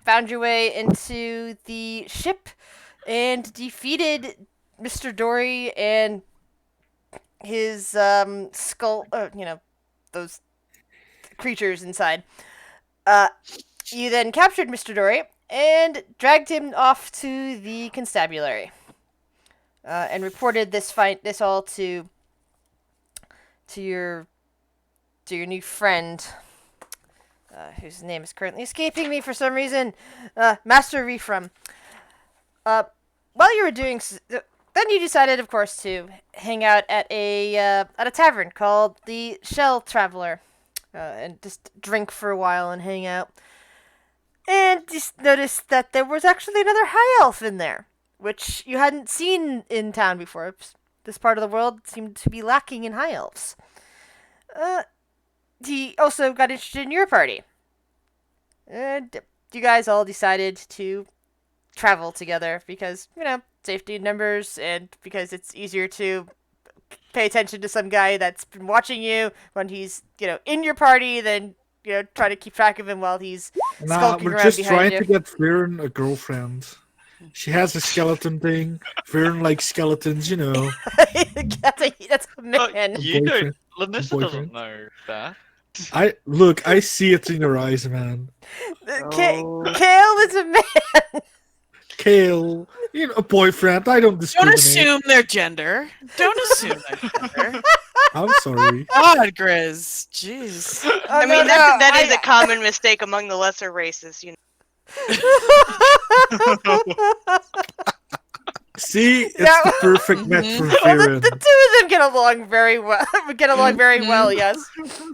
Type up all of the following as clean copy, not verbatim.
found your way into the ship and defeated Mr. Dory and his skull. Those creatures inside. You then captured Mr. Dory and dragged him off to the constabulary, and reported this all to your new friend, whose name is currently escaping me for some reason, Master Refrum. While you were doing, then you decided, of course, to hang out at a tavern called the Shell Traveler, and just drink for a while and hang out. And just noticed that there was actually another high elf in there, which you hadn't seen in town before. This part of the world seemed to be lacking in high elves. He also got interested in your party. And you guys all decided to travel together because, safety in numbers, and because it's easier to pay attention to some guy that's been watching you when he's, in your party than, try to keep track of him while he's skulking we're around just behind trying you. to get Vern a girlfriend. She has a skeleton thing. Vern likes skeletons, That's a man. You don't. boyfriend. Lanissa Boyfriend. doesn't know that. I see it in your eyes, man. Kale is a man. Kale, a boyfriend. I don't Don't discriminate. assume their gender. Don't assume their gender. I'm sorry. God, Grizz. Jeez. I mean, that is a common mistake among the lesser races, See, it's the perfect match for Well, Varen. the two of them get along very well. Yes,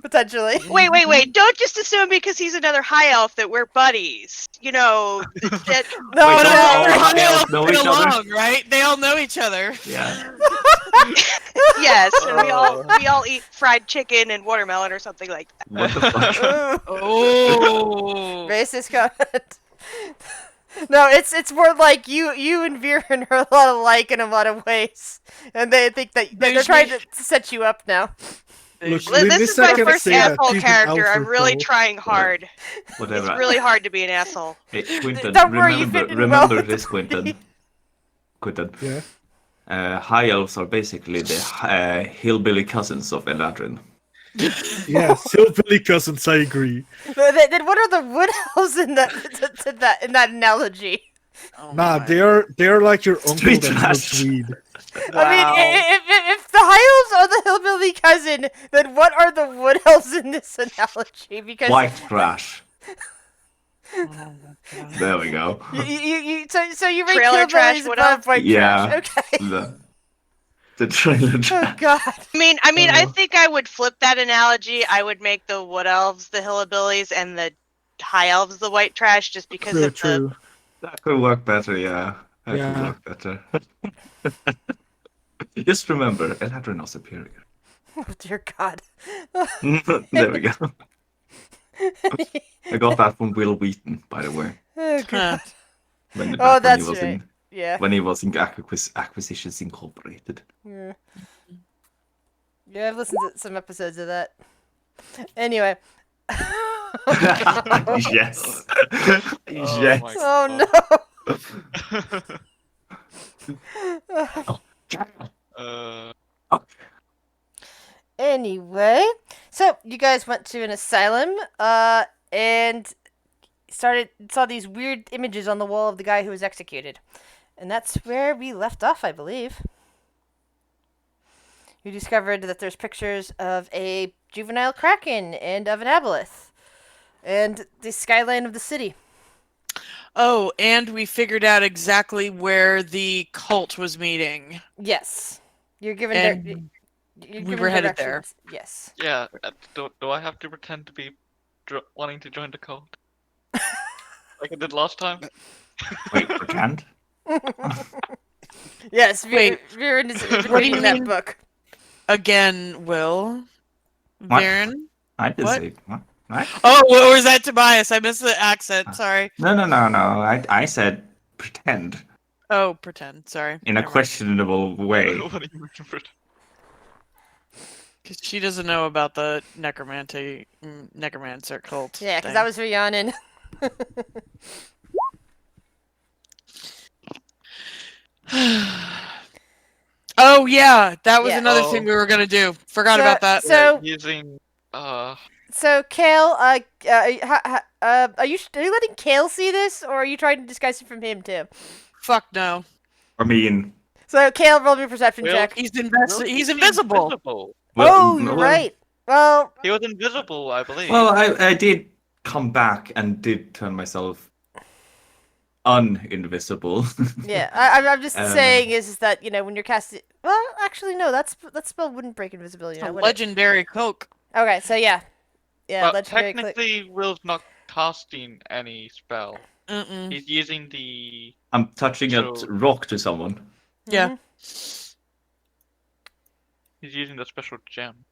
potentially. Wait! Don't just assume because he's another high elf that we're buddies. No, But no. they all know get each other? along, right? They all know each other. Yeah. yes, and we all eat fried chicken and watermelon or something like that. What the fuck? Oh. Racist comment. No, it's more like you and Viren are a lot alike in a lot of ways, and they think that they're trying to set you up now. Look, This is Lisa my can first say that asshole she's an character. alpha I'm really troll. trying hard. Whatever. It's really hard to be an asshole. Hey, Quinton, Don't worry, you fit in well remember with this, the Quinton. Quinton. Yeah. High elves are basically the hillbilly cousins of Eladrin. Yeah, hillbilly cousins. I agree. Then what are the wood elves in that analogy? Oh Nah, my. they're like your uncle Street that trash. smokes weed. I mean, if the high elves are the hillbilly cousin, then what are the wood elves in this analogy? Because White trash. Oh my God. There we go. so you rank Trailer trash hillbillies wood above elf? white Yeah. trash. Okay. The trailer Oh trash. God. I think I would flip that analogy. I would make the wood elves the hillbillies and the high elves the white trash, just because True, of true. That could work better, yeah. That Yeah. could work better. Just remember, Eladrin are superior. Oh dear God. There we go. I got that from Will Wheaton, by the way. Oh God. When, Oh, back when that's he was right. in Yeah. when he was in Acquisitions Incorporated. Yeah. Yeah, I've listened to some episodes of that. Anyway. Yes. Oh Yes. my Oh Uh, Anyway, so you guys went to an asylum, and saw these weird images on the wall of the guy who was executed, and that's where we left off, I believe. You discovered that there's pictures of a juvenile kraken and of an aboleth, and the skyline of the city. Oh, and we figured out exactly where the cult was meeting. Yes, you're given. And you're we given were headed there. directions. Yes. yeah. Do I have to pretend to be wanting to join the cult? Like I did last time? Wait, pretend? Yes. Wait, Viren is what do you reading that mean? book. Again, Will. What? Varen? I didn't What? say what? Oh, or was that Tobias? I missed the accent. Sorry. No. I said pretend Oh, pretend. Sorry. in a Never mind. questionable way. What do you mean for it? 'Cause she doesn't know about the necromancer cult. Yeah, because thing. that was Rhiannon. yeah, that was Yeah. another Oh. thing we were gonna do. Forgot So- about that. so- using So, Kale, are you letting Kale see this, or are you trying to disguise it from him too? Fuck no. I mean, So, Kale, roll me a perception Will- check. He's Will he's is invisible. invisible. Oh, you're right. Well, He was invisible, I believe. Well, I did come back and did turn myself uninvisible. yeah, I'm just Um, saying is that when you're casting. Well, actually, no, that spell wouldn't break invisibility. It's a Now, would it? legendary cloak. Okay, so yeah, but legendary click. technically, Will's not casting any spell. Mm-mm. He's using the. I'm touching a So- rock to someone. Yeah. Mhm. He's using the special gem.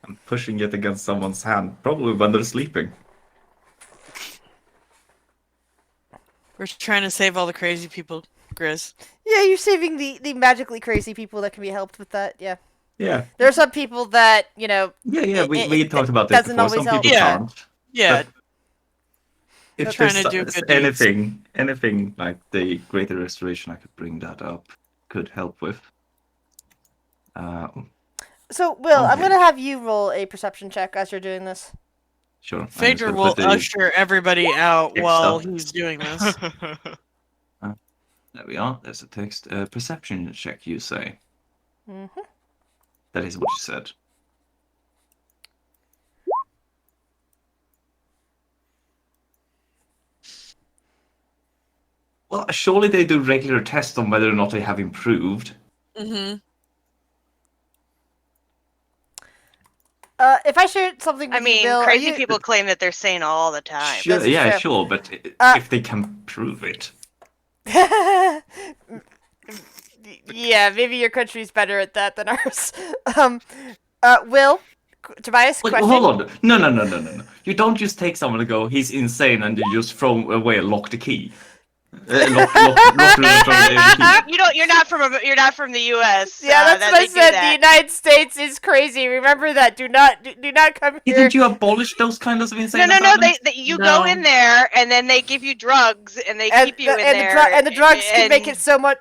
I'm pushing it against someone's hand, probably when they're sleeping. We're trying to save all the crazy people, Grizz. Yeah, you're saving the magically crazy people that can be helped with that. Yeah, Yeah, there are some people that yeah. We it talked about this doesn't before. always Some help. people Yeah. can't. Yeah, But if trying there's to do good deeds. anything like the Greater Restoration, I could bring that up. Could help with. So, Will, I'm Okay. gonna have you roll a perception check as you're doing this. Sure. I'm just Phaedra gonna will put the- usher everybody out Next while up. he's doing this. There we are. There's a text. Perception check, you say. hmm That is what you said. Well, surely they do regular tests on whether or not they have improved. Mm-hmm. If I shared something with I mean, you, Will, crazy are you... people claim that they're sane all the time. Sure, That's yeah, true. sure, but if they can prove it. Yeah, maybe your country's better at that than ours. Will, Tobias, Wait, question. hold on. No. You don't just take someone and go, he's insane, and you just throw away and lock the key. Lock the key. You're not from the U.S. Yeah, that's that what I they do said. The that. United States is crazy. Remember that. Do not come here. Didn't you abolish those kinds of insane No. asylums? You go No. in there and then they give you drugs and they keep you in there. And the drugs can make it so much.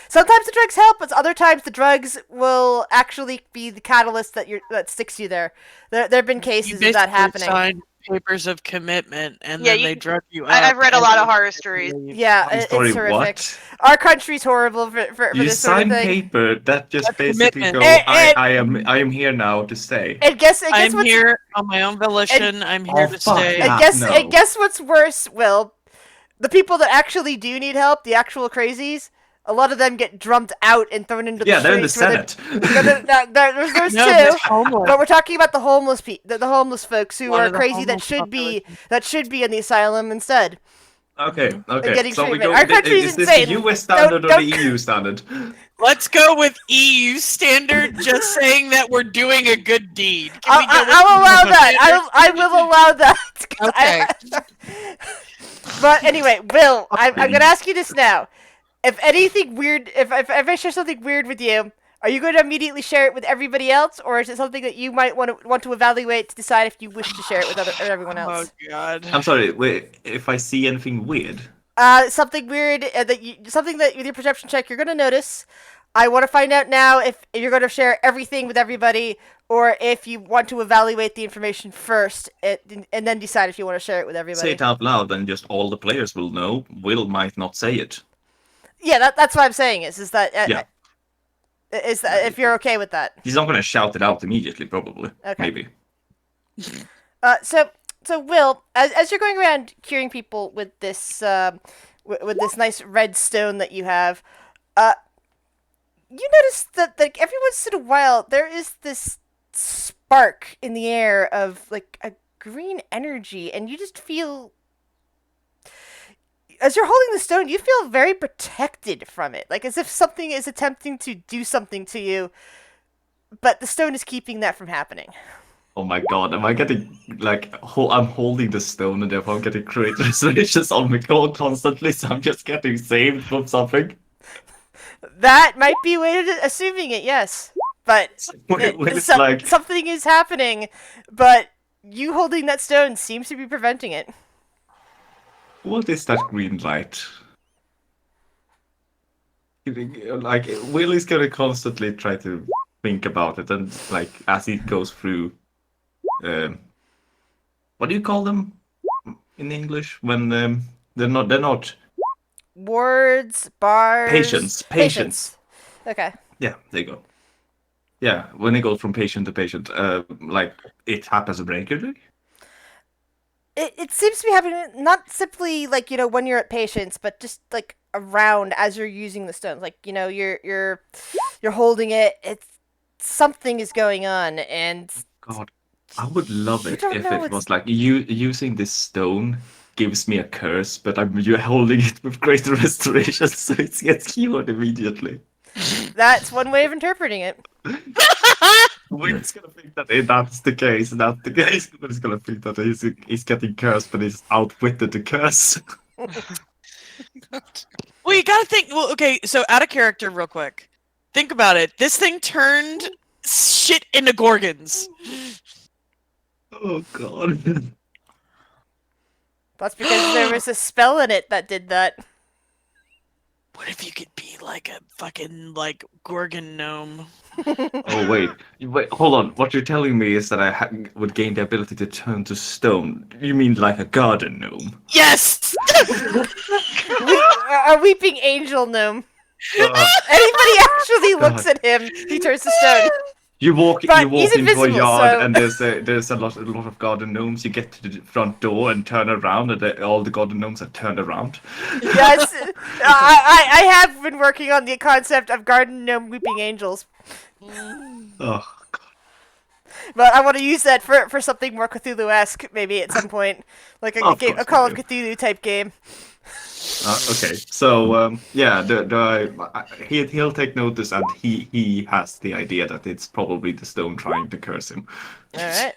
Sometimes the drugs help, but other times the drugs will actually be the catalyst that sticks you there. There have been You cases of basically that happening. signed papers of commitment, and Yeah, then you- they drug you out. I've read a and lot of they horror let you stories. leave. Yeah, I'm it's sorry, horrific. what? Our country's horrible for You this sort of sign thing. paper that just That's basically commitment. go, And- I am here now to stay. And guess I'm what's here on my own volition. I'm here Oh, to fuck stay. that. and no. guess what's worse, Will? The people that actually do need help, the actual crazies, a lot of them get drummed out and thrown into Yeah, the they're in the streets. Senate. There's No, two. they're homeless. But we're talking about the homeless the homeless folks who One are of the crazy that homeless should be in the asylum instead. Okay, okay. getting So we treatment. go. Our country's Is this insane. the US standard or Don't- the EU standard? Let's go with EU standard, just saying that we're doing a good deed. Can we go with I'll allow EU that. standard? I will allow that. 'Cause Okay. But anyway, Will, I'm Okay. gonna ask you this now. If anything weird, if I share something weird with you, are you going to immediately share it with everybody else, or is it something that you might want to evaluate to decide if you wish to share it with everyone Oh else? God. I'm sorry. Wait, if I see anything weird, Something weird something that with your perception check you're going to notice. I want to find out now if you're going to share everything with everybody, or if you want to evaluate the information first and then decide if you want to share it with everybody. say it out loud, and just all the players will know. Will might not say it. Yeah, that's what I'm saying. Is that Yeah. Is that if you're okay with that? He's not gonna shout it out immediately, probably. Okay. Maybe. So Will, as you're going around curing people with this with this nice red stone that you have, you notice that like every once in a while there is this spark in the air of like a green energy, and you just feel. As you're holding the stone, you feel very protected from it, like as if something is attempting to do something to you, but the stone is keeping that from happening. Oh my god, am I getting like I'm holding the stone and therefore I'm getting creative restorations on me constantly, so I'm just getting saved from something? That might be a way to assuming it, yes. But When it's some- like something is happening, but you holding that stone seems to be preventing it. what is that green light? like Willie's gonna constantly try to think about it, and like as he goes through, um, what do you call them in English when they're not Words, bars, patience. Okay. Yeah, there you go. Yeah, when it goes from patient to patient, like it happens regularly. It seems to be happening not simply like when you're at patience, but just like around as you're using the stones. Like you're holding it. It's something is going on, and God, I would love you it don't if know. it It's was like you using this stone gives me a curse, but you're holding it with greater restoration, so it gets cured immediately. that's one way of interpreting it. Will's gonna think that that's the case. That's the case. Will's gonna think that he's getting cursed, but he's outwitted the curse. Well, you gotta think. Well, okay, so out of character, real quick. Think about it. This thing turned shit into gorgons. Oh God. That's because there was a spell in it that did that. What if you could be like a fucking like gorgon gnome? Oh wait, hold on. What you're telling me is that would gain the ability to turn to stone. You mean like a garden gnome? Yes. A weeping angel gnome. Uh, Anybody actually looks God. at him, he turns to stone. You walk But into he's a invisible, yard so- and there's a lot of garden gnomes. You get to the front door and turn around, and all the garden gnomes are turned around. Yes, I have been working on the concept of garden gnome weeping angels, Oh, but I want to use that for something more Cthulhu-esque, maybe at some point, like a, Of game, course a Call you of do. Cthulhu type game. okay. So yeah, he'll take notice, and he has the idea that it's probably the stone trying to curse him. All right.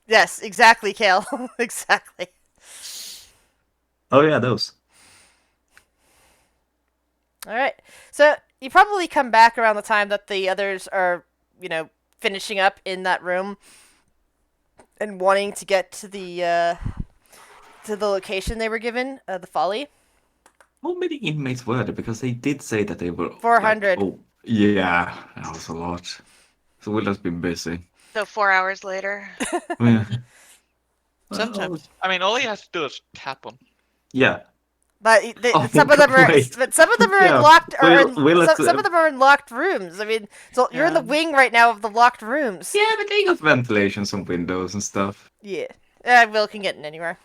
Yes, exactly, Kale. Exactly. Oh yeah, those. All right. So you probably come back around the time that the others are, finishing up in that room and wanting to get to the location they were given, the Folly. How many inmates were there? Because they did say that they were 400. Like, oh, yeah, that was a lot. So Will has been busy. So 4 hours later. Yeah. Sometimes. I mean, all he has to do is tap them. Yeah. But Oh, some of them are, wait. but some of them are Yeah, in locked, some Will of them are in locked rooms. I mean, so you're in the Yeah. wing right now of the locked rooms. Yeah, but they got ventilation, some windows and stuff. Yeah. Will can get in anywhere.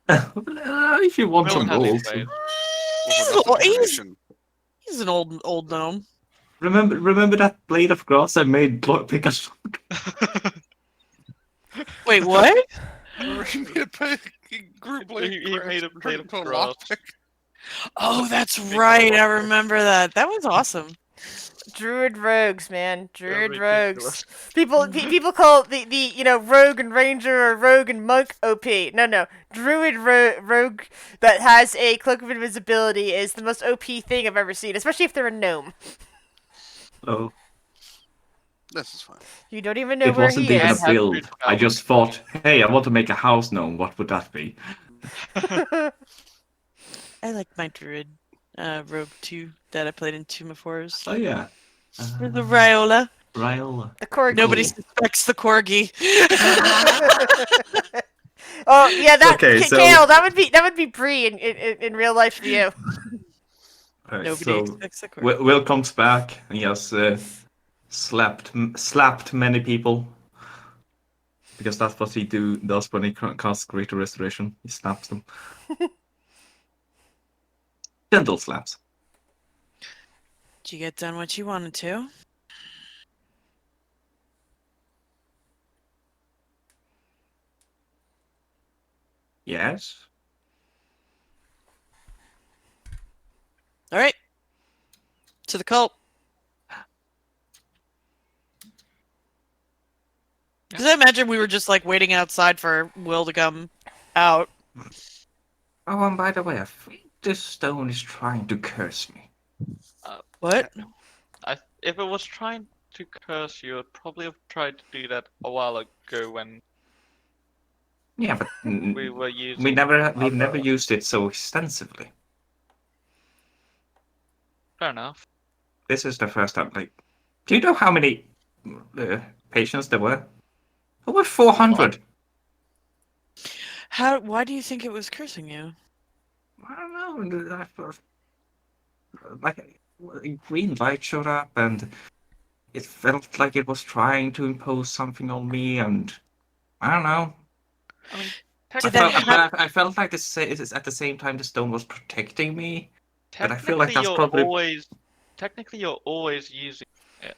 If you want Will some has his gold. ways. Well, he's an old gnome. Remember that blade of grass I made pick us? Wait, what? Group He made a blade of grass. Oh, that's right. I remember that. That was awesome. Druid rogues, man. Druid ridiculous. rogues. People call the rogue and ranger or rogue and monk OP. No. Druid rogue that has a cloak of invisibility is the most OP thing I've ever seen, especially if they're a gnome. Oh, This is fine. You don't even know it where wasn't he even a is. has build. brute I power. just thought, hey, I want to make a house gnome. What would that be? I like my druid rogue 2 that I played in Tomb of Horrors. Oh yeah. The Riola. Ryle. The corgi. Nobody suspects the corgi. Oh yeah, that Okay, so- Kale. That would be Bree in real life for you. Alright, Nobody so expects the corgi. Will comes back and he has slapped many people. Because that's what he does when he casts Greater Restoration. He slaps them. Gentle slaps. Did you get done what you wanted to? Yes. All right. To the cult. Because I imagine we were just like waiting outside for Will to come out. Oh, and by the way, I think this stone is trying to curse me. What? If it was trying to curse you, I'd probably have tried to do that a while ago when Yeah, but we were using. we've never used it so extensively. Fair enough. This is the first time. Like, do you know how many patients there were? Over 400. Why do you think it was cursing you? I don't know. Like a green light showed up, and it felt like it was trying to impose something on me, and I don't know. I mean, Did I that technically, felt, happen? I felt like at the same time the stone was protecting me, but I feel like technically that's you're probably always, technically you're always using it.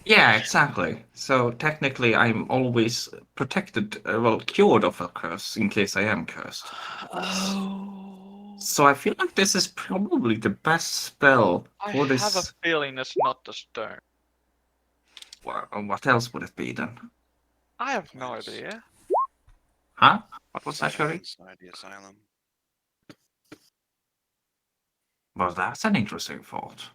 yeah, exactly. So technically, I'm always protected, well, cured of a curse in case I am cursed. Oh. So I feel like this is probably the best spell I for have a this. feeling it's not the stone. Well, what else would it be then? I have no Plants. idea. Huh? What was that, Shuri? Inside the asylum. Well, that's an interesting thought.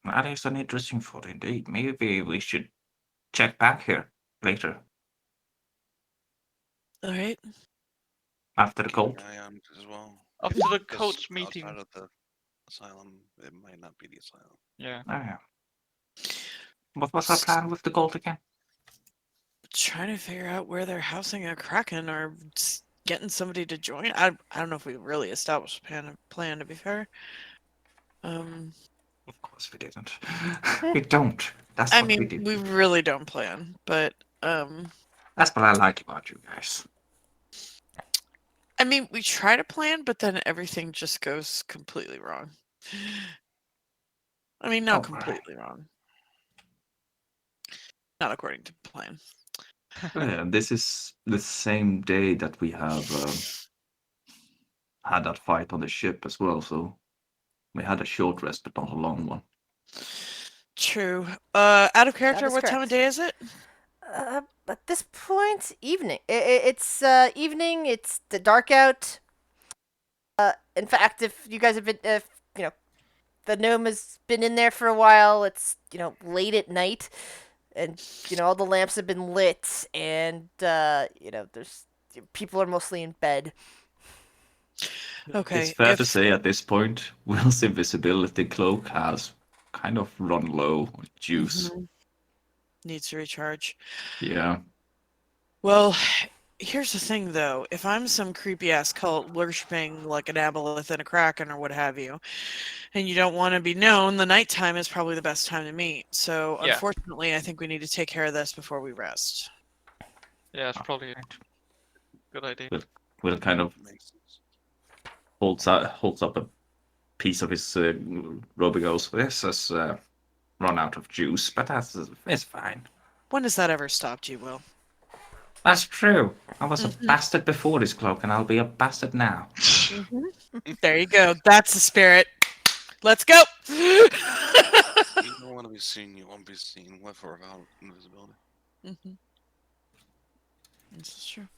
That is an interesting thought indeed. Maybe we should check back here later All right. after the Keep an cult. eye on it as well. After the Because cult's meeting. outside of the asylum, it might not be the asylum. Yeah. Oh, yeah. What was our plan with the cult again? Trying to figure out where they're housing a kraken or getting somebody to join. I don't know if we really established a plan, to be fair. Of course we didn't. We don't. That's I what we mean, did. we really don't plan, but That's what I like about you guys. I mean, we try to plan, but then everything just goes completely wrong. I mean, not Oh, right. completely wrong. Not according to plan. Yeah, this is the same day that we have had that fight on the ship as well, so we had a short rest but not a long one. True. Out of character, is what time of correct. day is it? At this point, evening. It's evening. It's the dark out. In fact, if you guys have been, if you know, the gnome has been in there for a while. It's late at night, and all the lamps have been lit, and there's people are mostly in bed. Okay. It's fair to If say at this point, Will's invisibility cloak has kind of run low on juice. Mhm. Needs to recharge. Yeah. Well, here's the thing, though. If I'm some creepy ass cult worshipping like an aboleth and a kraken or what have you, and you don't want to be known, the nighttime is probably the best time to meet. So, Yeah. unfortunately, I think we need to take care of this before we rest. Yeah, it's probably a Right. good idea. Will kind of Makes sense. holds up a piece of his robe and goes, "This has run out of juice, but it's fine." When has that ever stopped you, Will? That's true. I was a Mhm. bastard before this cloak, and I'll be a bastard now. There you go. That's the spirit. Let's go. You don't want to be seen, you won't be seen with or without invisibility. Mhm. This is true.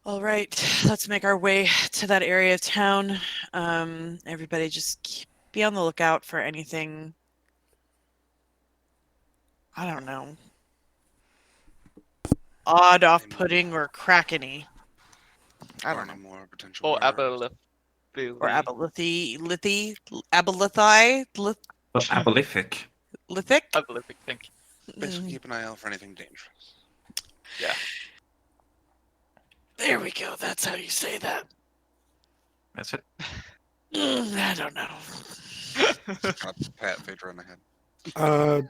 All right, let's make our way to that area of town. Everybody just be on the lookout for anything. I don't know. Odd, off-putting, or krakeny. I Or don't any know. more potential Or wearers. Or abolithii, But abolithic. lithic. Abolithic, thank you. Basically, keep an eye out for anything dangerous. Yeah. There we go. That's how you say that. That's it. I don't know. Kind of pat Phaedra on the head.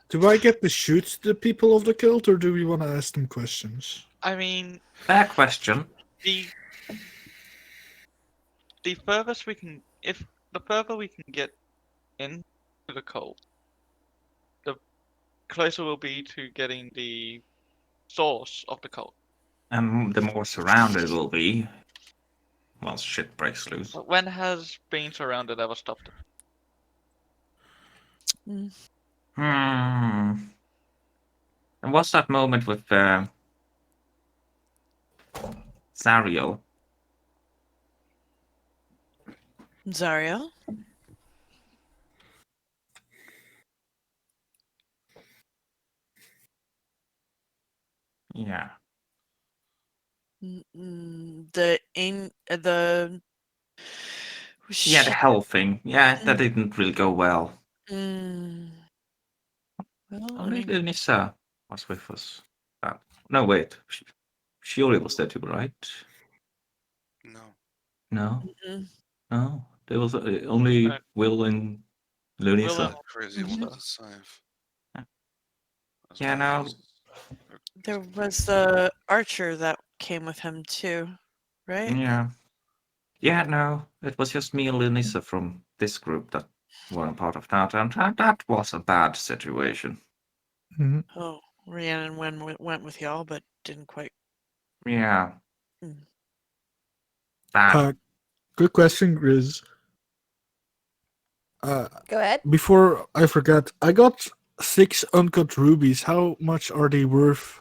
Do I get to shoot the people of the cult, or do we want to ask them questions? I mean, Fair question. the furthest we can, if the further we can get into the cult, the closer we'll be to getting the source of the cult. And the more surrounded we'll be, once shit breaks loose. But when has being surrounded ever stopped us? Hmm. And what's that moment with Zariel? Zariel? Yeah. The Yeah, the hell thing. Yeah, that Mm. didn't really go well. Mm. Well, I Only mean, Lenissa was with us. No, wait. Shiori was there too, right? No. No, mhm. no. There was only Uh, Will and Will Lunisa. and- Crazy one with the scythe. That's Yeah, my no. guess. There was the archer that came with him too, right? Yeah. Yeah, no. It was just me and Lunisa from this group that weren't part of that, and that was a bad situation. Mhm. Oh, Rhiannon went with y'all, but didn't quite. Yeah. Mm. Bad. Good question, Grizz. Go ahead. Before I forget, I got 6 uncut rubies. How much are they worth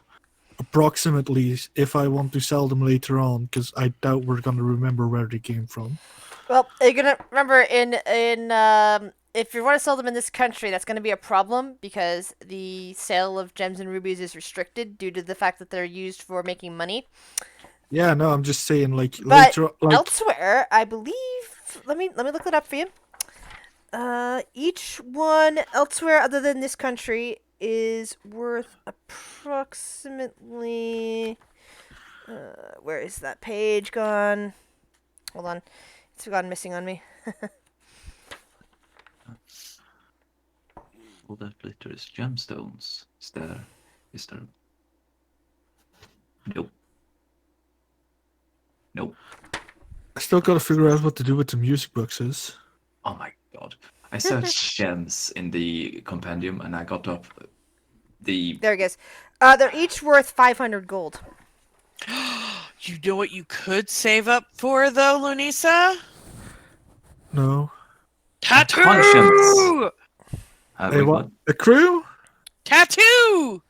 approximately if I want to sell them later on? Because I doubt we're gonna remember where they came from. Well, you're gonna remember if you want to sell them in this country, that's gonna be a problem because the sale of gems and rubies is restricted due to the fact that they're used for making money. Yeah, no, I'm just saying, like, But later, like, elsewhere, I believe. Let me look it up for you. Each one elsewhere other than this country is worth approximately. Where is that page gone? Hold on, it's gone missing on me. All that glitter is gemstones. Is there? Nope. Nope. I still gotta figure out what to do with the music boxes. Oh my god. I searched gems in the compendium and I got up the. There it goes. They're each worth 500 gold. You know what you could save up for though, Lunisa? No. Tattoo! Conscience. Hey, Wait, what? what? A crew? Tattoo!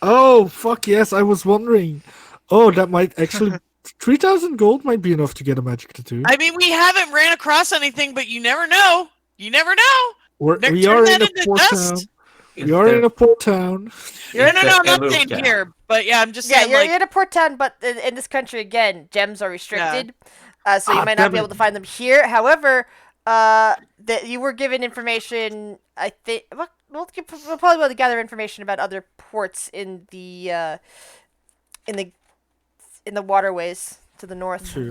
Oh, fuck yes, I was wondering. Oh, that might actually. 3,000 gold might be enough to get a magic tattoo. I mean, we haven't ran across anything, but you never know. You never know. We Turn are that in a into port dust. town. We are in a port town. No, no, no, I'm not Ever- saying yeah. here, but yeah, I'm just Yeah, saying you're like, in a port town, but in this country again, gems are restricted, so you Ah, might not damn be it. able to find them here. However, that you were given information. I think we'll probably be able to gather information about other ports in in the in the waterways to the north. True.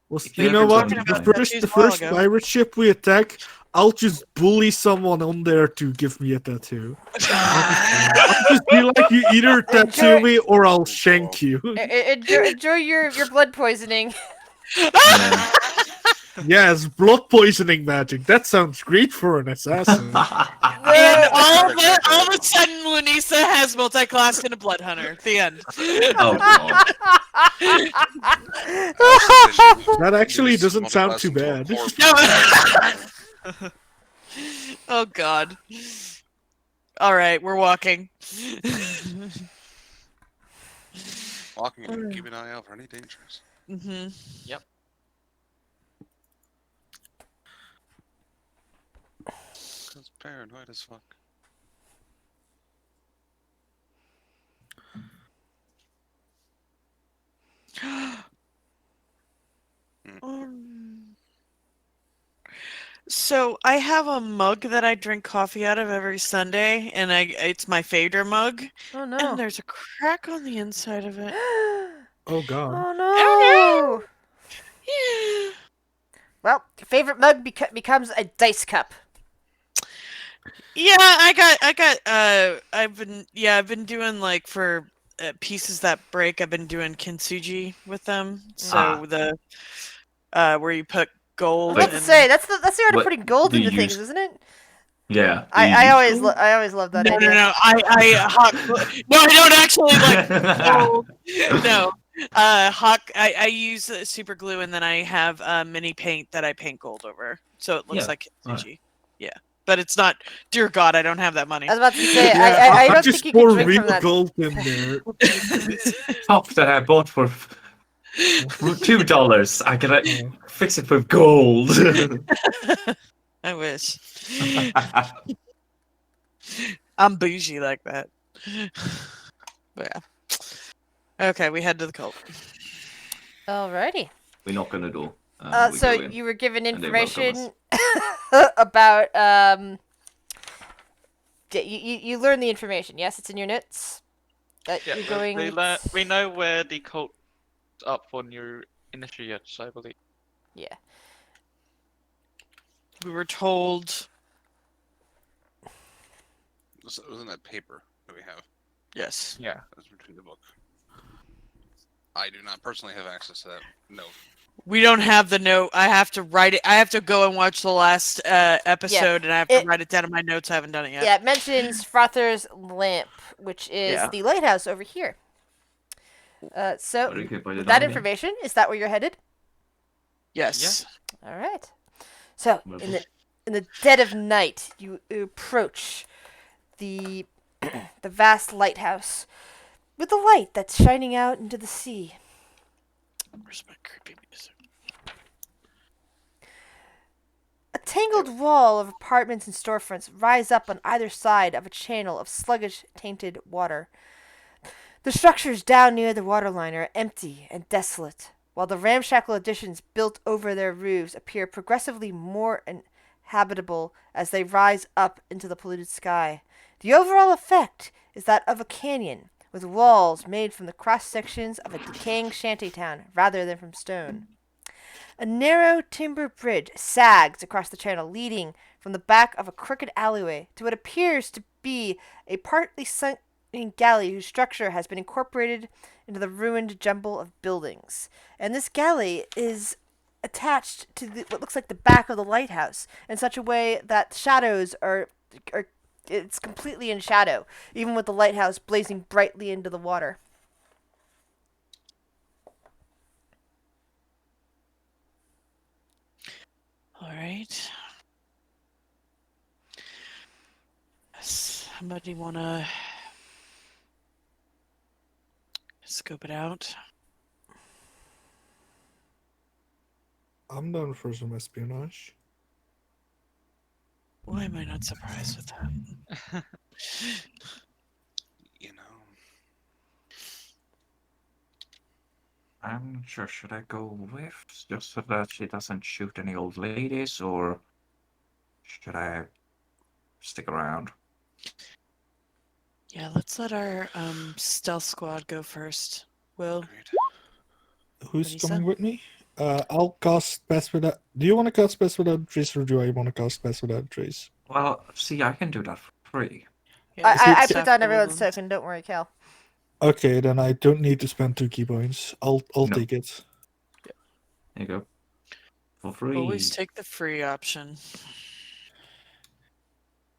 Well, If you you know ever what? come to Talking about find- tattoos The a while first ago. pirate ship we attack, I'll just bully someone on there to give me a tattoo. I'll just be like, you either tattoo me or I'll shank you. Enjoy your blood poisoning. Yeah. Yes, blood poisoning magic. That sounds great for an assassin. And all of a sudden, Lunisa has multi-classed in a blood hunter. The end. Oh god. That actually doesn't sound too bad. No. Oh God. All right, we're walking. Walking and keep an eye out for any dangers. hmm Cause paranoid as fuck. So I have a mug that I drink coffee out of every Sunday, and it's my favorite mug. Oh And no. there's a crack on the inside of it. Oh god. Oh Oh no. Yeah. Well, your favorite mug becomes a dice cup. Yeah, I've been doing like for pieces that break, I've been doing kintsugi with them. So the where you put I gold was about to and say that's the art of What putting gold do you into things, use? isn't it? Yeah. Do I you always use I always love that no, idea. I hawk. No, I don't actually like gold? gold. No, hawk. I use super glue, and then I have mini paint that I paint gold over, so it looks Yeah, like alright. kintsugi. Yeah, but it's not. Dear God, I don't have that money. I was about to say Yeah, I I'll don't just think you can pour drink real from that. gold in there. Top that I bought for $2. I can fix it with gold. I wish. I'm bougie like that. But yeah. Okay, we head to the cult. Alrighty. We knock on the door. We So go in. you were given and they welcome information about you learned the information. Yes, it's in your notes. That Yeah, you're going. we know where the cult's up on your initiates, I believe. Yeah. We were told. It was in that paper that we have. Yes. Yeah. That's between the book. I do not personally have access to that note. We don't have the note. I have to write it. I have to go and watch the last episode, and I have to write it down in my notes. I haven't done it yet. Yeah, it mentions Frother's lamp, which is the lighthouse over here. So Very good by the with that dining. information, is that where you're headed? Yes. All right. So Well, in the dead of night, you approach the the vast lighthouse with the light that's shining out into the sea. Where's my creepy music? A tangled wall of apartments and storefronts rise up on either side of a channel of sluggish, tainted water. The structures down near the waterline are empty and desolate, while the ramshackle additions built over their roofs appear progressively more inhabitable as they rise up into the polluted sky. The overall effect is that of a canyon, with walls made from the cross-sections of a decaying shantytown rather than from stone. A narrow timber bridge sags across the channel, leading from the back of a crooked alleyway to what appears to be a partly sunk galley whose structure has been incorporated into the ruined jumble of buildings. And this galley is attached to what looks like the back of the lighthouse in such a way that shadows are it's completely in shadow, even with the lighthouse blazing brightly into the water. All right. Somebody wanna scope it out? I'm down for some espionage. Why am I not surprised with that? You know, I'm not sure. Should I go with just so that she doesn't shoot any old ladies, or should I stick around? Yeah, let's let our stealth squad go first. Will, agreed. Who's Lisa? coming with me? I'll cast Pass Without. Do you want to cast Pass Without Trace, or do I want to cast Pass Without Trace? Well, see, I can do that for free. Yeah, I it's put down after everyone's Woodlands. token. Don't worry, Cal. Okay, then I don't need to spend 2 key points. I'll No. take it. There you go. For free. Always take the free option.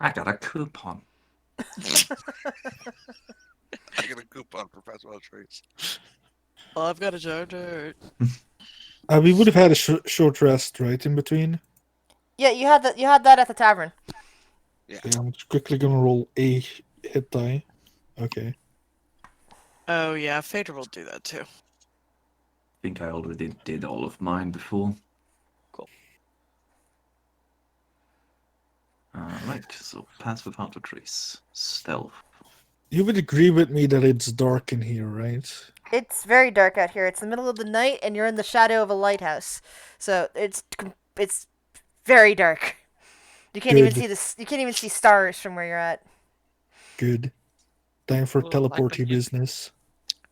I got a coupon. I get a coupon for Pascal Trace. Well, I've got a jar dirt. We would have had a short rest, right, in between. Yeah, you had that. You had that at the tavern. Yeah. Okay, I'm quickly gonna roll a hit die. Okay. Oh yeah, Phaedra will do that too. I think I already did all of mine before. Cool. Right, so pass without a trace. Stealth. You would agree with me that it's dark in here, right? It's very dark out here. It's the middle of the night, and you're in the shadow of a lighthouse. So it's very dark. You can't even Good. see this. You can't even see stars from where you're at. Good. Time for Well, like teleporty the- business.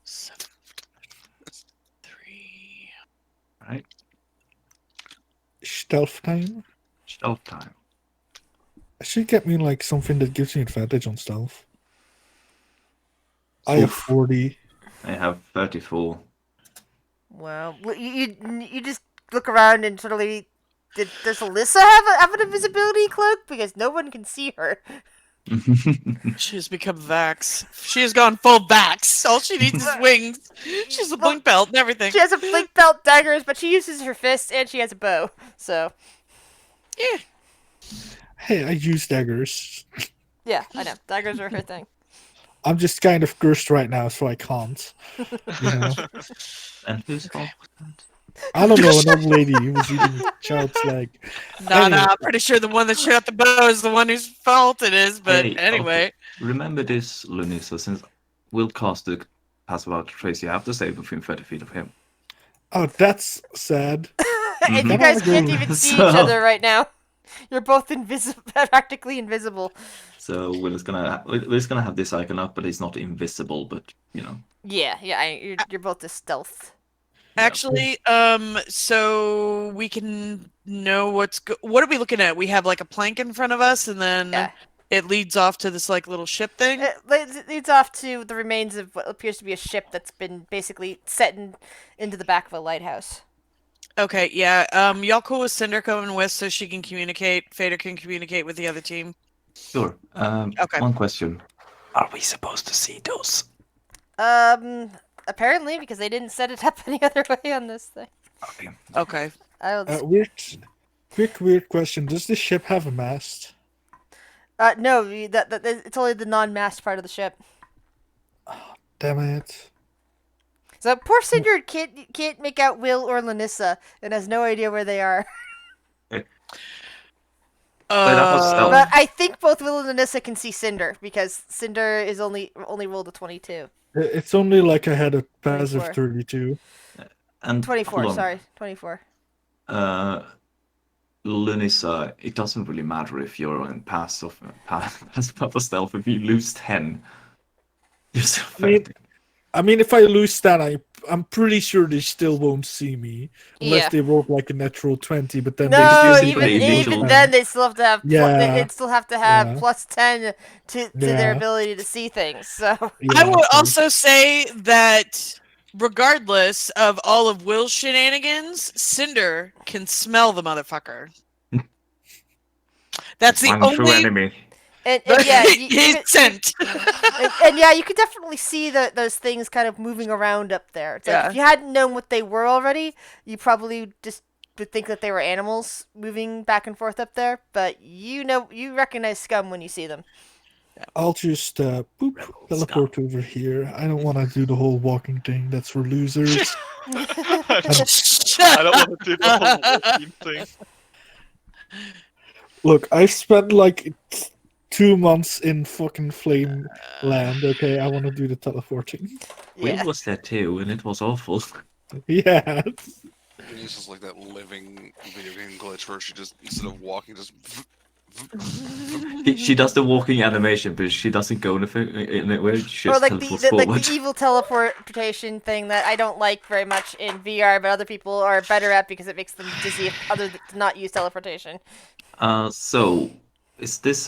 7, 3. Right, Stealth time. stealth time. I should get me like something that gives me advantage on stealth. I have Oof. 40. I have 34. Well, you just look around and suddenly, does Alyssa have an invisibility cloak? Because no one can see her. She has become Vax. She has gone full Vax. All she needs is wings. She has a blink belt and everything. She has a blink belt, daggers, but she uses her fists and she has a bow. So Yeah. Hey, I use daggers. yeah, I know daggers are her thing. I'm just kind of cursed right now, so I can't. You know? And whose fault was that? I don't know, an old lady who was eating child's leg. No, Anyway. I'm pretty sure the one that shot the bow is the one whose fault it is. But Hey, anyway, Remember this, Lunisa, since we'll cast the pass without a trace, you have to stay within 30 feet of him. Oh, that's sad. And you Mhm. guys Come on, can't go. even see So- each other right now. You're both invisible, practically invisible. So Will's gonna have this icon up, but it's not invisible. But Yeah, you're both a stealth. Actually, so we can know what are we looking at? We have like a plank in front of us, and then Yeah. it leads off to this like little ship thing. It leads off to the remains of what appears to be a ship that's been basically into the back of a lighthouse. Okay, yeah. Y'all cool with Cinder coming with so she can communicate? Fader can communicate with the other team. sure. Okay. One question: are we supposed to see those? Apparently, because they didn't set it up any other way on this thing. Okay. Okay. I'll just, Weird question. Does this ship have a mast? no, it's only the non-mast part of the ship. Damn it. So poor Cinder can't make out Will or Lanissa and has no idea where they are. that was stealth. But I think both Will and Lanissa can see Cinder because Cinder is only rolled a 22. It's only like I had a passive 24. 32. And 24, hold on. sorry. 24. Lunisa, it doesn't really matter if you're in pass of stealth. If you lose 10, you're still affected. I mean, if I lose that, I'm pretty sure they still won't see me unless Yeah. they roll like a natural 20. But then No, they even- even then they still have to have Yeah. they'd still have to have Yeah. plus 10 to their Yeah. ability to see things. So Yeah, I would okay. also say that regardless of all of Will's shenanigans, Cinder can smell the motherfucker. That's the I'm a true only enemy. and yeah, his scent. and yeah, you could definitely see those things kind of moving around up there. It's like Yeah. if you hadn't known what they were already, you probably just would think that they were animals moving back and forth up there. But you recognize scum when you see them. I'll just teleport over here. I don't want to do the whole walking thing. That's for losers. I don't want to do the whole walking thing. Look, I've spent like 2 months in fucking Flame Land. Okay, I want to do the teleporting. Yeah. Will was there too, and it was awful. Yeah. It's just like that living video game glitch where she just, instead of walking, just. She does the walking animation, but she doesn't go anywhere. She Or just like teleports the forward. evil teleportation thing that I don't like very much in VR, but other people are better at because it makes them dizzy if to not use teleportation. So,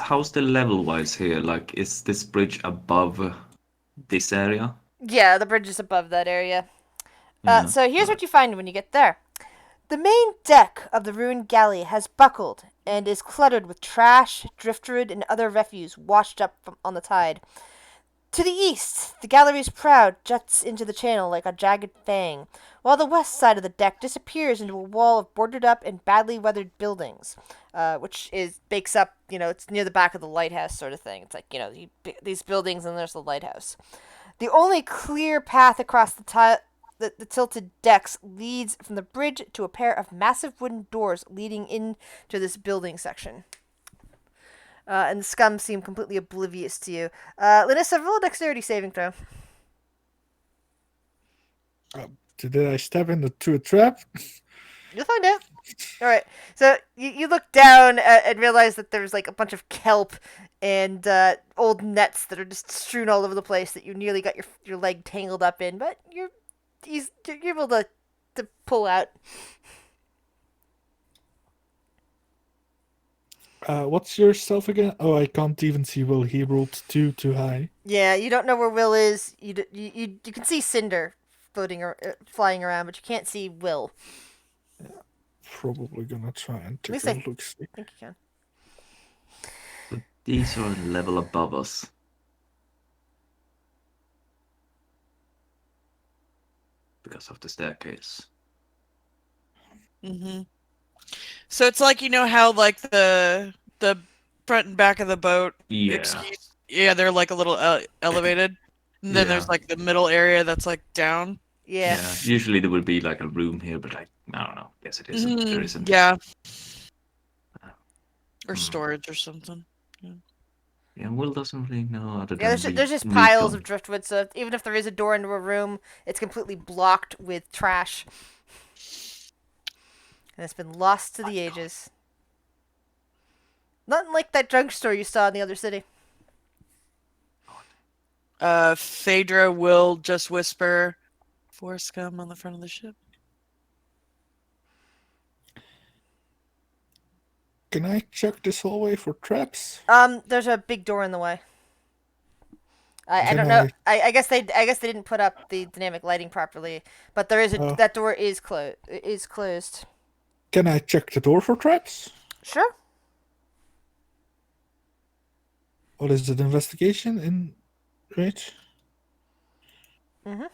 how's the level-wise here? Like, is this bridge above this area? Yeah, the bridge is above that area. Yeah, So here's what you find when you get there. The main deck of the ruined galley has buckled and is cluttered with trash, driftwood, and other refuse washed up on the tide. To the east, the gallery's prow juts into the channel like a jagged fang, while the west side of the deck disappears into a wall of boarded up and badly weathered buildings, which bakes up, it's near the back of the lighthouse sort of thing. It's like, these buildings and there's the lighthouse. The only clear path across the tilted decks leads from the bridge to a pair of massive wooden doors leading into this building section. And the scum seem completely oblivious to you. Lanissa, roll a dexterity saving throw. Did I step into a trap? You'll find out. All right. So you look down and realize that there's like a bunch of kelp and old nets that are just strewn all over the place that you nearly got your leg tangled up in, but you're able to pull out. What's your stealth again? Oh, I can't even see Will. He rolled too high. Yeah, you don't know where Will is. You can see Cinder flying around, but you can't see Will. Probably gonna try and take least a I look. See. think you can. But these are a level above us. Because of the staircase. Mm-hmm. So it's like, how like the front and back of the boat. Yeah. Yeah, they're like a little elevated. And then there's Yeah. like the middle area that's like down. Yeah. Usually there would be like a room here, but I don't know. Yes, it isn't. There isn't. Yeah. Or Hmm. storage or something. Yeah, Will doesn't really know how to. Yeah, there's just piles of driftwood, so even if there is a door into a room, it's completely blocked with trash. and it's been lost to the ages. Nothing like that drugstore you saw in the other city. Phaedra will just whisper, "For scum on the front of the ship." Can I check this hallway for traps? There's a big door in the way. I Can don't know. I- I guess they didn't put up the dynamic lighting properly, but there is Oh. that door is closed. Can I check the door for traps? Sure. What is it? Investigation in right? Mhm.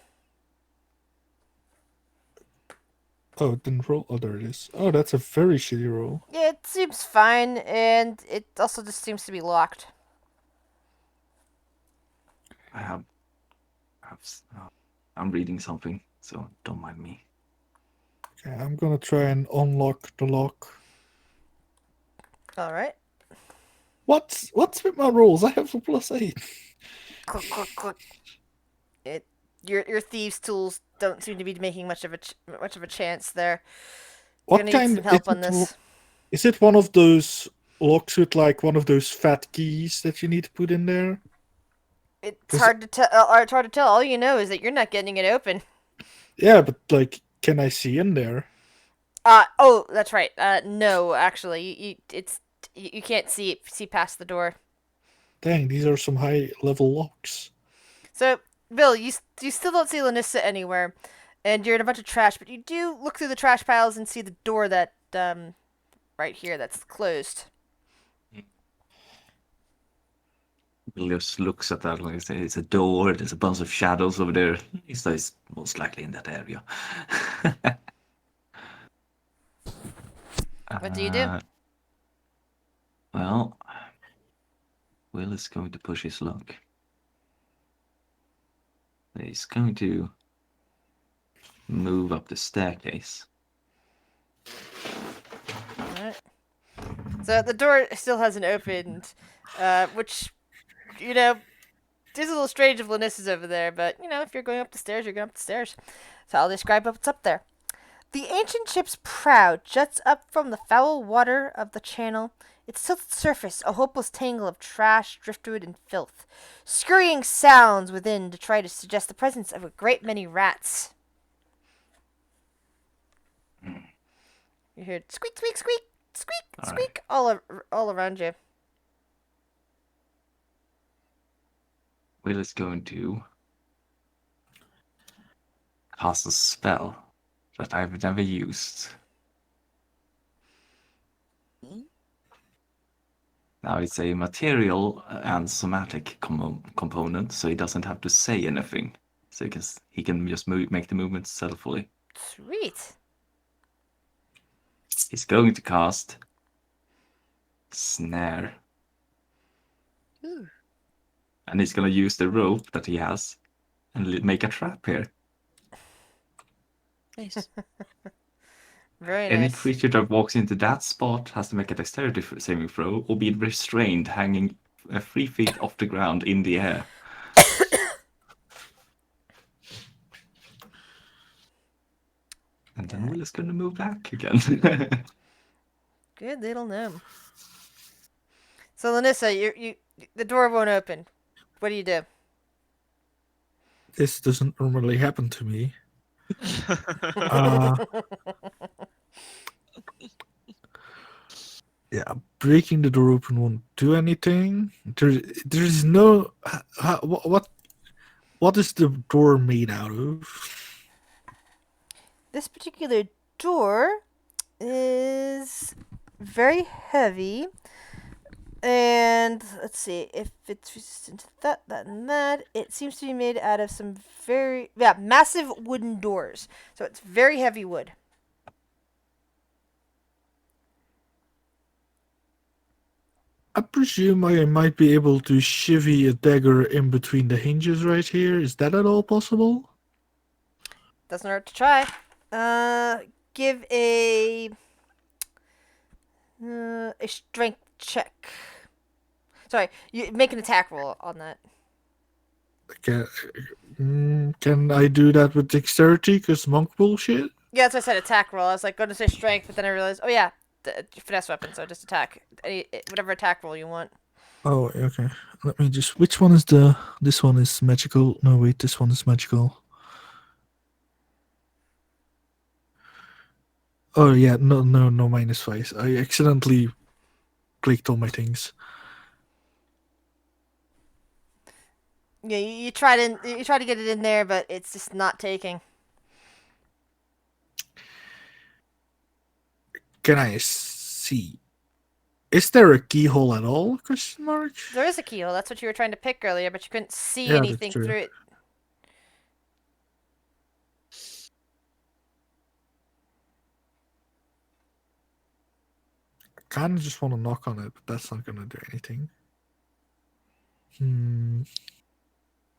Oh, it didn't roll. Oh, there it is. Oh, that's a very shitty roll. Yeah, it seems fine, and it also just seems to be locked. I have, I'm reading something, so don't mind me. Okay, I'm gonna try and unlock the lock. All right. What's with my rolls? I have a +8. Click, click, click. Your thieves' tools don't seem to be making much of a chance there. You're What gonna need kind some help is on it? this. Is it one of those locks with like one of those fat keys that you need to put in there? It's 'Cause- hard to tell. It's hard to tell. All you know is that you're not getting it open. Yeah, but like, can I see in there? Oh, that's right. No, actually, you can't see past the door. Dang, these are some high level locks. So, Bill, you still don't see Lanissa anywhere, and you're in a bunch of trash, but you do look through the trash piles and see the door that right here that's closed. Bill just looks at that like it's a door. There's a bunch of shadows over there. He's most likely in that area. What do you do? Well, Will is going to push his luck. He's going to move up the staircase. Alright. So the door still hasn't opened, which, is a little strange if Lannissa's over there, but, if you're going up the stairs, you're going up the stairs. So I'll describe what's up there. The ancient ship's prow juts up from the foul water of the channel. Its tilted surface, a hopeless tangle of trash, driftwood, and filth. Scurrying sounds within detritus suggest the presence of a great many rats. You hear squeak, squeak, squeak, squeak, All right. squeak all around you. Will is going to cast a spell that I've never used. Now it's a material and somatic component, so he doesn't have to say anything. So he can just make the movement stealthily. Sweet. He's going to cast Snare. Ooh. And he's going to use the rope that he has and make a trap here. Nice. Very Any nice. creature that walks into that spot has to make a dexterity saving throw or be restrained hanging 3 feet off the ground in the air. And then Will is going to move back again. Good little gnome. So Lanissa, the door won't open. What do? This doesn't normally happen to me. Uh, yeah, breaking the door open won't do anything. There's no. What is the door made out of? This particular door is very heavy. And let's see if it's resistant to that, and that. It seems to be made out of some massive wooden doors. So it's very heavy wood. I presume I might be able to chivvy a dagger in between the hinges right here. Is that at all possible? Doesn't hurt to try. Give a strength check. Sorry, you make an attack roll on that. Can I do that with dexterity? Because monk bullshit? Yeah, that's why I said attack roll. I was like going to say strength, but then I realized, oh yeah, finesse weapon, so just attack. Whatever attack roll you want. Oh, okay. Let me just. Which one is the? This one is magical. No, wait. This one is magical. Oh yeah. No, no, no. -5. I accidentally clicked all my things. Yeah, you try to get it in there, but it's just not taking. Can I see? Is there a keyhole at all? Question mark. There is a keyhole. That's what you were trying to pick earlier, but you couldn't see Yeah, that's anything true. through it. I kind of just want to knock on it, but that's not gonna do anything.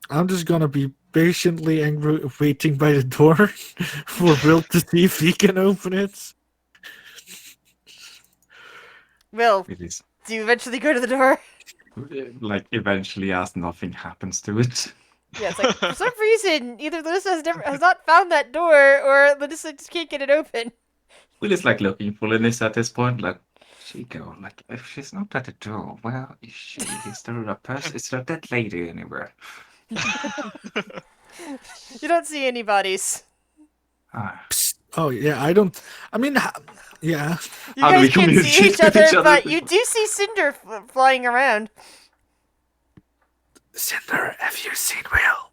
I'm just gonna be patiently angry, waiting by the door for Will to see if he can open it. Will, It is do you eventually go to the door? like eventually, as nothing happens to it. Yeah, it's like for some reason either Melissa has not found that door, or Melissa just can't get it open. Will is like looking for Linus at this point, like she go like if she's not at the door, where is she? Is there a person? Is there that lady anywhere? You don't see any bodies. Ah. Psst. Oh yeah, I don't. I mean, yeah. You How do we guys can't see communicate each with other, each other? but you do see Cinder flying around. Cinder, have you seen Will?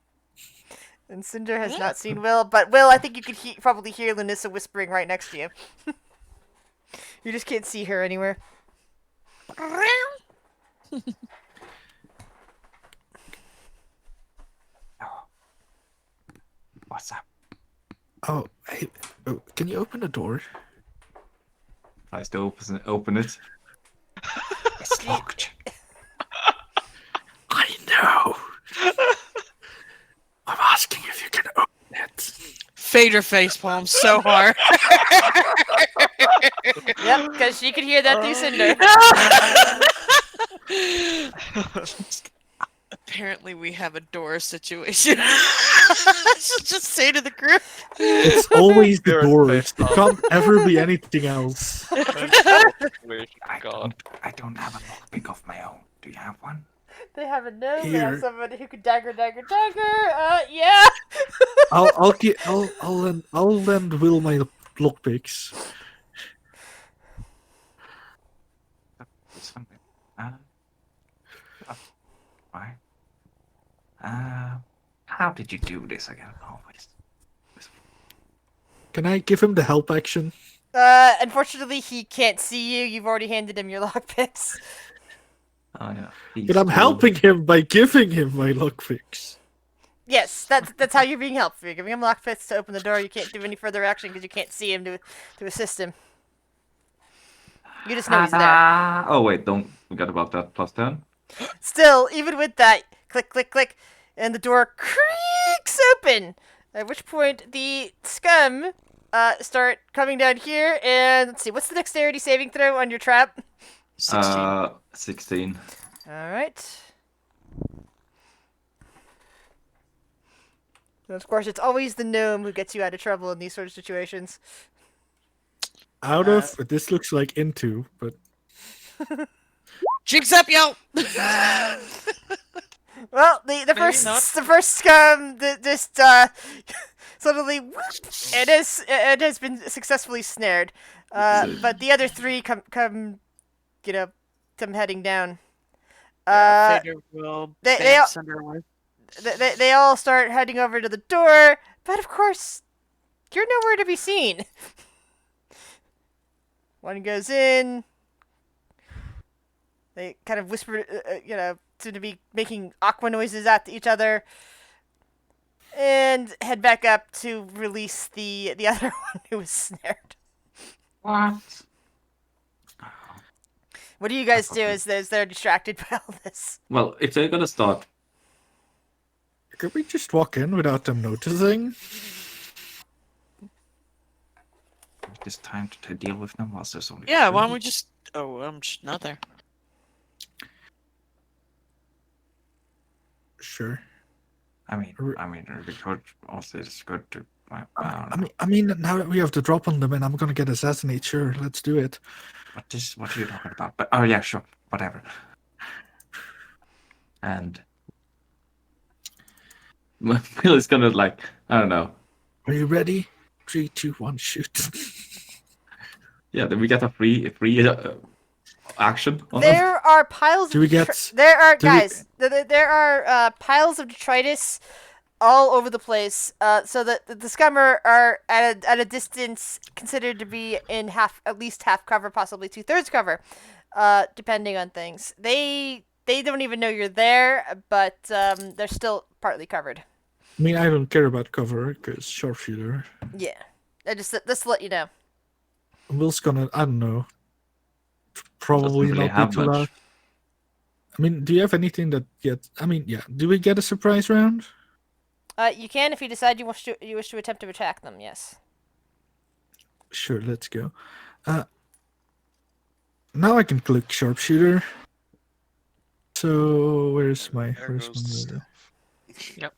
And Cinder has not seen Will, but Will, I think you could probably hear Lanissa whispering right next to you. You just can't see her anywhere. What's up? Oh, hey, oh, can you open the door? Tries to open it. It's locked. I know. I'm asking if you can open it. Fader facepalm so hard. Yep, because she could hear that through Cinder. Apparently, we have a door situation. She'll just say to the group. It's always the You're a door. face It palm. can't ever be anything else. God. I don't have a lockpick of my own. Do you have one? They have a gnome. They have Here. somebody who could dagger. Yeah. I'll lend Will my lockpicks. It's something. Right. How did you do this again? Always. Can I give him the help action? Unfortunately, he can't see you. You've already handed him your lockpicks. Oh yeah. But I'm helping him by giving him my lockpicks. Yes, that's how you're being helped. You're giving him lockpicks to open the door. You can't do any further action because you can't see him to assist him. You just know he's there. Oh wait, don't forget about that +10. Still, even with that, click, click, click, and the door creaks open. At which point the scum start coming down here. And let's see, what's the dexterity saving throw on your trap? 16. 16. All right. And of course, it's always the gnome who gets you out of trouble in these sort of situations. Out of this looks like into, but Jigs up, yo! Well, the first scum just suddenly whoop, it has been successfully snared. But the other three come heading down. Fader will they bang all- Cinder away. They all start heading over to the door, but of course, you're nowhere to be seen. One goes in. They kind of whisper, seem to be making aqua noises at each other, and head back up to release the other one who was snared. What? What do you guys do as they're distracted by all this? Well, if they're gonna start, could we just walk in without them noticing? it's time to deal with them whilst there's only. Yeah, two. why don't we just... Oh, I'm not there. Sure. I mean, we could also. It's good to I mean, now that we have the drop on them, and I'm gonna get assassinated. Sure, let's do it. What are you talking about? But oh yeah, sure, whatever. And Will is gonna like, I don't know. Are you ready? 3, 2, 1, shoot. Yeah, then we get a free action on them. There are piles. Do we of get- There are do we- guys. There are piles of detritus all over the place. So that the scummer are at a distance considered to be in at least half cover, possibly 2/3 cover, depending on things. They don't even know you're there, but they're still partly covered. I mean, I don't care about cover because sharpshooter. Yeah, just to let you know. Will's gonna, I don't know, probably Doesn't really not have be too much. loud. I mean, do you have anything that gets? I mean, yeah. Do we get a surprise round? You can if you decide you wish to attempt to attack them. Yes. Sure, let's go. Now I can click sharpshooter. So where's my There where's goes the my stuff.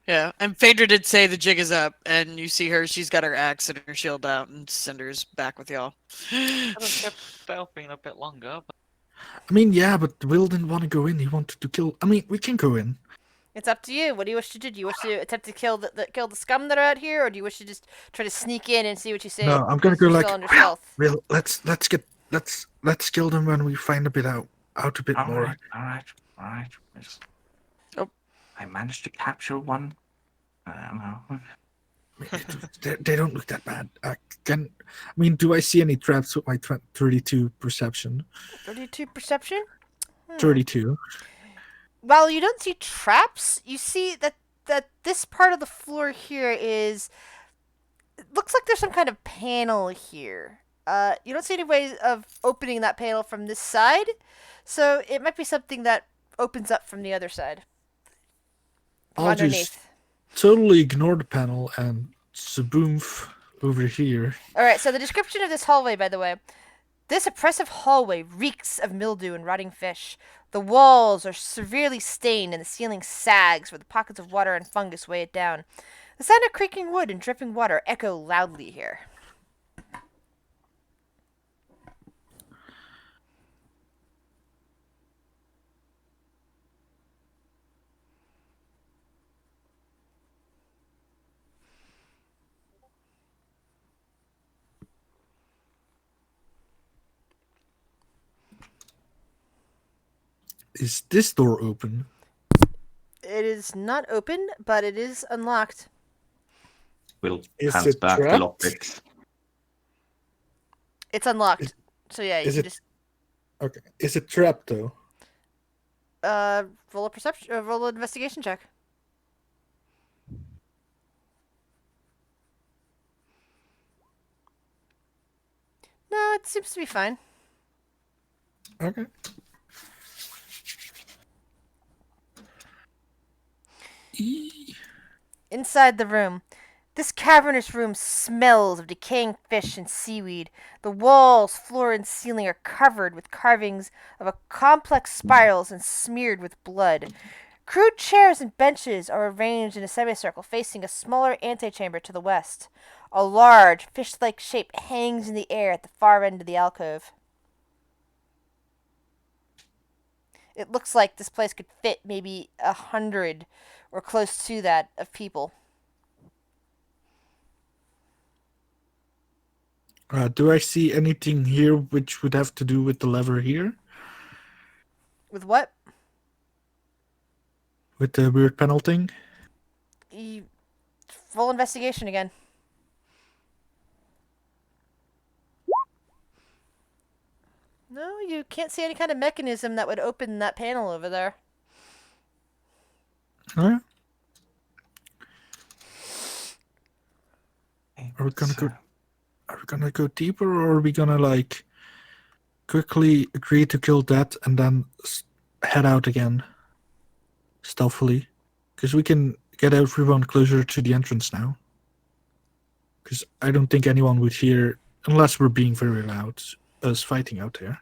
Yeah, and Phaedra did say the jig is up, and you see her. She's got her axe and her shield out, and Cinder's back with y'all. Could have kept stealthing a bit longer, but I mean, yeah, but Will didn't want to go in. He wanted to kill. I mean, we can go in. It's up to you. What do you wish to do? Do you wish to attempt to kill the scum that are out here, or do you wish to just try to sneak in and see what you say? No, I'm gonna go You're like, still under stealth. Will, let's kill them when we find a bit out a bit All more. right. Oh. I managed to capture one. I don't know. They don't look that bad. I mean, do I see any traps with my 32 perception? 32 perception. 32. While you don't see traps, you see that this part of the floor here is. It looks like there's some kind of panel here. You don't see any ways of opening that panel from this side, so it might be something that opens up from the other side. From I'll underneath. just totally ignore the panel and zaboomph over here. Alright, so the description of this hallway, by the way. This oppressive hallway reeks of mildew and rotting fish. The walls are severely stained and the ceiling sags where the pockets of water and fungus weigh it down. The sound of creaking wood and dripping water echo loudly here. Is this door open? It is not open, but it is unlocked. Will Is hands it back the trapped? lockpick. It's unlocked. So yeah, you is can it- just Okay. Is it trapped though? roll a perception, roll an investigation check. No, it seems to be fine. Okay. Inside the room, this cavernous room smells of decaying fish and seaweed. The walls, floor, and ceiling are covered with carvings of a complex spirals and smeared with blood. Crude chairs and benches are arranged in a semicircle facing a smaller antechamber to the west. A large, fish-like shape hangs in the air at the far end of the alcove. It looks like this place could fit maybe 100 or close to that of people. Do I see anything here which would have to do with the lever here? With what? With the weird panel thing? Full investigation again. No, you can't see any kind of mechanism that would open that panel over there. Huh? Are we gonna go? Are we gonna go deeper, or are we gonna like quickly agree to kill that and then head out again stealthily? Because we can get everyone closer to the entrance now. Because I don't think anyone would hear, unless we're being very loud, us fighting out there.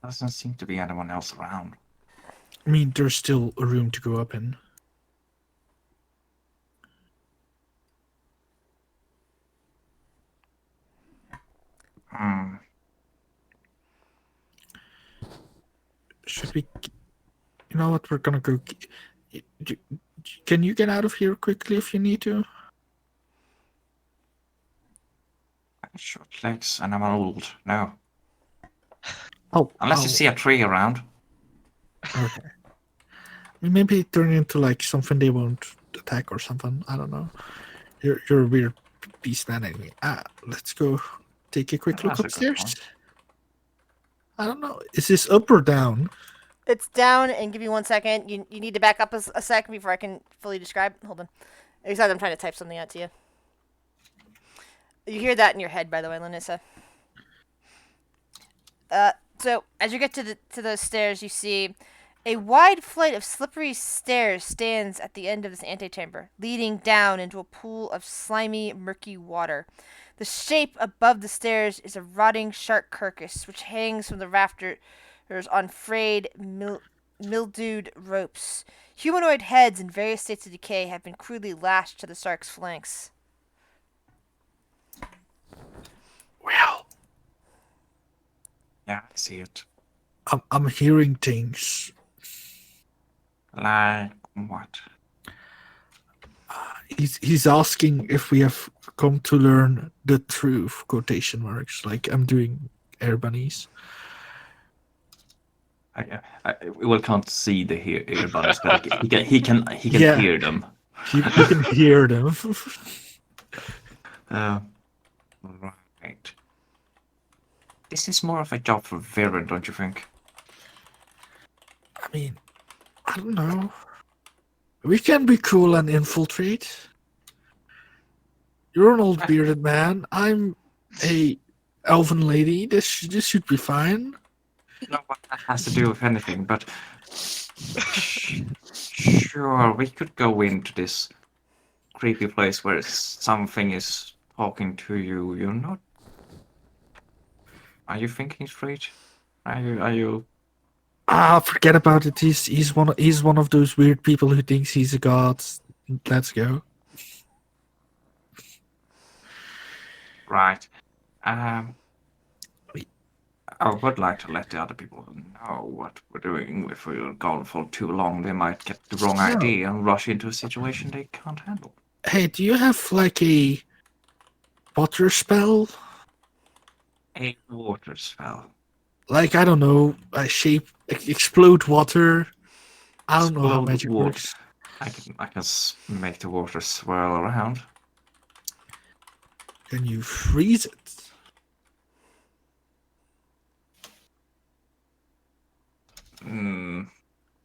Doesn't seem to be anyone else around. I mean, there's still a room to go up in. Hmm. Should we? You know what? We're gonna go. Can you get out of here quickly if you need to? Short legs, and I'm old. No. Oh, Unless you see a tree around. Okay. Maybe turn into like something they won't attack or something. I don't know. You're a weird beast man anyway. Let's go take a quick look That's a good upstairs. point. I don't know. Is this up or down? It's down, and give me 1 second. You need to back up a second before I can fully describe. Hold on. Besides, I'm trying to type something out to you. You hear that in your head, by the way, Lanissa. So as you get to those stairs, you see a wide flight of slippery stairs stands at the end of this antechamber, leading down into a pool of slimy, murky water. The shape above the stairs is a rotting shark carcass, which hangs from the rafters on frayed, mildewed ropes. Humanoid heads in various states of decay have been crudely lashed to the shark's flanks. Well, Yeah, I see it. I'm hearing things. Like what? He's asking if we have come to learn the truth. Quotation marks. Like I'm doing air bunnies. We can't see the ear bunnies, but he can Yeah. hear them. You can hear them. Right. This is more of a job for Viren, don't you think? I mean, I don't know. We can be cool and infiltrate. You're an old bearded man. I'm a elven lady. This should be fine. Know what that has to do with anything, but sure, we could go into this creepy place where something is talking to you. You're not. Are you thinking straight? Are you? Forget about it. He's one of those weird people who thinks he's a god. Let's go. Right. I would like to let the other people know what we're doing. If we're gone for too long, they might get the wrong idea and rush into a situation they can't handle. Hey, do you have like a water spell? A water spell. Like, I don't know, a shape, explode water. I don't know how Explode magic water. works. I can make the water swirl around. Can you freeze it?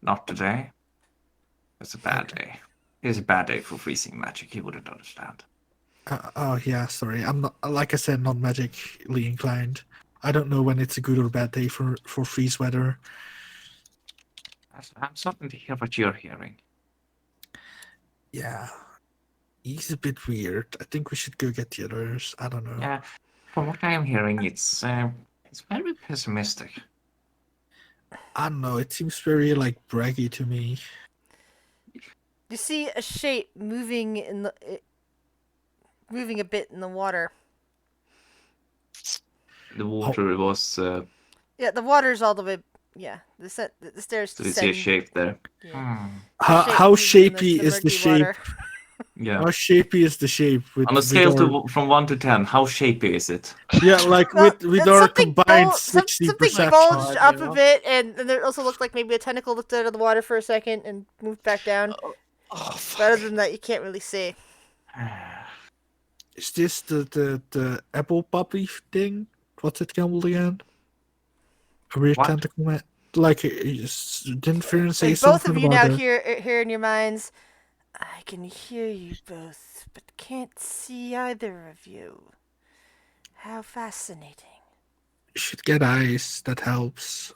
Not today. It's a bad day. It's a bad day for freezing magic. He wouldn't understand. Oh yeah, sorry. I'm not, like I said, not magically inclined. I don't know when it's a good or bad day for freeze weather. I'm starting to hear what you're hearing. Yeah, he's a bit weird. I think we should go get the others. I don't know. Yeah, from what I am hearing, it's very pessimistic. I don't know. It seems very like braggy to me. You see a shape moving moving a bit in the water. The water was. Yeah, the water's all the way. Yeah, the stairs. So you see a shape there. Yeah. How shapy is the shape? Water. Yeah. How shapy is the shape? On a scale from 1 to 10, how shapy is it? Yeah, like Well, with it's our something combined something 60%. bulged up you know? a bit, and there also looked like maybe a tentacle looked out of the water for a second and moved back down. Oh, fuck. But other than that, you can't really see. Is this the apple puppy thing? What's it called again? A weird What? tentacle man? Like, didn't Fearon say And both something of you about now a- hear in your minds, I can hear you both, but can't see either of you. How fascinating. You should get eyes. That helps.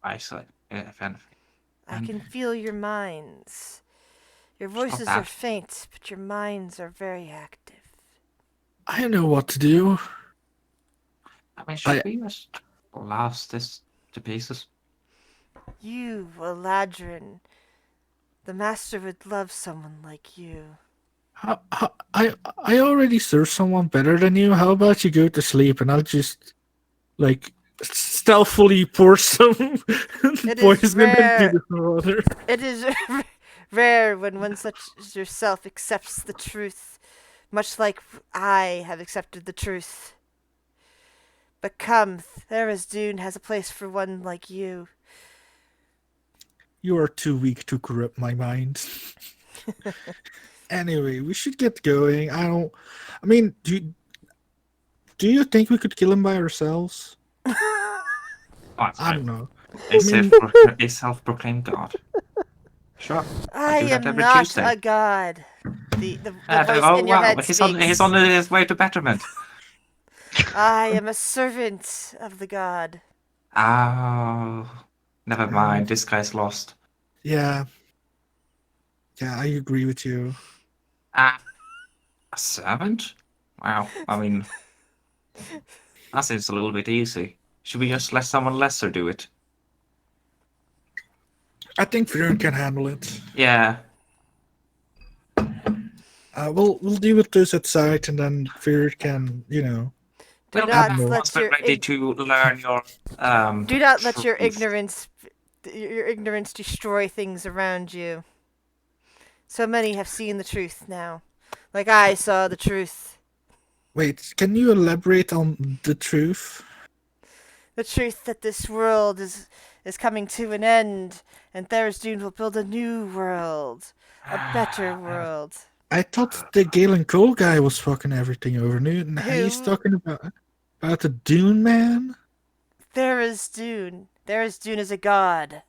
Eyesight, if anything. I can feel your minds. Your voices that. are faint, but your minds are very active. I know what to do. I mean, should we just blast this to pieces? You, Eladrin. The Master would love someone like you. I already served someone better than you. How about you go to sleep and I'll just like stealthily pour some It is poison into rare. the water. It is rare when one such as yourself accepts the truth, much like I have accepted the truth. But come, Tharizdun has a place for one like you. You are too weak to corrupt my mind. Anyway, we should get going. I mean, do you think we could kill him by ourselves? Oh, that's I fine. don't know. A, I mean- a self-proclaimed god. Sure. I do that am every not Tuesday. a god. The Oh voice in your wow, head he's on speaks. his way to betterment. I am a servant of the god. Oh, never mind. This guy's lost. Yeah. Yeah, I agree with you. Ah, a servant? Wow. I mean, that seems a little bit easy. Should we just let someone lesser do it? I think Fearon can handle it. Yeah. We'll deal with this at sight, and then Fearon can, Do We'll not come back let once we're your ready to learn your do not let your truth. ignorance destroy things around you. So many have seen the truth now, like I saw the truth. Wait, can you elaborate on the truth? The truth that this world is coming to an end, and Tharizdun will build a new world, a better world. I thought the Galen Cole guy was fucking everything over. Now he's Who? talking about the Dune man. Tharizdun. Tharizdun is a god.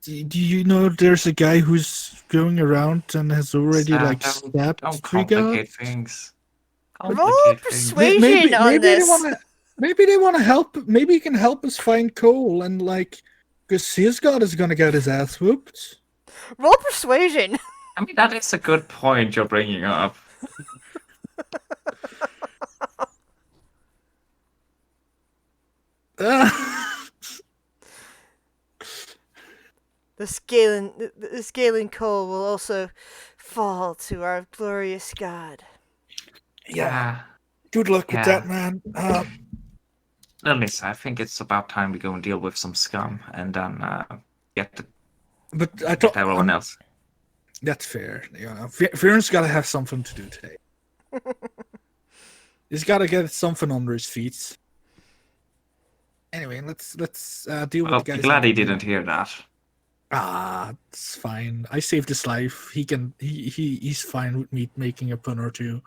Do you know there's a guy who's going around and has already Sam, like don't stabbed don't 3 complicate gods? things. Roll Complicate things. persuasion Maybe on maybe they this. wanna maybe they wanna help. Maybe he can help us find Cole and like, because his god is gonna get his ass whooped. Roll persuasion. I mean, that is a good point you're bringing up. The scaling coal will also fall to our glorious god. Yeah. Good luck with Yeah. that, man. Listen, I think it's about time we go and deal with some scum and then get But I thought everyone else. that's fair. You know, Fearon's got to have something to do today. He's got to get something under his feet. Anyway, let's deal Well, with the guys. glad he didn't hear that. It's fine. I saved his life. He's fine with me making a pun or two.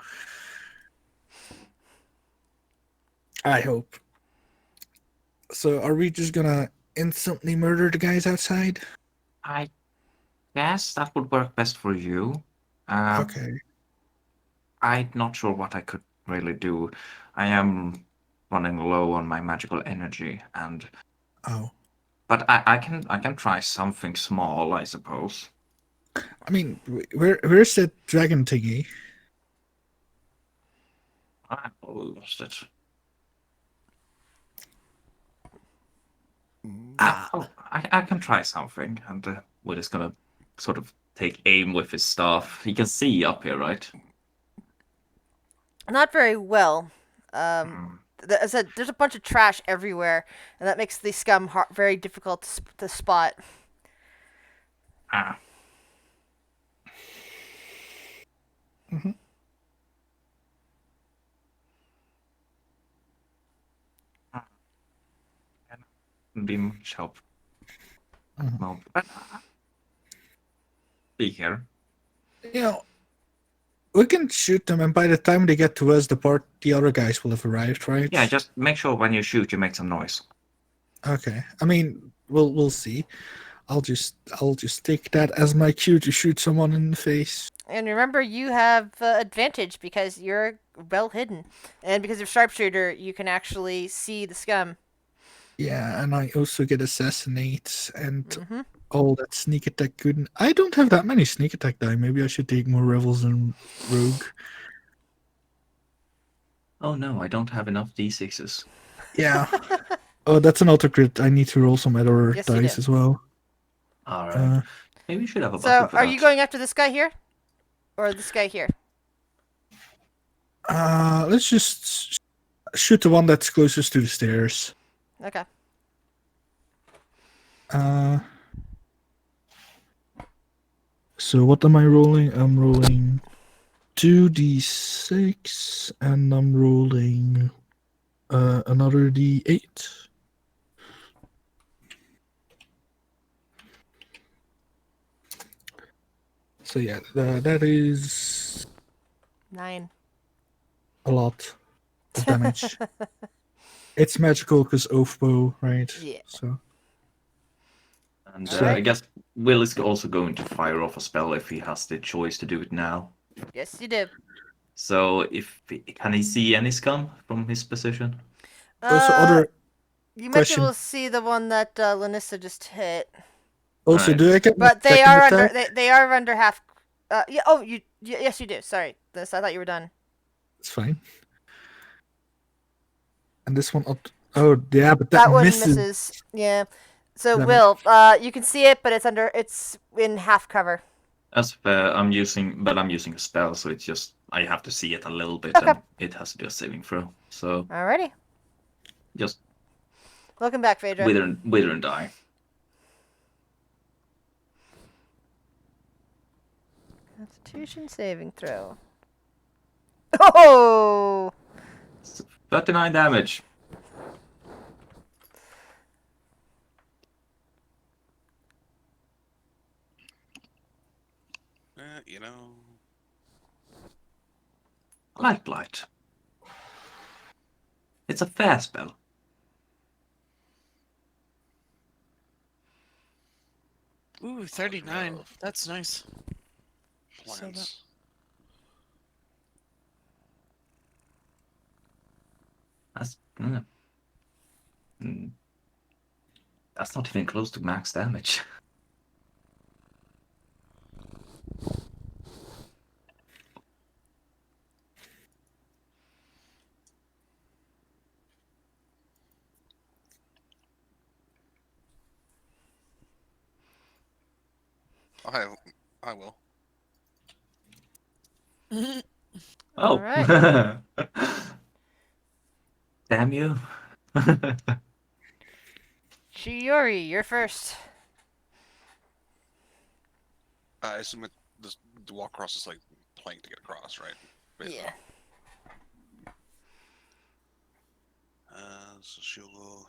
I hope. So, are we just gonna instantly murder the guys outside? I guess that would work best for you. Okay. I'm not sure what I could really do. I am running low on my magical energy, Oh, but I can try something small, I suppose. I mean, where's that dragon thingy? I lost it. I can try something, and we're just gonna sort of take aim with his staff. He can see up here, right? Not very well. Mm. As I said, there's a bunch of trash everywhere, and that makes the scum very difficult to spot. Ah. Mhm. Be much help. Mhm. No, but be here. You know, we can shoot them, and by the time they get to us, the other guys will have arrived, right? Yeah, just make sure when you shoot, you make some noise. Okay. I mean, we'll see. I'll just take that as my cue to shoot someone in the face. And remember, you have advantage because you're well hidden, and because of sharpshooter, you can actually see the scum. Yeah, and I also get assassinate and Mm-hmm. all that sneak attack couldn't. I don't have that many sneak attack die. Maybe I should take more rebels and rogue. Oh no, I don't have enough d6s. Yeah. Oh, that's an auto crit. I need to roll some other Yes, you dice do. as well. All right. Maybe you should have a buffer So, for are that. you going after this guy here? Or this guy here? Let's just shoot the one that's closest to the stairs. Okay. So what am I rolling? I'm rolling 2d6, and I'm rolling another d8. So yeah, that is 9. a lot of damage. It's magical because Oathbow, right? Yeah. So And All right. I guess Will is also going to fire off a spell if he has the choice to do it now. Yes, you do. So can he see any scum from his position? also other You might be question. able to see the one that Lanissa just hit, Also, Alright. do I get my but they second are attack? under. They are under half. Yeah. Oh, yes, you do. Sorry, this. I thought you were done. It's fine. And this one up. Oh yeah, but That that one misses. misses. Yeah. So That Will, you can see it, but it's under. It's in half cover. That's fair. I'm using a spell, so it's just I have to see it a little bit, Okay. and it has to do a saving throw. So Alrighty. just Welcome back, Phaedra. wither and die. Constitution saving throw. Oh! 39 damage. You know. I like blight. It's a fair spell. Ooh, 39. That's nice. Plans. That's that's not even close to max damage. I will. Oh. Alright. Damn you. Shiori, you're first. I assume the walk across is like plank to get across, right? Basically. Yeah. So she'll go.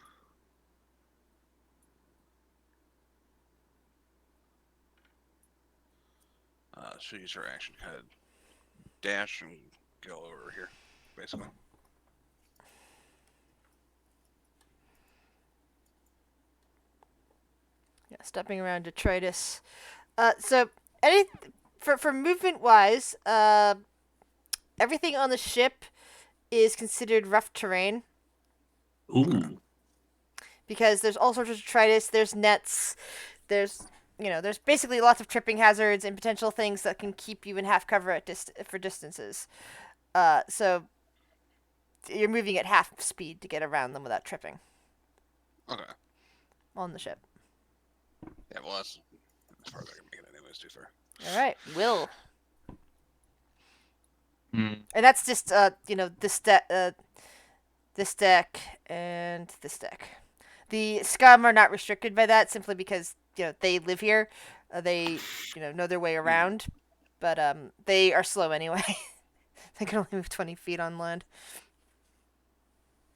She'll use her action, kind of dash and go over here, basically. Yeah, stepping around detritus. So any for movement wise, everything on the ship is considered rough terrain Ooh. because there's all sorts of detritus. There's nets. There's there's basically lots of tripping hazards and potential things that can keep you in half cover at for distances. So you're moving at half speed to get around them without tripping Okay. on the ship. Yeah, well, that's as far as I can make it, anyways. Too far. All right, Will. Hmm. And that's just this deck, and this deck. The scum are not restricted by that simply because they live here. They know their way around, but they are slow anyway. They can only move 20 feet on land.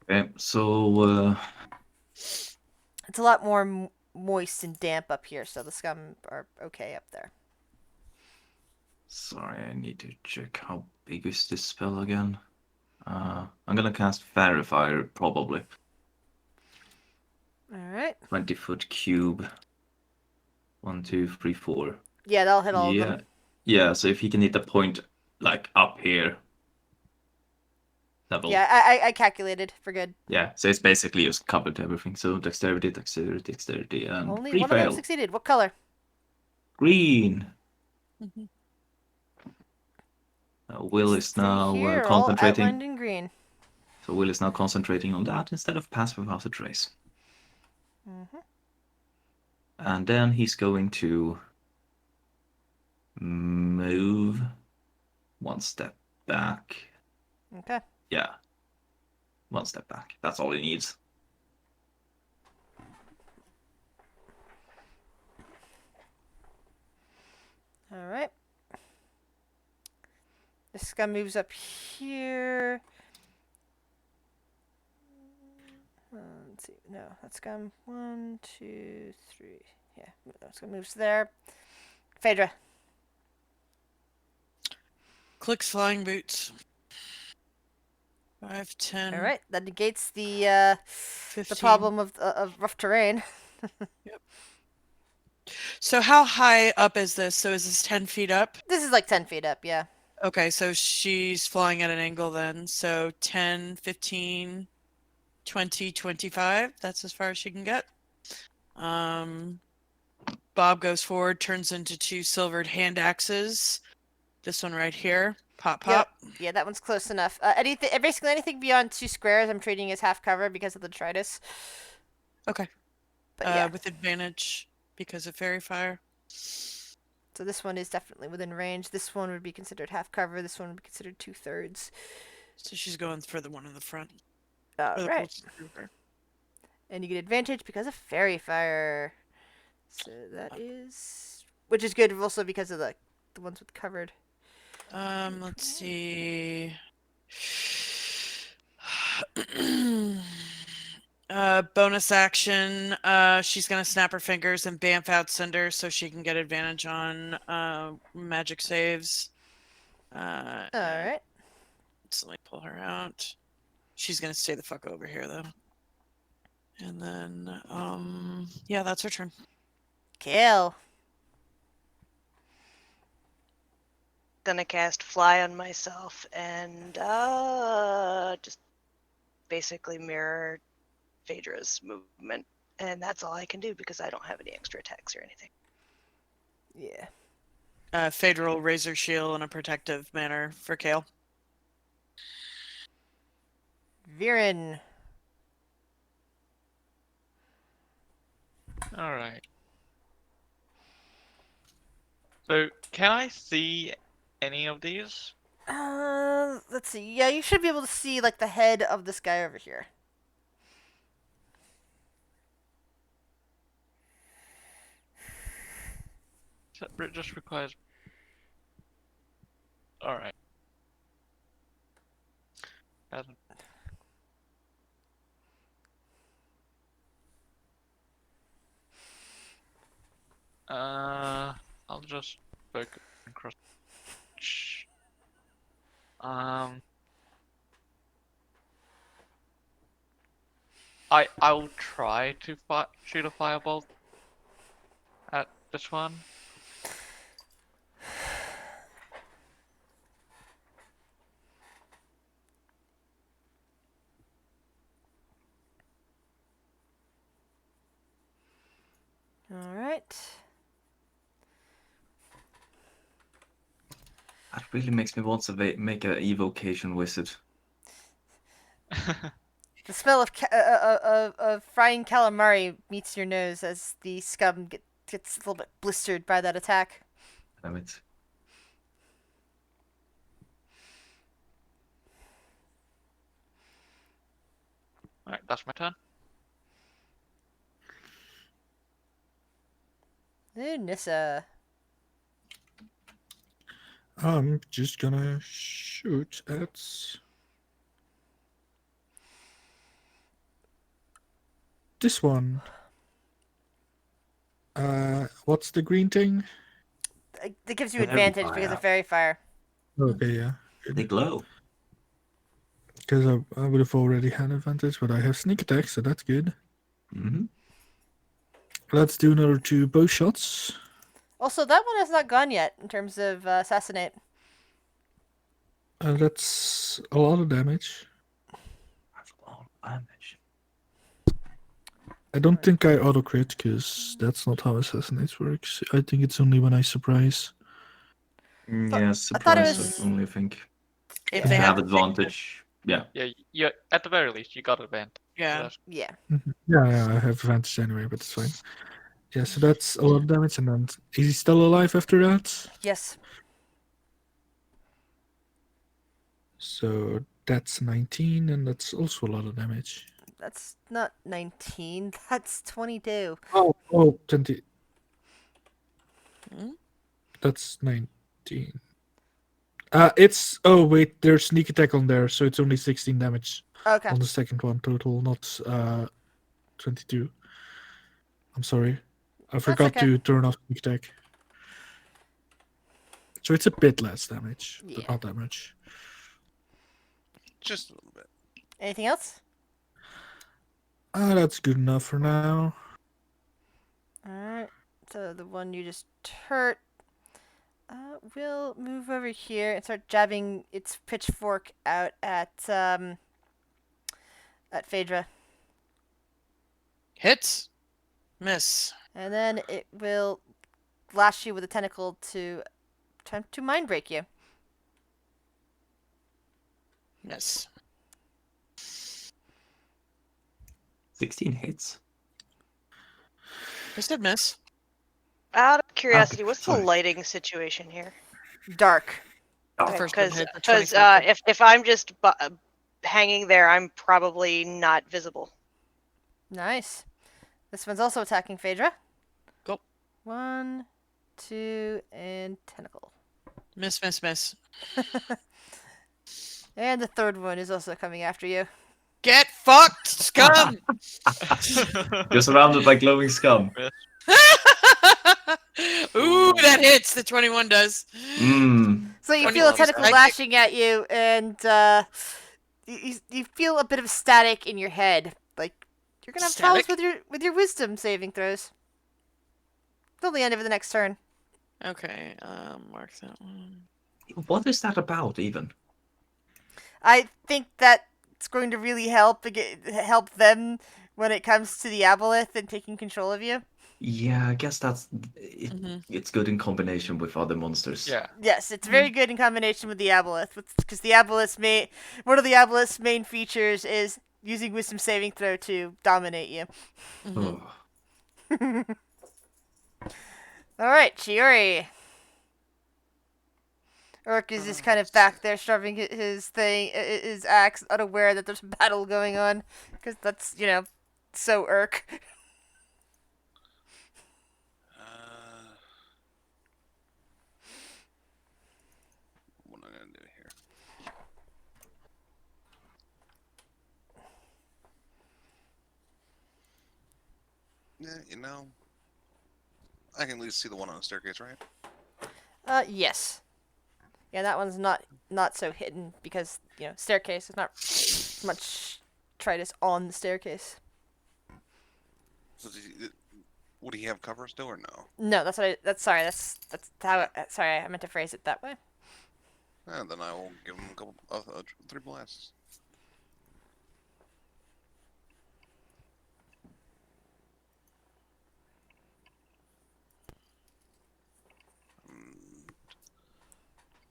Okay, so It's a lot more moist and damp up here, so the scum are okay up there. sorry, I need to check how big is this spell again. I'm gonna cast Fairy Fire probably. All right. 20-foot cube. 1, 2, 3, 4. Yeah, that'll hit all of them. Yeah. So if he can hit a point like up here, that will. Yeah, I calculated for good. Yeah. So it's basically just covered everything. So dexterity, dexterity, dexterity, and Only three one of them fail. succeeded. What color? Green. Mhm. Will is now here, all concentrating. outlined in green. So Will is now concentrating on that instead of pass without a trace. Mm-hmm. And then he's going to move one step back. Okay. Yeah. One step back. That's all he needs. All right. This guy moves up here. Let's see. No, that's gone 1, 2, 3. Yeah, that's gonna moves there. Phaedra. Clicks flying boots. 5, 10. All right, that negates the 15. problem of rough terrain. So how high up is this? So is this 10 feet up? This is like 10 feet up. Yeah. Okay, so she's flying at an angle then. So 10, 15, 20, 25. That's as far as she can get. Bob goes forward, turns into 2 silvered hand axes. This one right here. Pop, pop. Yeah, that one's close enough. Basically anything beyond 2 squares, I'm treating as half cover because of the detritus. Okay. But yeah, With advantage because of fairy fire. so this one is definitely within range. This one would be considered half cover. This one would be considered 2/3. So she's going for the one in the front. All Or the right, closest to her. and you get advantage because of fairy fire. So that is, which is good also because of the ones with covered. Let's see. Bonus action. She's gonna snap her fingers and bamf out Cinder so she can get advantage on magic saves. All right. So let me pull her out. She's gonna stay the fuck over here though. And then, yeah, that's her turn. Kill. Gonna cast Fly on myself and just basically mirror Phaedra's movement. And that's all I can do because I don't have any extra attacks or anything. Yeah. Phaedra will raise her shield in a protective manner for Kale. Viren. All right. So, can I see any of these? Let's see. Yeah, you should be able to see like the head of this guy over here. It just requires. All right. Hasn't. I'll just focus across. I'll try to shoot a fireball at this one. All right. That really makes me want to make an evocation wizard. The smell of frying calamari meets your nose as the scum gets a little bit blistered by that attack. Damn it. Alright, that's my turn. Ooh, Nissa. I'm just gonna shoot at this one. What's the green thing? That gives you Fairy advantage because fire. of fairy fire. Okay, yeah. They glow. Because I would have already had advantage, but I have sneak attack, so that's good. Mm-hmm. Let's do another 2 bow shots. Also, that one has not gone yet in terms of assassinate. That's a lot of damage. That's a lot of damage. I don't think I auto crit because that's not how assassinates works. I think it's only when I surprise. Yeah, I thought it surprise was- only, I think. If If they you have have advantage. Yeah. Yeah, you at the very least you got advantage. Yeah. Yeah. Yeah, I have advantage anyway, but it's fine. Yeah, so that's a lot of damage, and then is he still alive after that? Yes. So that's 19, and that's also a lot of damage. That's not 19. That's 22. Oh, 20. Hmm? That's 19. It's wait, there's sneak attack on there, so it's only 16 damage Okay. on the second one total, not 22. I'm sorry, I forgot okay. to turn off sneak attack. So it's a bit less damage, but Yeah. not that much. Just a little bit. Anything else? That's good enough for now. Alright. So the one you just hurt will move over here and start jabbing its pitchfork out at Phaedra. Hits. Miss. And then it will lash you with a tentacle to attempt to mind break you. Miss. 16 hits. I said miss. Out of curiosity, Okay, what's sorry. the lighting situation here? Dark. Oh, The first one Because hit the 24. if I'm just hanging there, I'm probably not visible. Nice. This one's also attacking Phaedra. Go. 1, 2, and tentacle. Miss, miss, miss. And the third one is also coming after you. Get fucked, scum! You're surrounded by glowing scum. Ooh, that hits. The 21 does. Mmm. So you 20 feel a levels. tentacle I lashing at you, and you feel a bit of static in your head. Like you're gonna have troubles Static? with your wisdom saving throws. Till the end of the next turn. Okay, mark that one. What is that about, even? I think that it's going to really help help them when it comes to the aboleth and taking control of you. Yeah, I guess that's it, Mhm. it's good in combination with other monsters. Yeah. Yes, it's very good in combination with the aboleth, because the aboleth's one of the aboleth's main features is using wisdom saving throw to dominate you. Mhm. Oh. All right, Chiori. Urk is just kind of back there shoving his axe, unaware that there's a battle going on, because that's so Urk. What am I gonna do here? Yeah, I can at least see the one on the staircase, right? Yes. Yeah, that one's not so hidden because staircase is not much Tritus on the staircase. So would he have cover still or no? No, that's how sorry, I meant to phrase it that way. And then I will give him a couple, 3 blasts.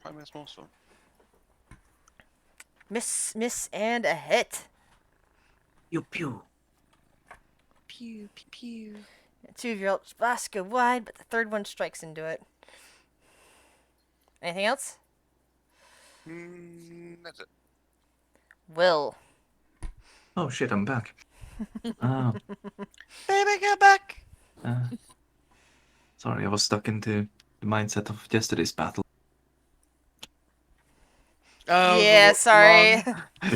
Probably miss most of them. Miss, and a hit. Pew pew. Pew, pew, pew. Two of your Eldritch blasts go wide, but the third one strikes into it. Anything else? That's it. Will. Oh shit, I'm back. Oh, Baby, get back! sorry, I was stuck into the mindset of yesterday's battle. Oh, Yeah, sorry.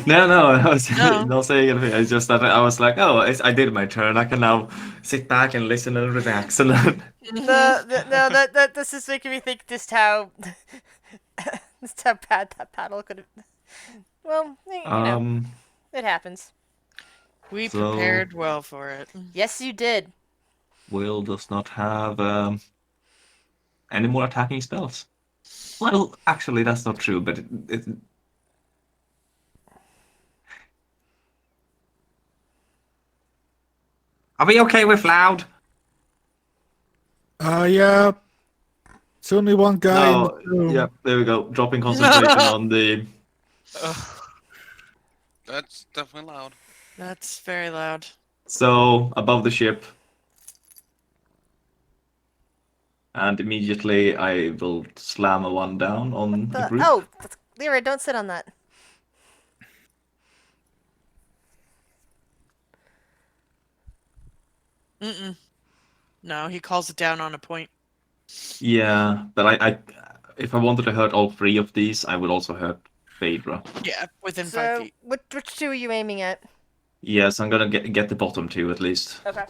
No, I was No. not saying anything. It's just that I was like, oh, I did my turn. I can now sit back and listen and relax. And then... No, that this is making me think just how just how bad that battle could have. Well, it happens. We So- prepared well for it. Yes, you did. Will does not have any more attacking spells. Well, actually, that's not true, but it... Are we okay with loud? Yeah. It's only one guy in the room. Yeah, there we go. Dropping concentration on the... That's definitely loud. That's very loud. So, above the ship. And immediately I will slam a one down on the group. Oh, Lyra, don't sit on that. Mm-mm. No, he calls it down on a point. Yeah, but I if I wanted to hurt all three of these, I would also hurt Phaedra. Yeah, within 5 So, feet. which two are you aiming at? Yes, I'm gonna get the bottom two at least. Okay.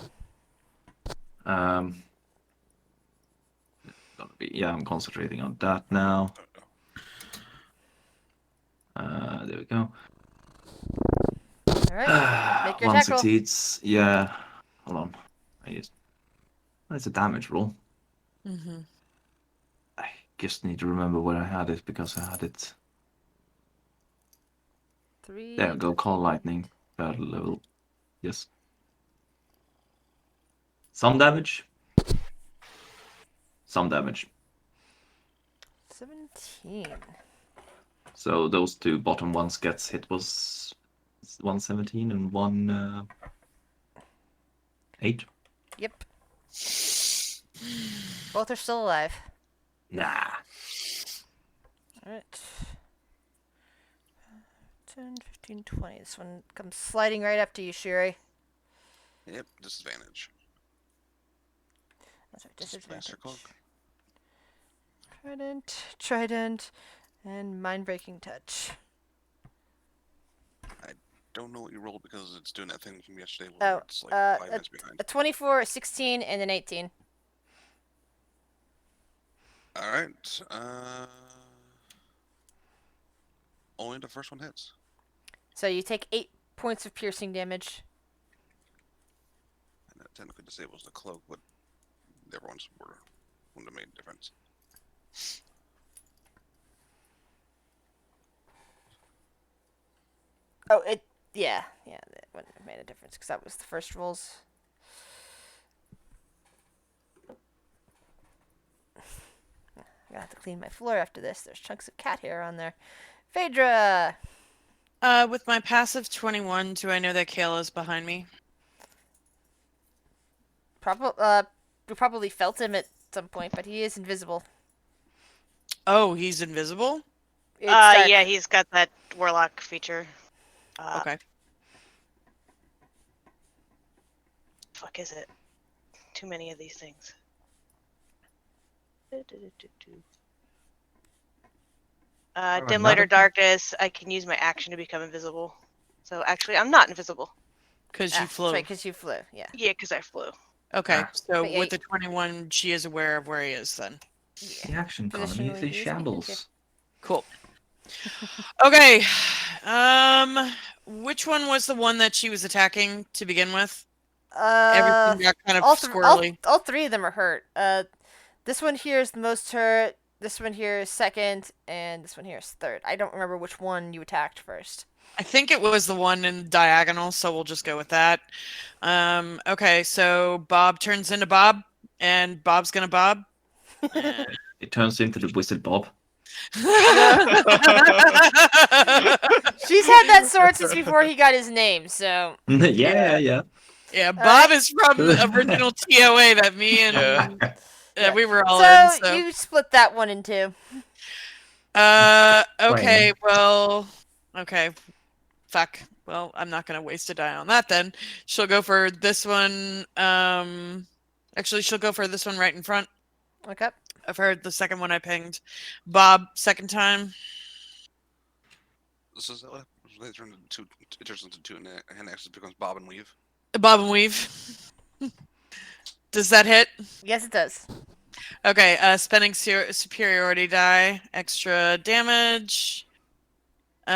Um, yeah, I'm concentrating on that now. There we go. All right. Make your One attack roll. succeeds. Yeah. Hold on. That's a damage roll. Mm-hmm. I just need to remember where I had it because I had it. 3. There we go. Call lightning. Third level. Yes. Some damage. Some damage. 17. So those two bottom ones gets hit was 117 and 8. Yep. Both are still alive. Nah. All right. 10, 15, 20. This one comes sliding right up to you, Shiri. Yep, disadvantage. That's right, Just master disadvantage. cloak. Trident, and mind-breaking touch. Don't know what you rolled because it's doing that thing from yesterday where Oh, it's like 5 minutes behind. a 24, a 16, and an 18. Alright, only the first one hits. So you take 8 points of piercing damage. And that technically disables the cloak, but everyone's wouldn't have made a difference. Oh, yeah, that wouldn't have made a difference because that was the first rolls. I'm gonna have to clean my floor after this. There's chunks of cat hair on there. Phaedra! With my passive 21, do I know that Kayla's behind me? We probably felt him at some point, but he is invisible. Oh, he's invisible? It's dark. Yeah, he's got that warlock feature. Okay. Fuck is it? Too many of these things. Dim light or darkness. I can use my action to become invisible. So actually, I'm not invisible. Because Ah, you flew. That's right, because you flew. Yeah. Yeah, because I flew. Okay, so But yeah, with the 21, she is aware of where he is then. The action Position economy is where a you use me, shambles. Cool. Okay. Which one was the one that she was attacking to begin with? Everything got kind of squirrely. All 3 of them are hurt. This one here is the most hurt. This one here is second, and this one here is third. I don't remember which one you attacked first. I think it was the one in diagonal, so we'll just go with that. Okay, so Bob turns into Bob, and Bob's gonna Bob. It turns into the Wizard Bob. She's had that sword since before he got his name, so. yeah. Yeah, Bob is from the original TOA that me and we were all in. So you split that one in 2. okay, well, okay, fuck. Well, I'm not gonna waste a die on that then. She'll go for this one. Actually, she'll go for this one right in front. Okay. I've heard the second one I pinged. Bob, second time. This is they turn into two. It turns into 2, and hand axes becomes bob and weave. Bob and weave. Does that hit? Yes, it does. Okay, spending superiority die, extra damage. 2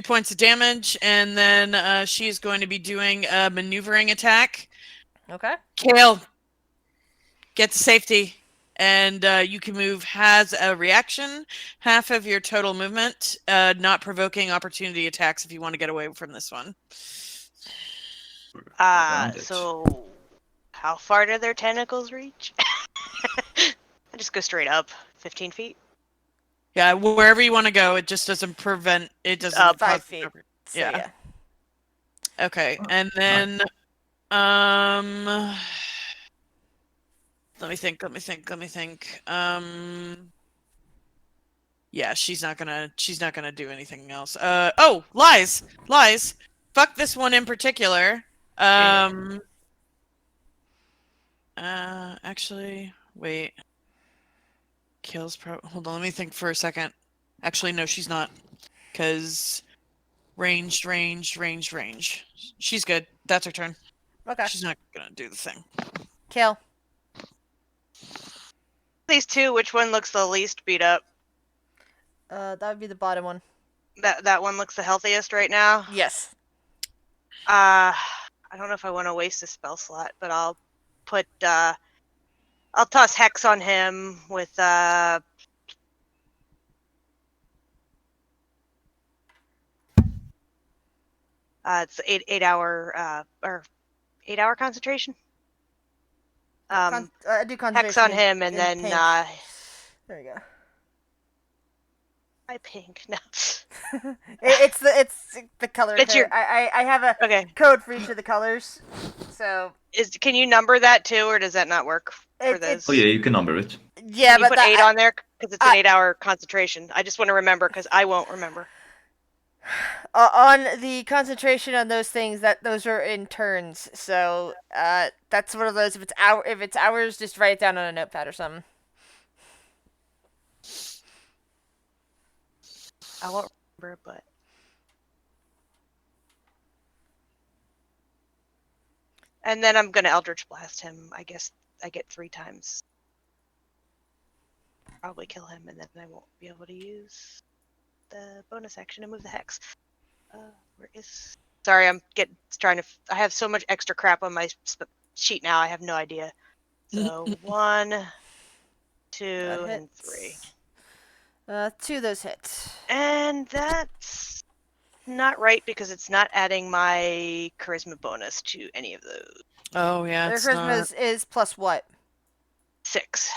points of damage, and then she's going to be doing a maneuvering attack. Okay. Kale, get to safety, and you can move has a reaction, half of your total movement, not provoking opportunity attacks if you want to get away from this one. So how far do their tentacles reach? I just go straight up, 15 feet. Yeah, wherever you want to go, it just doesn't prevent. It doesn't. 5 feet. So, yeah. Okay, and then let me think. Yeah, she's not gonna do anything else. Oh, lies. Fuck this one in particular. Actually, wait. Kale's hold on, let me think for a second. Actually, no, she's not. Because ranged. She's good. That's her turn. Okay. She's not gonna do the thing. Kill. These two, which one looks the least beat up? That would be the bottom one. That one looks the healthiest right now. Yes. I don't know if I want to waste a spell slot, but I'll put I'll toss Hex on him with it's 8 hour or 8 hour concentration. Do concentration. Hex on him, and in then pink. There you go. I pink. No. It's the color. It's code. your- I have a Okay. code for each of the colors. So Can you number that too, or does that not work for it's Oh yeah, you can number it. yeah, Can you but put 8 on there because it's an I- 8 hour concentration. I just want to remember because I won't remember. on the concentration on those things those are in turns. So that's one of those. If it's hours, just write it down on a notepad or something. I won't remember, but and then I'm gonna Eldritch Blast him. I guess I get 3 times. Probably kill him, and then I won't be able to use the bonus action to move the hex. Where is? Sorry, I'm trying to. I have so much extra crap on my sheet now. I have no idea. So 1, 2, That and hits. 3. 2 of those hit. And that's not right because it's not adding my charisma bonus to any of those. Oh yeah, Their it's charisma not. is plus what? 6.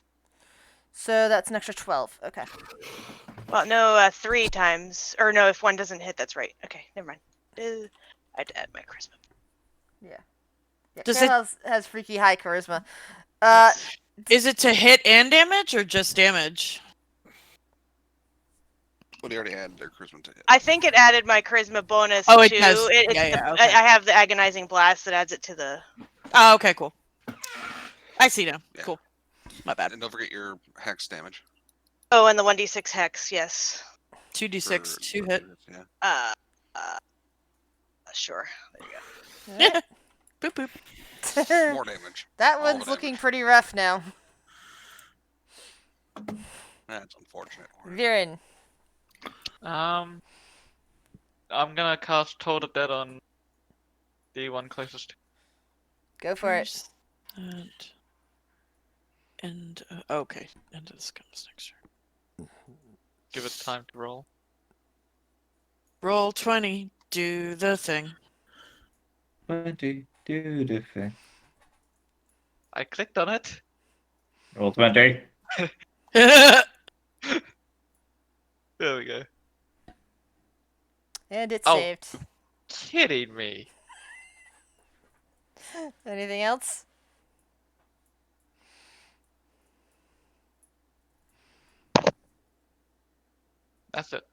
So that's an extra 12. Okay. Well, no, 3 times. Or no, if 1 doesn't hit, that's right. Okay, never mind. I had to add my charisma. Yeah, Does Kale has freaky high charisma. Is it to hit and damage or just damage? Well, they already had their charisma to hit. I think it added my charisma bonus Oh, it too. does. It's Yeah, the, okay. I have the agonizing blast that adds it to the. Oh, okay, cool. I see now. Yeah. Cool. My bad. And don't forget your hex damage. Oh, and the 1d6 hex, yes. 2d6, for 2 hit. Yeah. Sure. There you go. Boop boop. More damage. That All the one's looking damage. pretty rough now. That's unfortunate. Viren. I'm gonna cast Toll the Dead on the one closest. Go for it. And okay. End of this comes next turn. Give it time to roll. Roll 20. Do the thing. 20, do the thing. I clicked on it. Roll 20. There we go. And it's Oh. saved. Kidding me. Anything else? That's it.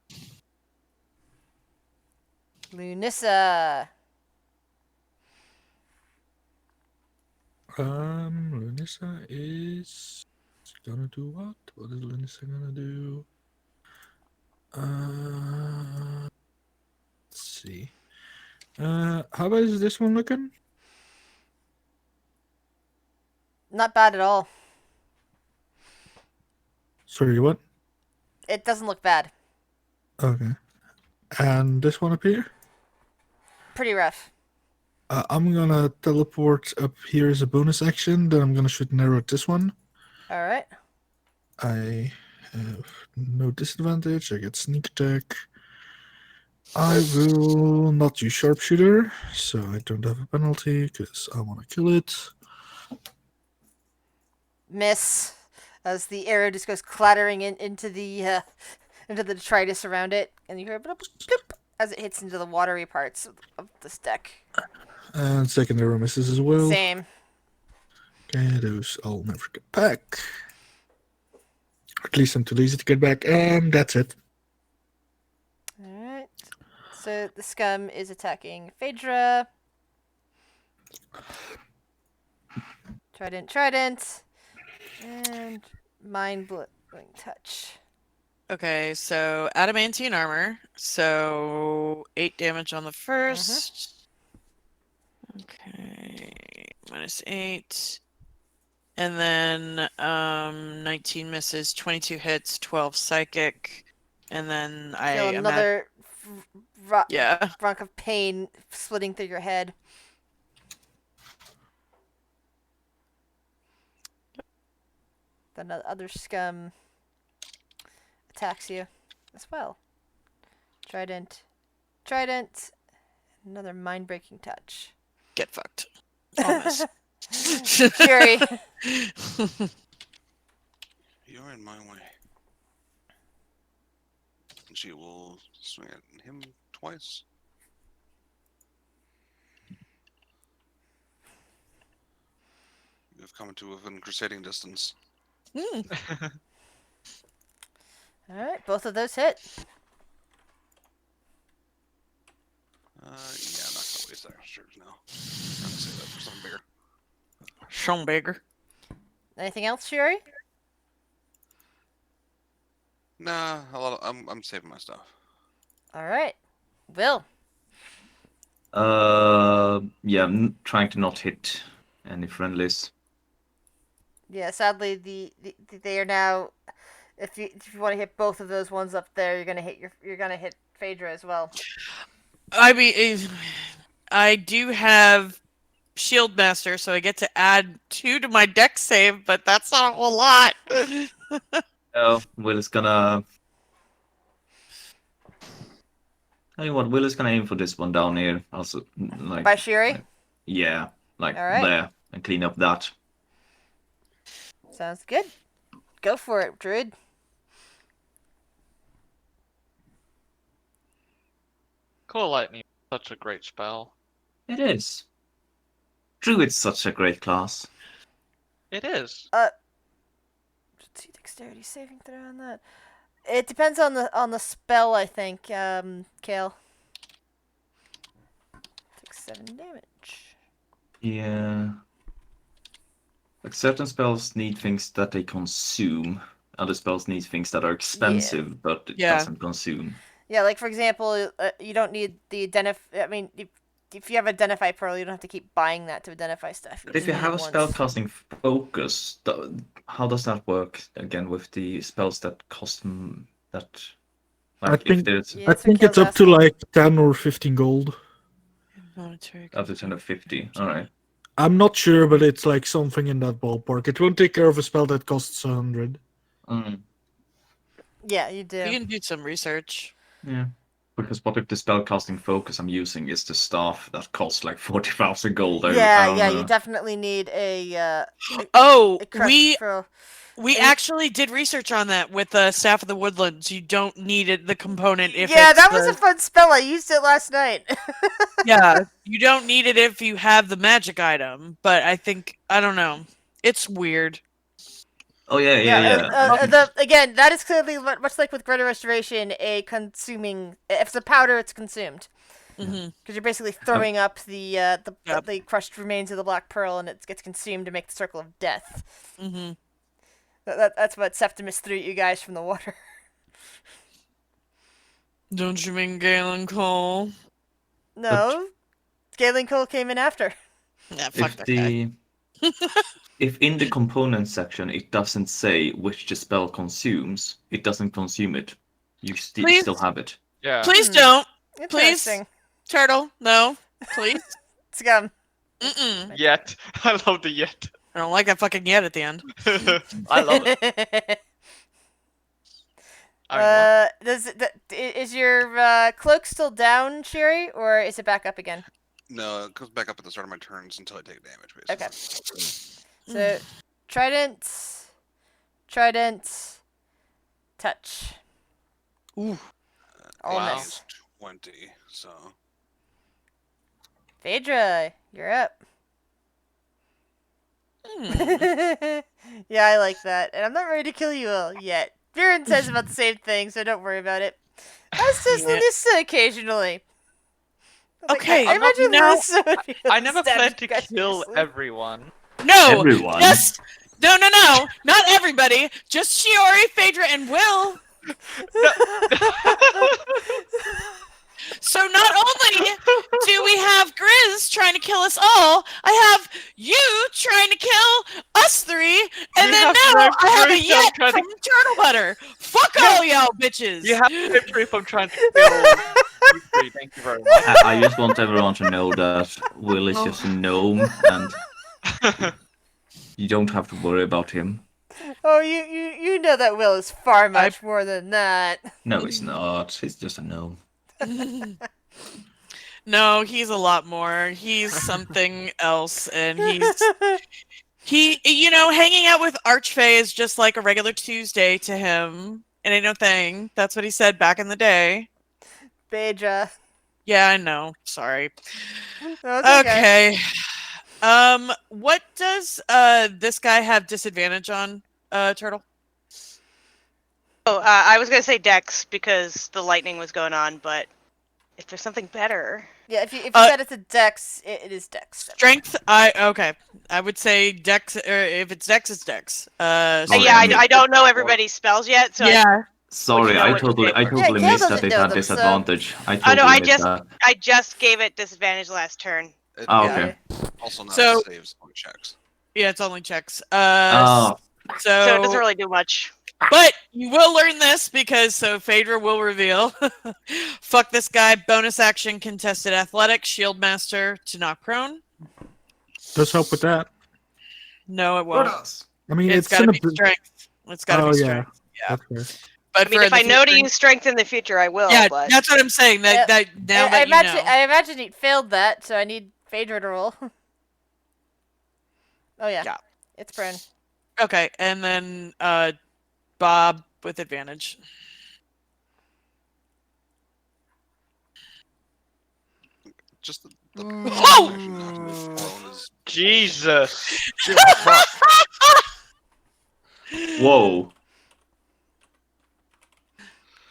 Lunissa. Lunissa is gonna do what? What is Lunissa gonna do? Let's see. How about is this one looking? Not bad at all. Sorry, what? It doesn't look bad. Okay. And this one up here? Pretty rough. I'm gonna teleport up here as a bonus action. Then I'm gonna shoot an arrow at this one. All right. I have no disadvantage. I get sneak attack. I will not use sharpshooter, so I don't have a penalty because I want to kill it. Miss. As the arrow just goes clattering into the detritus around it, and you hear a bloop, bloop, as it hits into the watery parts of this deck. And second arrow misses as well. Same. Okay, those I'll never get back. At least I'm too lazy to get back, and that's it. Alright. So the scum is attacking Phaedra. Trident. And mind blowing touch. Okay, so adamantine armor. So 8 damage on the first. Okay, -8. And then 19 misses, 22 hits, 12 psychic. And then Feel I another yeah. rock of pain splitting through your head. Then the other scum attacks you as well. Trident. Another mind-breaking touch. Get fucked. I'll miss. Fury. You're in my way. And she will swing at him twice. You've come to within crusading distance. Alright, both of those hit. Yeah, I'm not gonna waste extras now. I'm gonna save that for something bigger. Schomberger. Anything else, Fury? Nah, I'm saving my stuff. Alright. Will. Yeah, I'm trying to not hit any friendlies. Yeah, sadly, they are now. If you want to hit both of those ones up there, you're gonna hit Phaedra as well. I mean, I do have Shield Master, so I get to add 2 to my deck save, but that's not a whole lot. Oh, Will is gonna. Tell you what, Will is gonna aim for this one down here. Also, like By Shiri? yeah, like All right. there, and clean up that. Sounds good. Go for it, Druid. Cool Lightning, such a great spell. It is. Druid's such a great class. It is. Let's see, dexterity saving throw on that. It depends on the spell, I think. Kale. Takes 7 damage. Yeah. Like certain spells need things that they consume. Other spells need things that are expensive, but it doesn't consume. Yeah, like for example, you don't need the I mean, if you have Identify Pearl, you don't have to keep buying that to identify stuff. But if you have a spellcasting focus, how does that work again with the spells that cost that? Like I think- if there's Yeah, I that's what think it's Kale's up to asking. like 10 or 15 gold. Monetary up to 10 or 50, all right. I'm not sure, but it's like something in that ballpark. It won't take care of a spell that costs 100. Mm, Yeah, you do. You can do some research. yeah. Because what if the spellcasting focus I'm using is the staff that costs like 40,000 gold? I don't Yeah, know. you definitely need a Oh, crest pearl. we actually did research on that with Staff of the Woodlands. You don't need it, the component if Yeah, it's that was a fun spell. I used it last night. yeah, you don't need it if you have the magic item, but I don't know. It's weird. Oh yeah. Again, that is clearly much like with Greater Restoration, a consuming. If it's a powder, it's consumed. Mm-hmm. Because you're basically throwing up the Yep. the crushed remains of the Black Pearl, and it gets consumed to make the Circle of Death. Mm-hmm. That's what Septimus threw at you guys from the water. Don't you mean Galen Cole? No, Scaling Cole came in after. Yeah, fuck If that guy. if in the component section it doesn't say which the spell consumes, it doesn't consume it. You Please? still have it. Yeah. Please don't, Interesting. Turtle. No, please. Scum. Mm-mm. Yet. I love the yet. I don't like that fucking yet at the end. I love it. I mean, Is your cloak still down, Sherry, or is it back up again? No, it goes back up at the start of my turns until I take damage, basically. Okay. So, Trident, touch. Ooh. All Wow. miss. 20, so. Phaedra, you're up. Hmm. Yeah, I like that. And I'm not ready to kill you all yet. Viren says about the same thing, so don't worry about it. That's just Yeah. Lisa occasionally. Okay, I imagine now- Melissa would be I never stabbed planned to you guys kill seriously. everyone. No, Everyone. just no, not everybody. Just Shiori, Phaedra, and Will. So not only do we have Grizz trying to kill us all, I have you trying to kill us three, and You then have now no I have a proof Yet I'm trying to- from Turtle Butter. Fuck all y'all bitches. You have no proof I'm trying to kill you three. Thank you very much. I just want everyone to know that Will is just a gnome, and you don't have to worry about him. Oh, you know that Will is far much more than that. No, he's not. He's just a gnome. No, he's a lot more. He's something else, and hanging out with Archfey is just like a regular Tuesday to him. It ain't no thing. That's what he said back in the day. Beja. Yeah, I know. Sorry. No, it's okay. What does this guy have disadvantage on, Turtle? Oh, I was gonna say Dex because the lightning was going on, but if there's something better, Yeah, if you said it's a Dex, it is Dex. Strength? I would say Dex. If it's Dex, it's Dex. Sorry, yeah, I mean- I don't know everybody's spells yet, so yeah. Sorry, know I what to totally, pick. I Yeah, totally Gale missed that doesn't it know had them, disadvantage. I I totally know. I missed that. just gave it disadvantage last turn. It, Oh, it okay. Also not So- saves on checks. Yeah, it's only checks. Oh, So it doesn't really do much. But you will learn this because Phaedra will reveal. Fuck this guy. Bonus action contested athletics. Shield master to knock prone. Does help with that. No, it won't. I mean, It's it's got to in a be bit. strength. It's got to Oh be yeah, strength. Yeah. that's fair. But I mean, for if I the know to future- use strength in the future, I will. yeah, but that's what I'm saying. That now I that imagine you know. I imagine he failed that, so I need Phaedra to roll. Oh yeah. Yeah. It's prone. Okay, and then Bob with advantage. Just the Oh! position not to move prone is Jesus. fuck. whoa.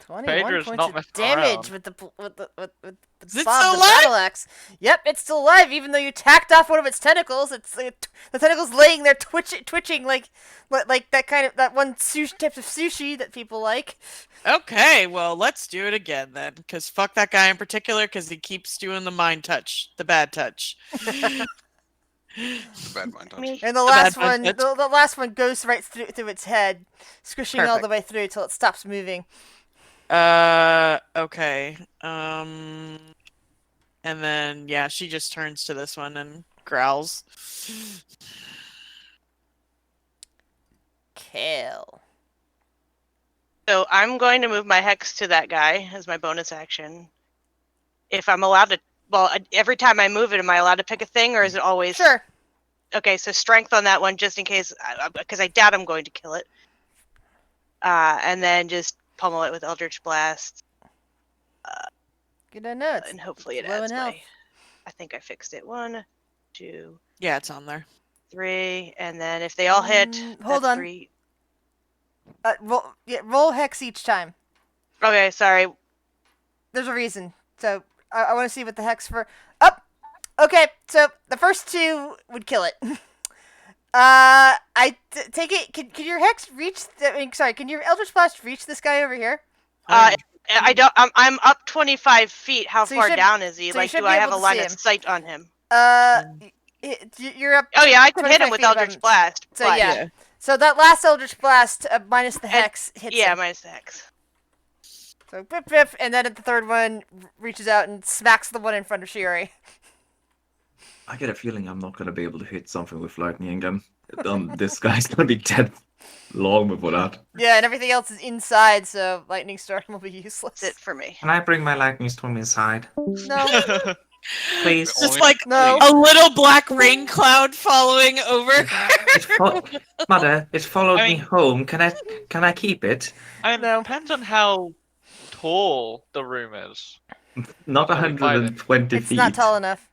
21 Phaedra's points not of messing damage around. with the Is it Bob still the alive? battle axe. Yep, it's still alive, even though you tacked off one of its tentacles. The tentacles laying there twitching like that kind of that one type of sushi that people like. Okay, well, let's do it again then. Because fuck that guy in particular, because he keeps doing the mind touch, the bad touch. The bad mind touch. me. And the The last bad one one, the last one goes right through its head, squishing all the Perfect. way through till it stops moving. Okay. And then, yeah, she just turns to this one and growls. Kill. So I'm going to move my hex to that guy as my bonus action. If I'm allowed to, well, every time I move it, am I allowed to pick a thing, or is it always? Sure. Okay, so strength on that one, just in case, because I doubt I'm going to kill it. And then just pummel it with Eldritch Blast, Good to know. and hopefully it low in adds health. my. I think I fixed it. 1, 2, Yeah, it's on there. 3, and then if they all hit, hold that's on. 3. Roll hex each time. Okay, sorry. There's a reason. So I want to see what the hex for. Up. Okay, so the first two would kill it. Take it. Can your hex reach? Can your Eldritch Blast reach this guy over here? I don't. I'm up 25 feet. How So you far should- down is he? so you Like, should do be I have able a to line see of him. sight on him? You're up. Oh yeah, I can hit 25 him with feet above Eldritch him. Blast. So but- yeah. So that last Eldritch Blast minus the hex hits Yeah, him. minus the hex. So biff biff, and then the third one reaches out and smacks the one in front of Shiori. I get a feeling I'm not gonna be able to hit something with lightning again. This guy's gonna be dead long before that. Yeah, and everything else is inside, so lightning storm will be useless. That's it for me. Can I bring my lightning storm inside? No, Please. Just like no. a little black rain cloud following over. Mother, it followed I me mean- home. Can I keep it? No. Depends on how tall the room is. Not Can we fight it? 120 It's feet. not tall enough.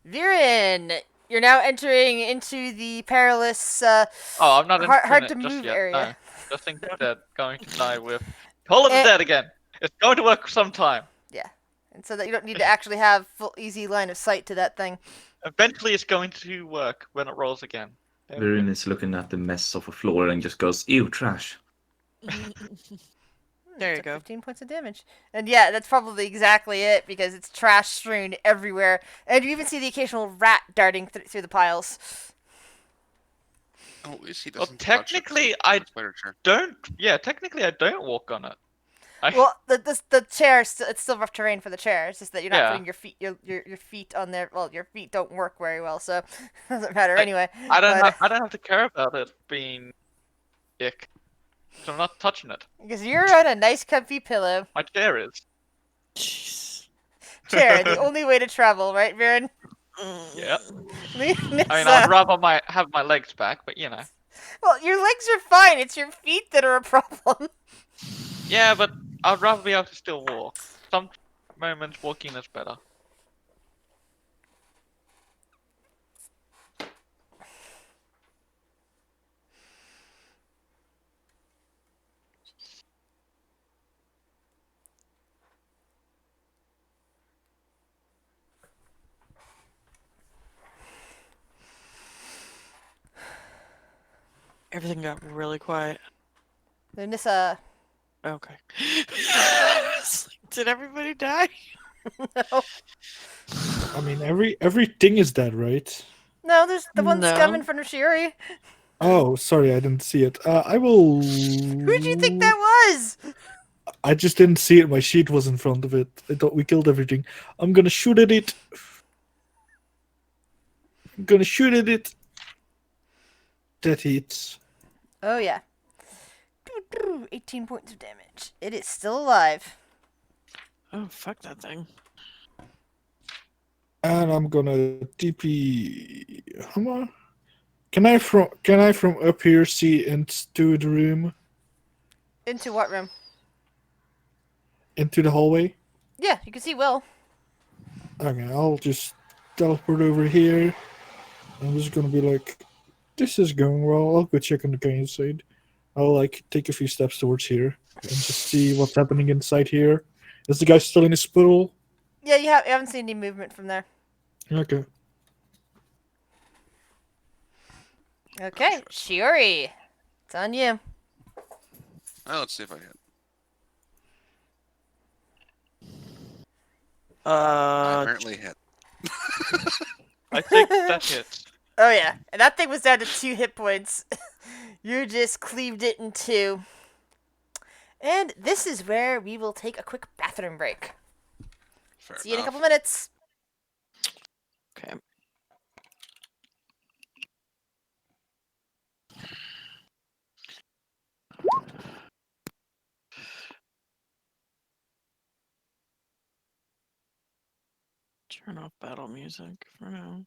Viren, you're now entering into the perilous, Oh, I'm not hard in to it just move yet. area. No. Just think that going to die with Call of the Eh. Dead again. It's going to work sometime. and so that you don't need to actually have full easy line of sight to that thing. Eventually, it's going to work when it rolls again. There we go. Viren is looking at the mess of a floor and just goes, "Ew, trash." There you Took go. 15 points of damage. And yeah, that's probably exactly it, because it's trash strewn everywhere. And you even see the occasional rat darting through the piles. Oh, at least he Well, doesn't touch it. technically, I Spider chair. technically, I don't walk on it. Well, the chair, it's still rough terrain for the chair. It's just that you're not Yeah. putting your feet on there. Well, your feet don't work very well, so it doesn't matter anyway. I don't But, I don't have to care about it being ick. So I'm not touching it. because you're on a nice comfy pillow. My chair is. Jeez. Chair, the only way to travel, right, Viren? Yep. It's, I mean, I'd rather have my legs back, but you know. well, your legs are fine. It's your feet that are a problem. Yeah, but I'd rather be able to still walk. Some moments walking is better. Everything got really quiet. Then this, Okay. Did everybody die? no. I mean, everything is dead, right? No, there's the one No. scum in front of Shiori. Oh, sorry, I didn't see it. I will. Who do you think that was? I just didn't see it. My sheet was in front of it. I thought we killed everything. I'm gonna shoot at it. I'm gonna shoot at it. That hits. Oh, yeah. 18 points of damage. It is still alive. Oh, fuck that thing. And I'm gonna TP. Hammer. Can I from up here see into the room, Into what room? into the hallway? Yeah, you can see Will. Okay, I'll just teleport over here. I'm just gonna be like, this is going well. I'll go check on the guy inside. I'll like take a few steps towards here and just see what's happening inside here. Is the guy still in his puddle? Yeah, you haven't seen any movement from there. Okay. Okay, Shiori. It's on you. Oh, let's see if I hit. I apparently hit. I think that hits. Oh, yeah. And that thing was down to 2 hit points. You just cleaved it in 2. And this is where we will take a quick bathroom break. Fair See you in a enough. couple minutes. Okay. Turn off battle music for now.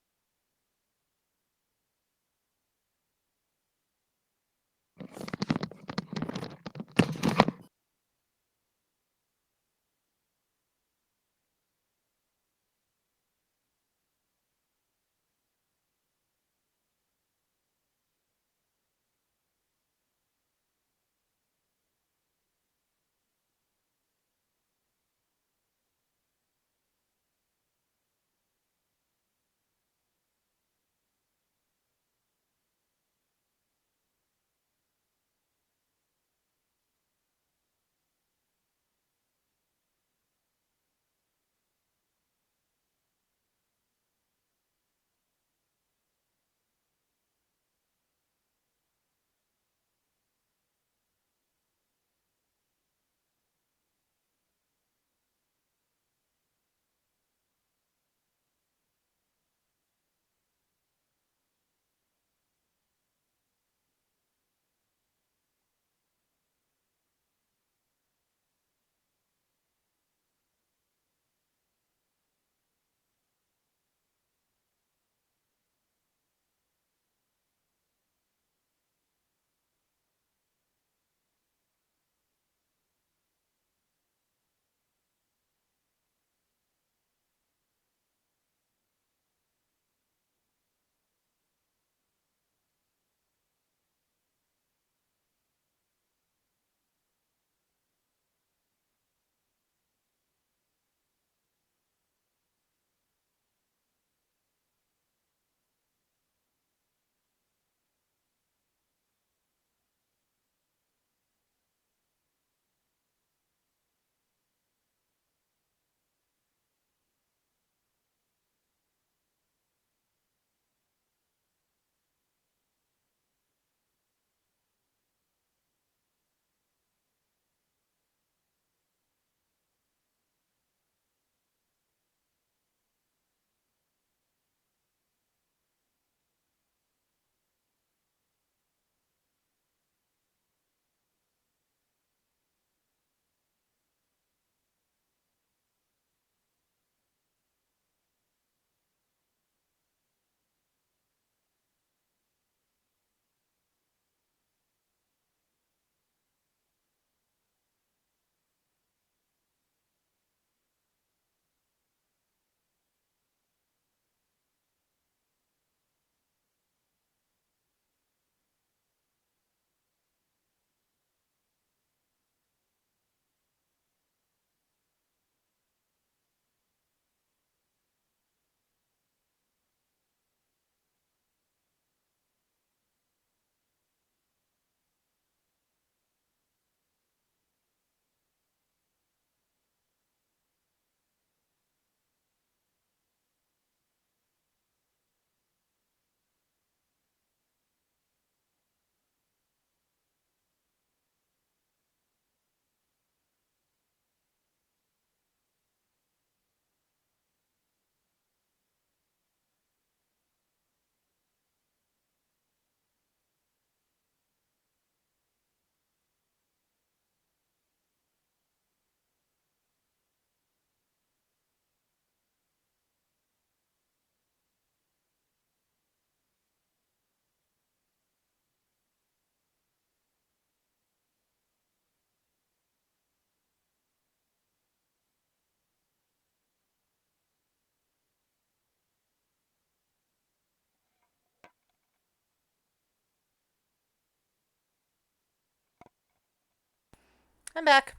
I'm back.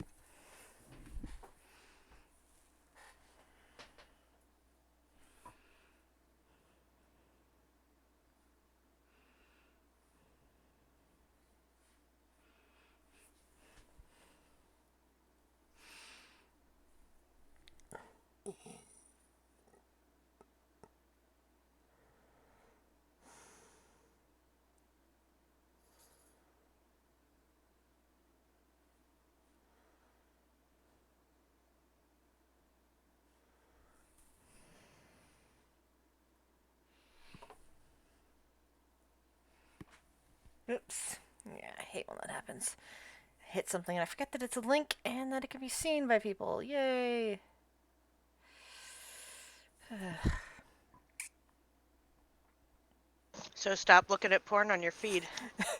Oops. Yeah, I hate when that happens. I hit something and I forget that it's a link and that it can be seen by people. Yay! So stop looking at porn on your feed.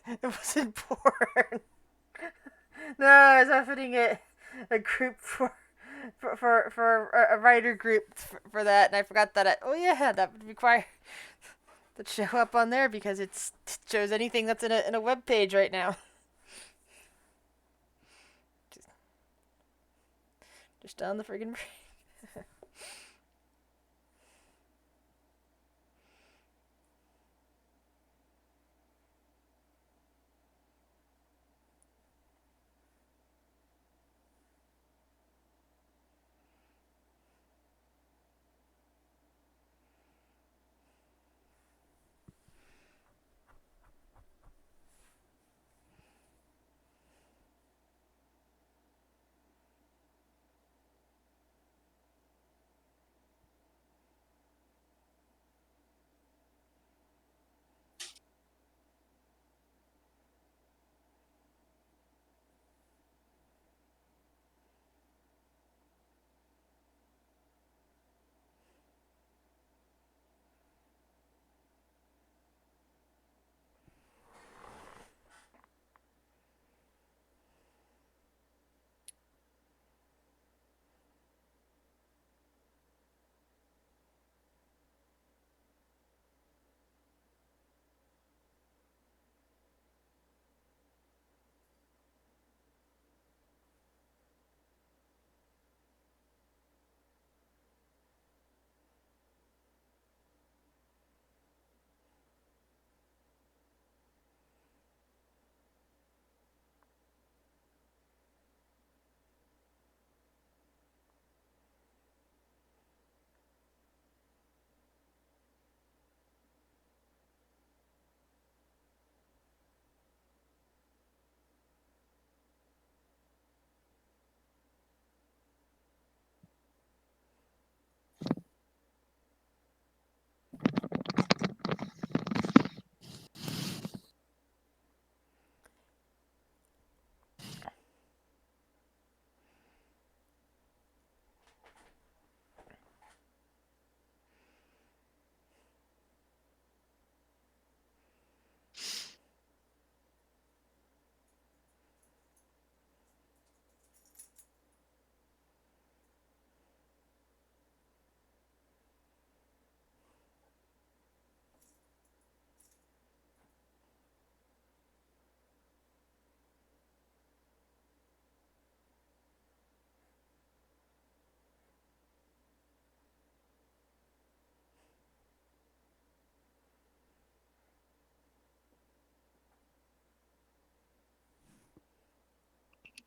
It wasn't porn. No, I was opening a group for a writer group for that, and I forgot that. Oh yeah, that would require that show up on there because it shows anything that's in a web page right now. Just on the friggin'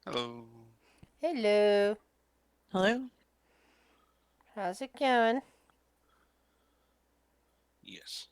Hello. Hello. Hello? How's it going? Yes.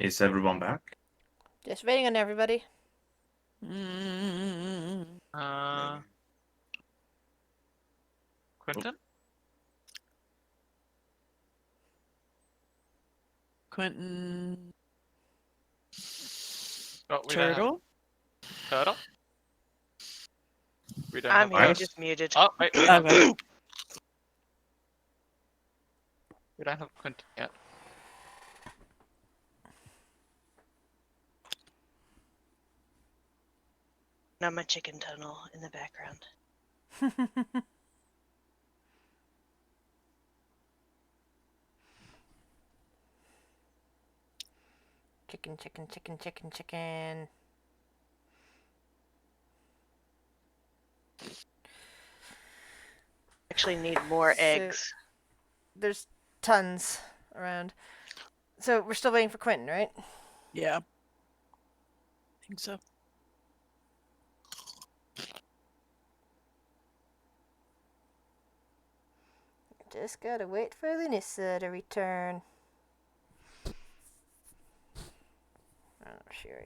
Is everyone back? Just waiting on everybody. Mm, Maybe. Quentin? Quentin. Oh, we Turtle? don't have Turtle? We don't I'm have here, Iris? just muted. Oh, wait, we have, Okay. we don't have Quentin yet. And I'm a chicken tunnel in the background. Chicken, chicken, chicken, chicken, chicken. Actually need more So- eggs. There's tons around. So we're still waiting for Quentin, right? Yeah. I think so. Just gotta wait for Lunissa to return. Oh, sure.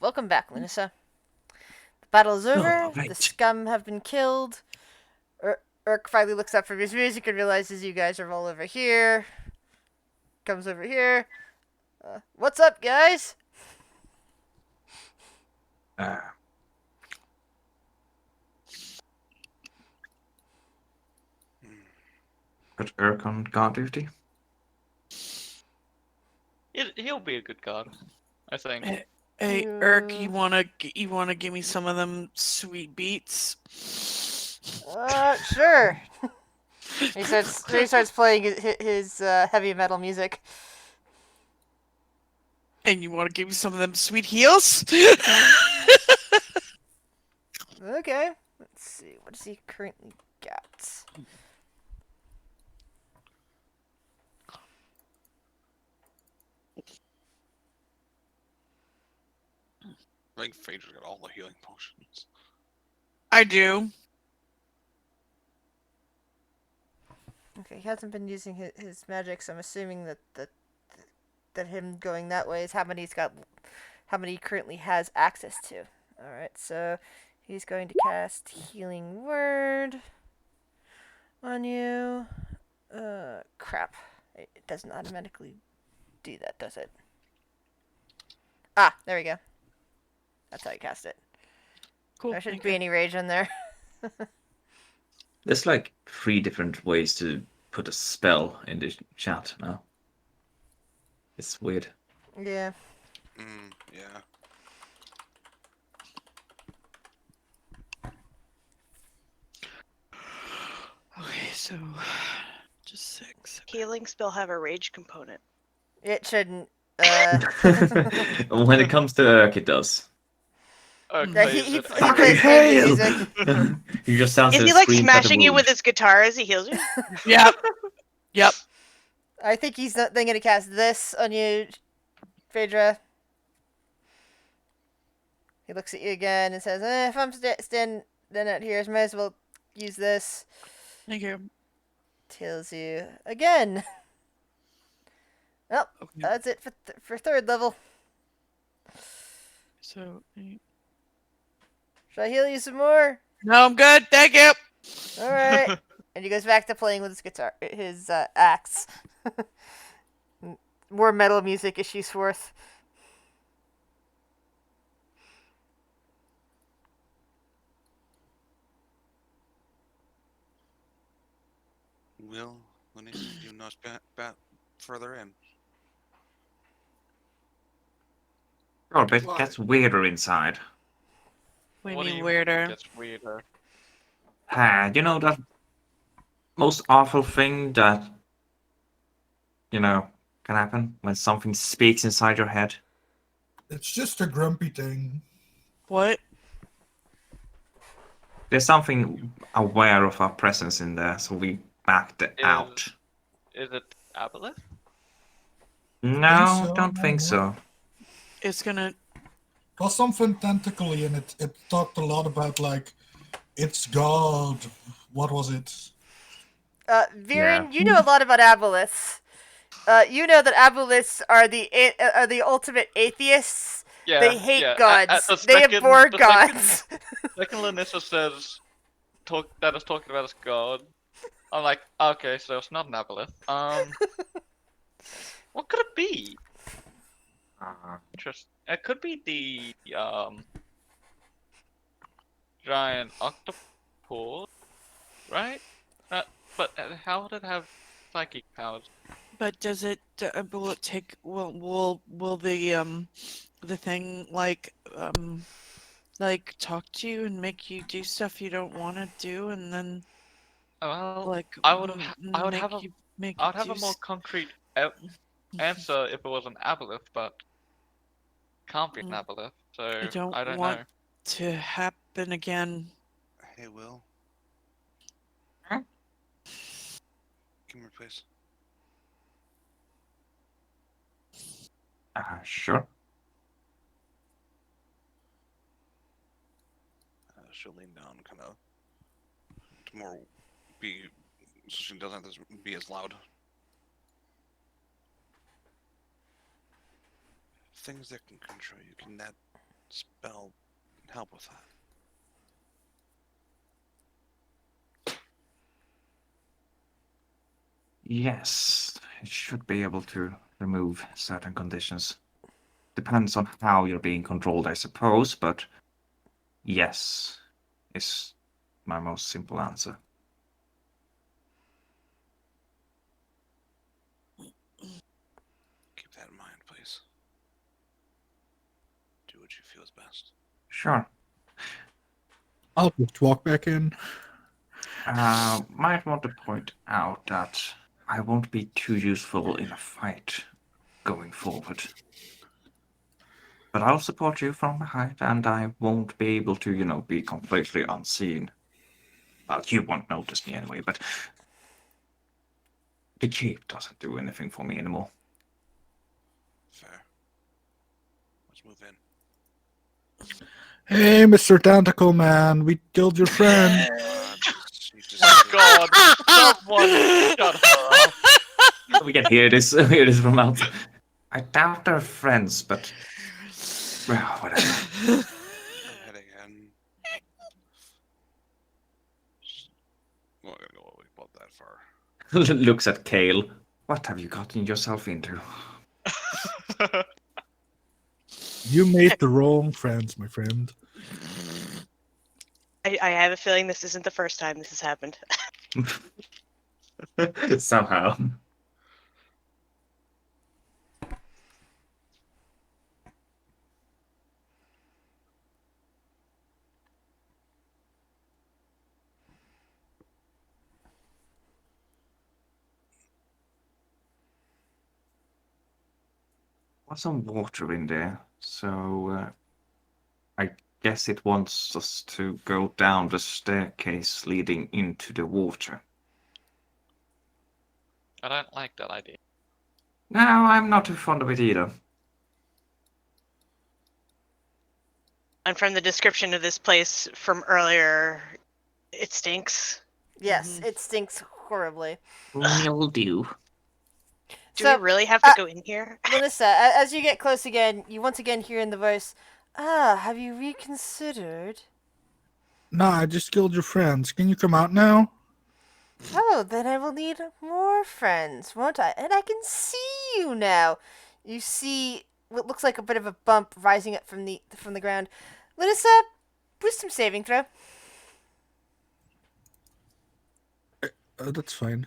Welcome back, Lunissa. The battle is over. The right. scum have been killed. Urk finally looks up from his music and realizes you guys are all over here. Comes over here. What's up, guys? Uh, Got Urk on guard duty. He'll be a good guard, I think. Hey, Urk, you wanna give me some of them sweet beats? Sure. he starts playing his heavy metal music. And you wanna give me some of them sweet heels? Okay. Let's see. What does he currently got? I think Phaedra's got all the healing potions. I do. Okay, he hasn't been using his magic, so I'm assuming that him going that way is how many he currently has access to. All right, so he's going to cast Healing Word on you. Crap. It doesn't automatically do that, does it? Ah, there we go. That's how you cast it. Cool. There shouldn't thank be you. any rage in there. There's like 3 different ways to put a spell in the chat now. It's weird. Yeah. Yeah. So, just 6. Healing spell have a rage component. It shouldn't. When it comes to Urk, it does. Okay, he is it plays friendly Hail! music. He just sounds Is like he a like scream at the smashing you with wound. his guitar as he heals you? Yep. Yep. I think he's then going to cast this on you, Phaedra. He looks at you again and says, if I'm standing out here, I might as well use this. Thank you. Tells you again. Well, Okay. that's it for third level. So, Should I heal you some more? no, I'm good. Thank you. All right. And he goes back to playing with his guitar, his axe. More metal music issues forth. Will, Lenny, you nudge back further in. Oh, but it gets weirder inside. We What do mean you weirder. Gets weirder. You know that most awful thing that, can happen when something speaks inside your head? It's just a grumpy thing. What? There's something aware of our presence in there, so we backed it out. Is it Aboleth? No, so, don't think no. so. It's gonna. Was something tentacly in it. It talked a lot about, like, it's God. What was it? Viren, you know a lot about aboleths. You know that aboleths are the ultimate atheists. Yeah. They hate yeah. gods. The They second- abhor the gods. Second Lanissa says that is talking about as God. I'm like, okay, so it's not an Aboleth. What could it be? Interesting. It could be the giant octopus, right? But how would it have psychic powers? But does it? Will it take? Will the thing like talk to you and make you do stuff you don't want to do, and then Well, like I would make have a you make I you would have do a more concrete answer if it was an Aboleth, but can't be an Aboleth, so I don't I don't want know. to happen again. Hey, Will. Huh? Come here, please. Sure. She'll lean down, kind of, to more be, so she doesn't have to be as loud. Things that can control you, can that spell help with that? Yes, it should be able to remove certain conditions. Depends on how you're being controlled, I suppose, but yes is my most simple answer. Keep that in mind, please. Do what you feel is best. Sure. I'll just walk back in. Might want to point out that I won't be too useful in a fight going forward. But I'll support you from behind, and I won't be able to, be completely unseen. Well, you won't notice me anyway, but the cape doesn't do anything for me anymore. Fair. Let's move in. Hey, Mr. Tentacle Man, we killed your friend. Oh God! Someone shut her up. We can hear this from outside. I doubt they're friends, but well, whatever. Head again. Well, I'm gonna go about that far. Looks at Kale. What have you gotten yourself into? You made the wrong friends, my friend. I have a feeling this isn't the first time this has happened. Somehow. was some water in there, so I guess it wants us to go down the staircase leading into the water. I don't like that idea. No, I'm not too fond of it either. And from the description of this place from earlier, it stinks. Yes, it stinks horribly. Mildew. Do So, we really have to go in here? Lanissa, as you get close again, you once again hear in the voice, have you reconsidered? Nah, I just killed your friends. Can you come out now? Oh, then I will need more friends, won't I? And I can see you now. You see what looks like a bit of a bump rising up from the ground. Lanissa, wisdom saving throw. That's fine.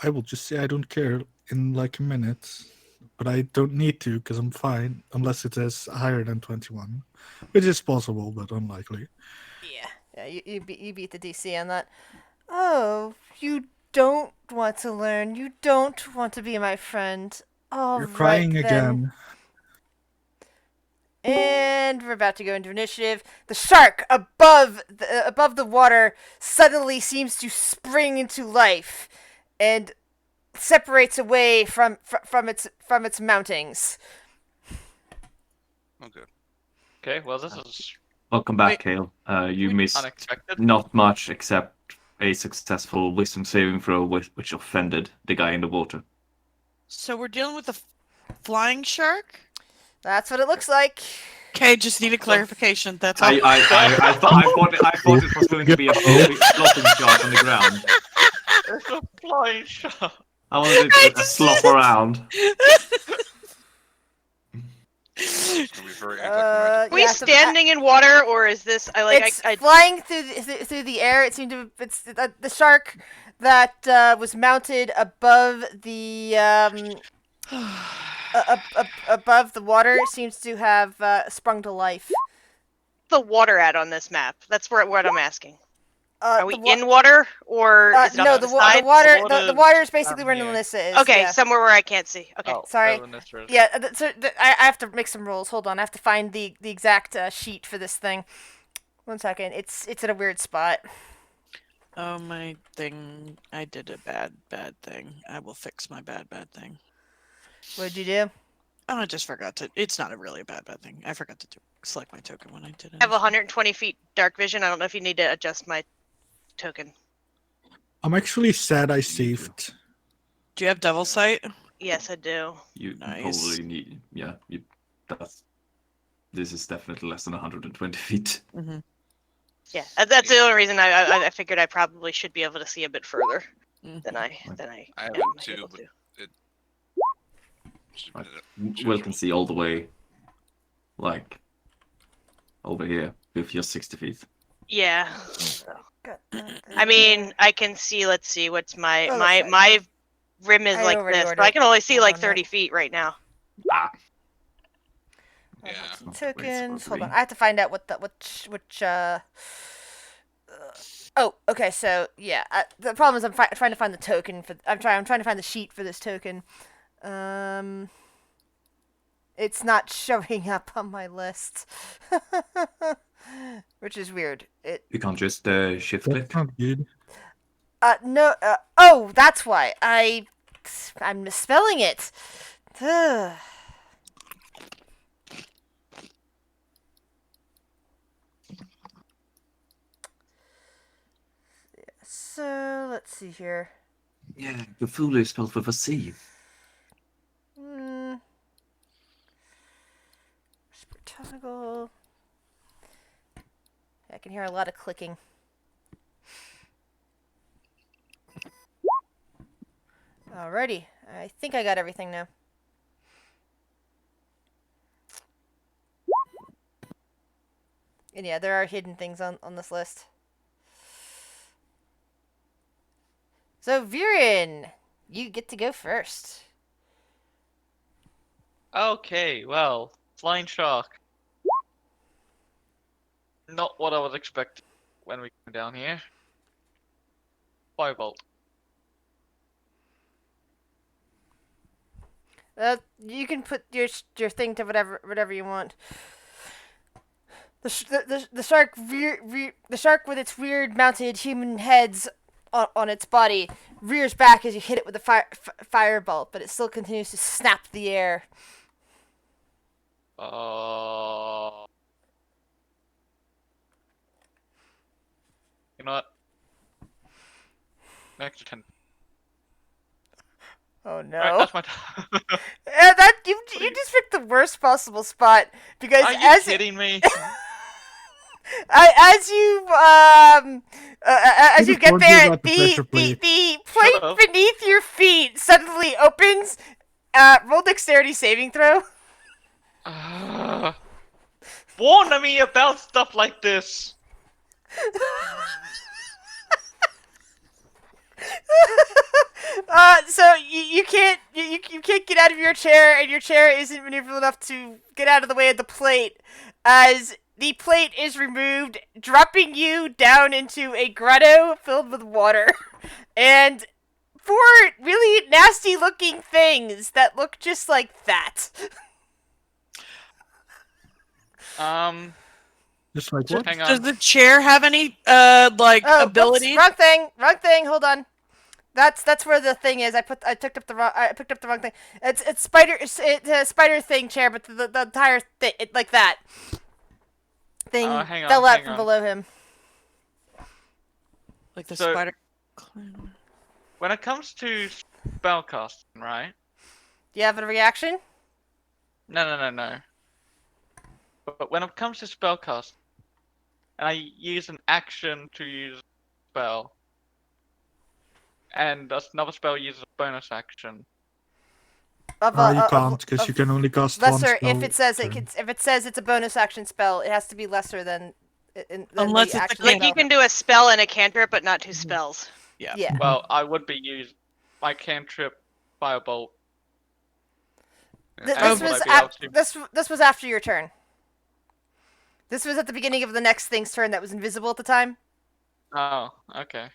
I will just say I don't care in like a minute. But I don't need to because I'm fine, unless it is higher than 21. Which is possible, but unlikely. Yeah, you beat the DC on that. Oh, you don't want to learn. You don't want to be my friend. All You're right crying then. again. And we're about to go into initiative. The shark above the water suddenly seems to spring into life, and separates away from its mountings. Oh, good. Okay, well this is Welcome back, Wait, Kale. You missed unexpected. not much except a successful wisdom saving throw, which offended the guy in the water. So we're dealing with a flying shark? That's what it looks like. Okay, just need a clarification. That's all. I thought it was going to be a flopping shark on the ground. It's a flying shark. I wanted it to slop around. It's gonna be very anticlimactic. Are we Yeah, so standing in water, or is this? It's flying through the air. It seemed to. It's the shark that was mounted above the above the water seems to have sprung to life. the water at on this map? That's what I'm asking. Are we the wa- in water, or is it no, off the the side? the water is basically where here. Melissa is. Okay, yeah. somewhere where I can't see. Okay. Oh, Sorry. Vanessa. Yeah, I have to make some rolls. Hold on, I have to find the exact sheet for this thing. 1 second. It's in a weird spot. Oh, my thing. I did a bad thing. I will fix my bad thing. What'd you do? Oh, I just forgot to. It's not a really bad thing. I forgot to select my token when I did it. I have 120 feet dark vision. I don't know if you need to adjust my token. I'm actually sad I saved. Do you have Devil Sight? Yes, I do. You Nice. probably need. Yeah, this is definitely less than 120 feet. Mm-hmm. Yeah, that's the only reason I figured I probably should be able to see a bit further than I I have am it too, able but to. just Right. adjust Will can roll. see all the way, like, over here with your 60 feet. Yeah. God, I mean, I can see. Let's see. What's my Oh, my sorry. my rim is I like already this, ordered but I can only see one like on 30 that. feet right now. Ah, Yeah. Some Not the way it's tokens. supposed to Hold on. be. I have to find out which. Oh, okay. So yeah, the problem is I'm trying to find the token for. I'm trying to find the sheet for this token. It's not showing up on my list, which is weird. You can't just shift That's click. not good. No. Oh, that's why I'm misspelling it. Ugh. So let's see here. Yeah, Cthulhu is spelled with a C. Toggle. I can hear a lot of clicking. Alrighty, I think I got everything now. And yeah, there are hidden things on this list. So, Viren, you get to go first. Okay, well, flying shark. Not what I was expecting when we came down here. Firebolt. You can put your thing to whatever you want. The shark the shark with its weird mounted human heads on its body rears back as you hit it with a firebolt, but it still continues to snap the air. You know what? Extra 10. Oh no! Alright, that's my time. That you just picked the worst possible spot because Are you kidding me? as you Just get warned you there, about the pressure plate. the Shut up. plate beneath your feet suddenly opens. Roll dexterity saving throw. Warn me about stuff like this. So you can't get out of your chair, and your chair isn't maneuverable enough to get out of the way of the plate, as the plate is removed, dropping you down into a grotto filled with water, and four really nasty looking things that look just like that. Just like what? Hang Does on. the chair have any ability? Wrong thing. Hold on. That's where the thing is. I picked up the wrong thing. It's a spider thing chair, but the entire thing like that thing hang on, fell out hang from on. below him. Like the So- spider. When it comes to spellcasting, right? Do you have a reaction? No. But when it comes to spellcasting, and I use an action to use a spell, and another spell uses a bonus action. You can't, because you can only cast one lesser. spell. If it says turn. if it says it's a bonus action spell, it has to be lesser than Unless the it's a action Like spell. you can do a spell and a cantrip, but not two spells. Yeah. Well, I would be using my cantrip, firebolt. This and was would I be able to- this was after your turn. This was at the beginning of the next thing's turn that was invisible at the time. Oh, okay.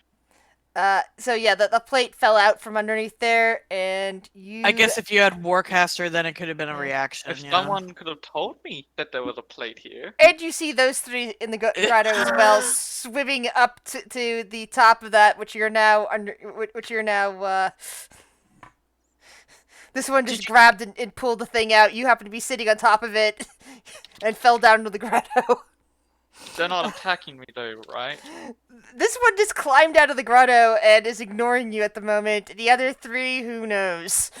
So yeah, the plate fell out from underneath there, and you. I guess if you had Warcaster, then it could have been a reaction. If Yeah. someone could have told me that there was a plate here. And you see those three in the grotto as well, swimming up to the top of that, which you're now under. Which you're now. This one just grabbed and pulled the thing out. You happen to be sitting on top of it, and fell down to the grotto. They're not attacking me though, right? This one just climbed out of the grotto and is ignoring you at the moment. The other three, who knows?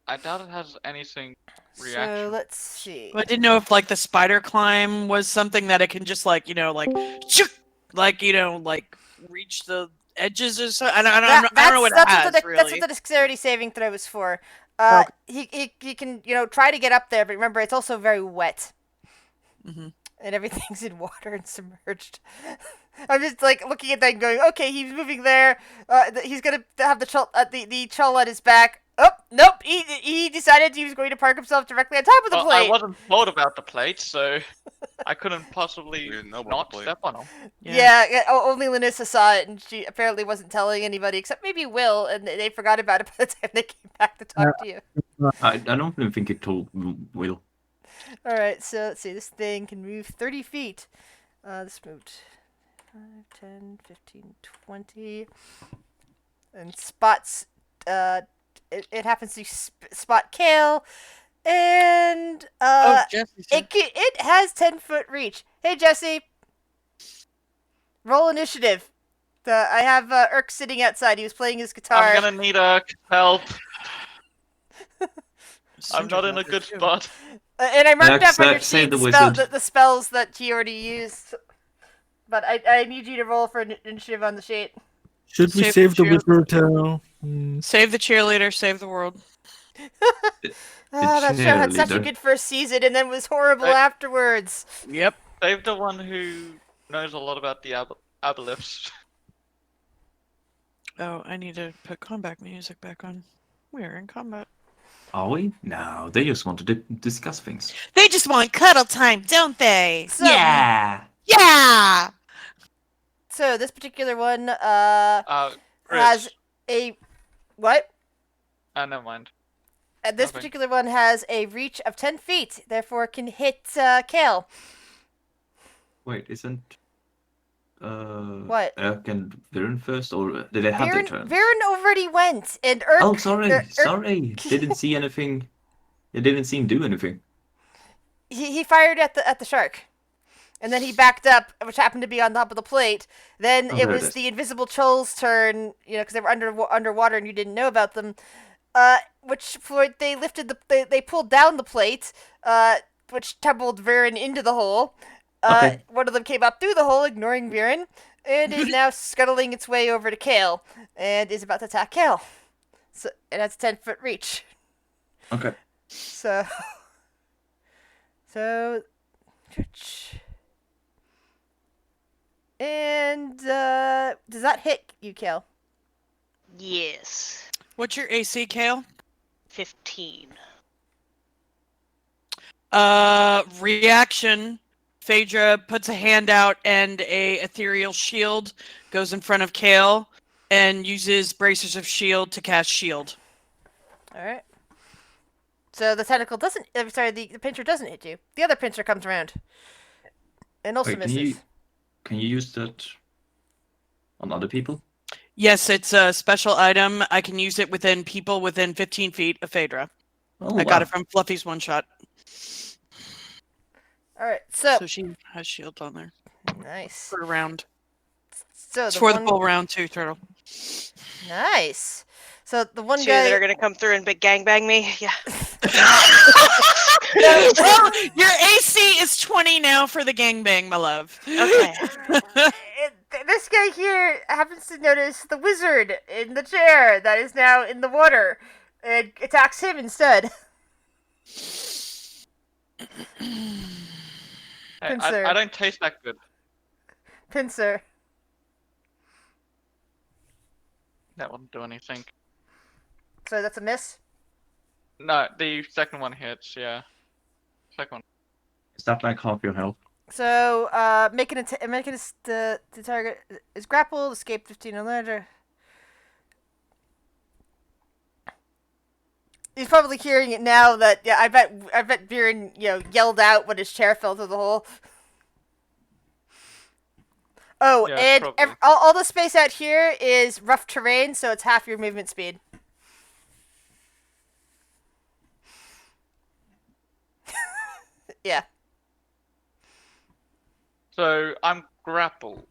I doubt it has anything So reaction. let's see. I didn't know if like the spider climb was something that it can just like reach the edges or something. I don't know what it has That's really. what the dexterity saving throw is for. He can try to get up there, but remember it's also very wet. Mhm. And everything's in water and submerged. I'm just like looking at that and going, okay, he's moving there. He's gonna have the chull on his back. Oh nope, he decided he was going to park himself directly on top of the Well, plate. I wasn't told about the plate, so I couldn't possibly We didn't know about not the plate. step on them. Yeah, only Lanissa saw it, and she apparently wasn't telling anybody except maybe Will, and they forgot about it by the time they came back to talk to you. I don't even think it told Will. All right, so let's see. This thing can move 30 feet. This moved 5, 10, 15, 20. And spots, it happens to spot Kale. And, Jesse, it has 10-foot reach. Hey, Jesse. Roll initiative. I have Urk sitting outside. He was playing his guitar. I'm gonna need help. I'm not in a good spot. And I marked up on your Save sheet the the wizard. spells that he already used. But I need you to roll for initiative on the sheet. Should we Save save the the wizard? Save the cheerleader, save the world. Oh, that show had such a cheerleader. good first season and then was horrible Right. afterwards. Yep. Save the one who knows a lot about the aboliths. Oh, I need to put combat music back on. We're in combat. Are we? No, they just want to discuss things. They just want cuddle time, don't they? So, Yeah! Yeah! So this particular one Chris. has a what? Never mind. This Nothing. particular one has a reach of 10 feet, therefore can hit Kale. Wait, isn't What? Erk and Viren first, or did they have their turns? Viren already went, and Urk. Oh, sorry, Urk Didn't see anything. It didn't see him do anything. he fired at the shark, and then he backed up, which happened to be on top of the plate. Then Oh, it there it was is. the invisible trolls' turn, because they were underwater and you didn't know about them. They lifted they pulled down the plate, which tumbled Viren into the hole. Okay. One of them came up through the hole, ignoring Viren, and is now scuttling its way over to Kale, and is about to attack Kale. So it has a 10-foot reach. Okay. So, and does that hit you, Kale? Yes. What's your AC, Kale? 15. Reaction. Phaedra puts a hand out and a ethereal shield goes in front of Kale and uses bracers of shield to cast shield. All right. So the tentacle doesn't. The pincher doesn't hit you. The other pincher comes around, and also Wait, misses. can you use that on other people? Yes, it's a special item. I can use it within people within 15 feet of Phaedra. Oh, I got wow. it from Fluffy's one shot. All right. So she has shield on there nice. for a round. So It's for the full round too, Turtle. Nice. So the one Two guy that are gonna come through and big gangbang me. Yeah. Well, your AC is 20 now for the gangbang, my love. Okay. This guy here happens to notice the wizard in the chair that is now in the water, and attacks him instead. Hey, Pincer. I don't taste that good. Pincer. That won't do anything. So that's a miss. No, the second one hits, yeah. Second one. Is that like half your health? So the target is grappled, escape 15 or larger. He's probably hearing it now. That I bet Viren yelled out when his chair fell through the hole. Oh, Yeah, and probably. all the space out here is rough terrain, so it's half your movement speed. Yeah. So I'm grappled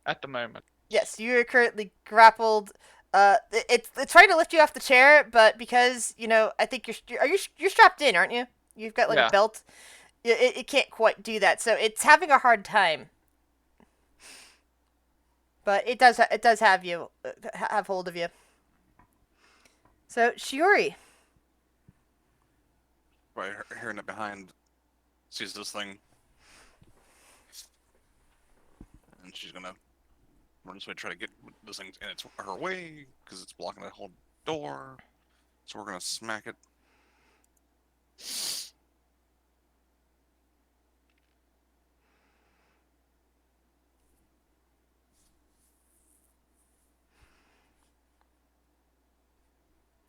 at the moment. Yes, you are currently grappled. It's trying to lift you off the chair, but because I think you're strapped in, aren't you? You've got like a Yeah. belt. It can't quite do that, so it's having a hard time. But it does have you have hold of you. So Shiori. By hearing it behind, sees this thing, and she's gonna run this way, try to get this thing in her way because it's blocking that whole door. So we're gonna smack it.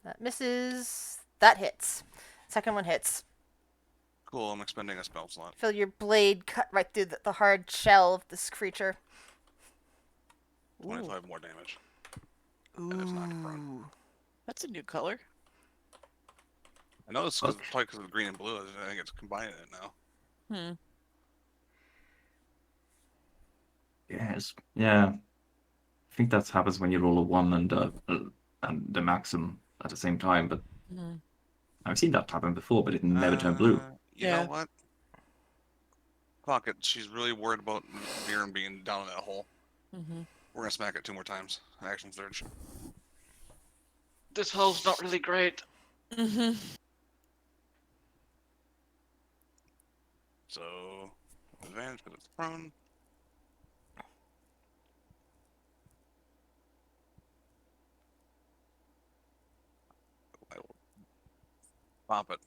That misses. That hits. Second one hits. Cool. I'm expending a spell slot. Feel your blade cut right through the hard shell of this creature. 25 more damage. Ooh. And it's knocked prone. That's a new color. I know it's probably because of the green and blue. I think it's combining it now. Yes. Yeah. I think that happens when you roll a 1 and the maximum at the same time, but I've seen that happen before, but it never turned blue. You know what? Fuck it. She's really worried about Viren being down in that hole. We're gonna smack it 2 more times. Action surge. This hole's not really great. So, advantage because it's prone. I will pop it.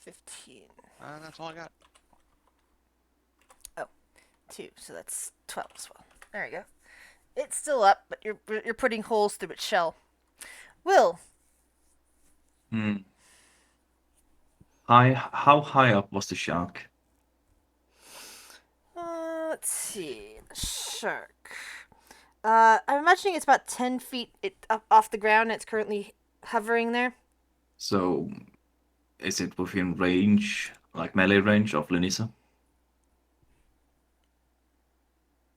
15. That's all I got. 2, so that's 12 as well. There you go. It's still up, but you're putting holes through its shell. Will, Hmm. How high up was the shark? let's see. The shark. I'm imagining it's about 10 feet up off the ground. And it's currently hovering there. So, is it within range, like melee range of Lunisa?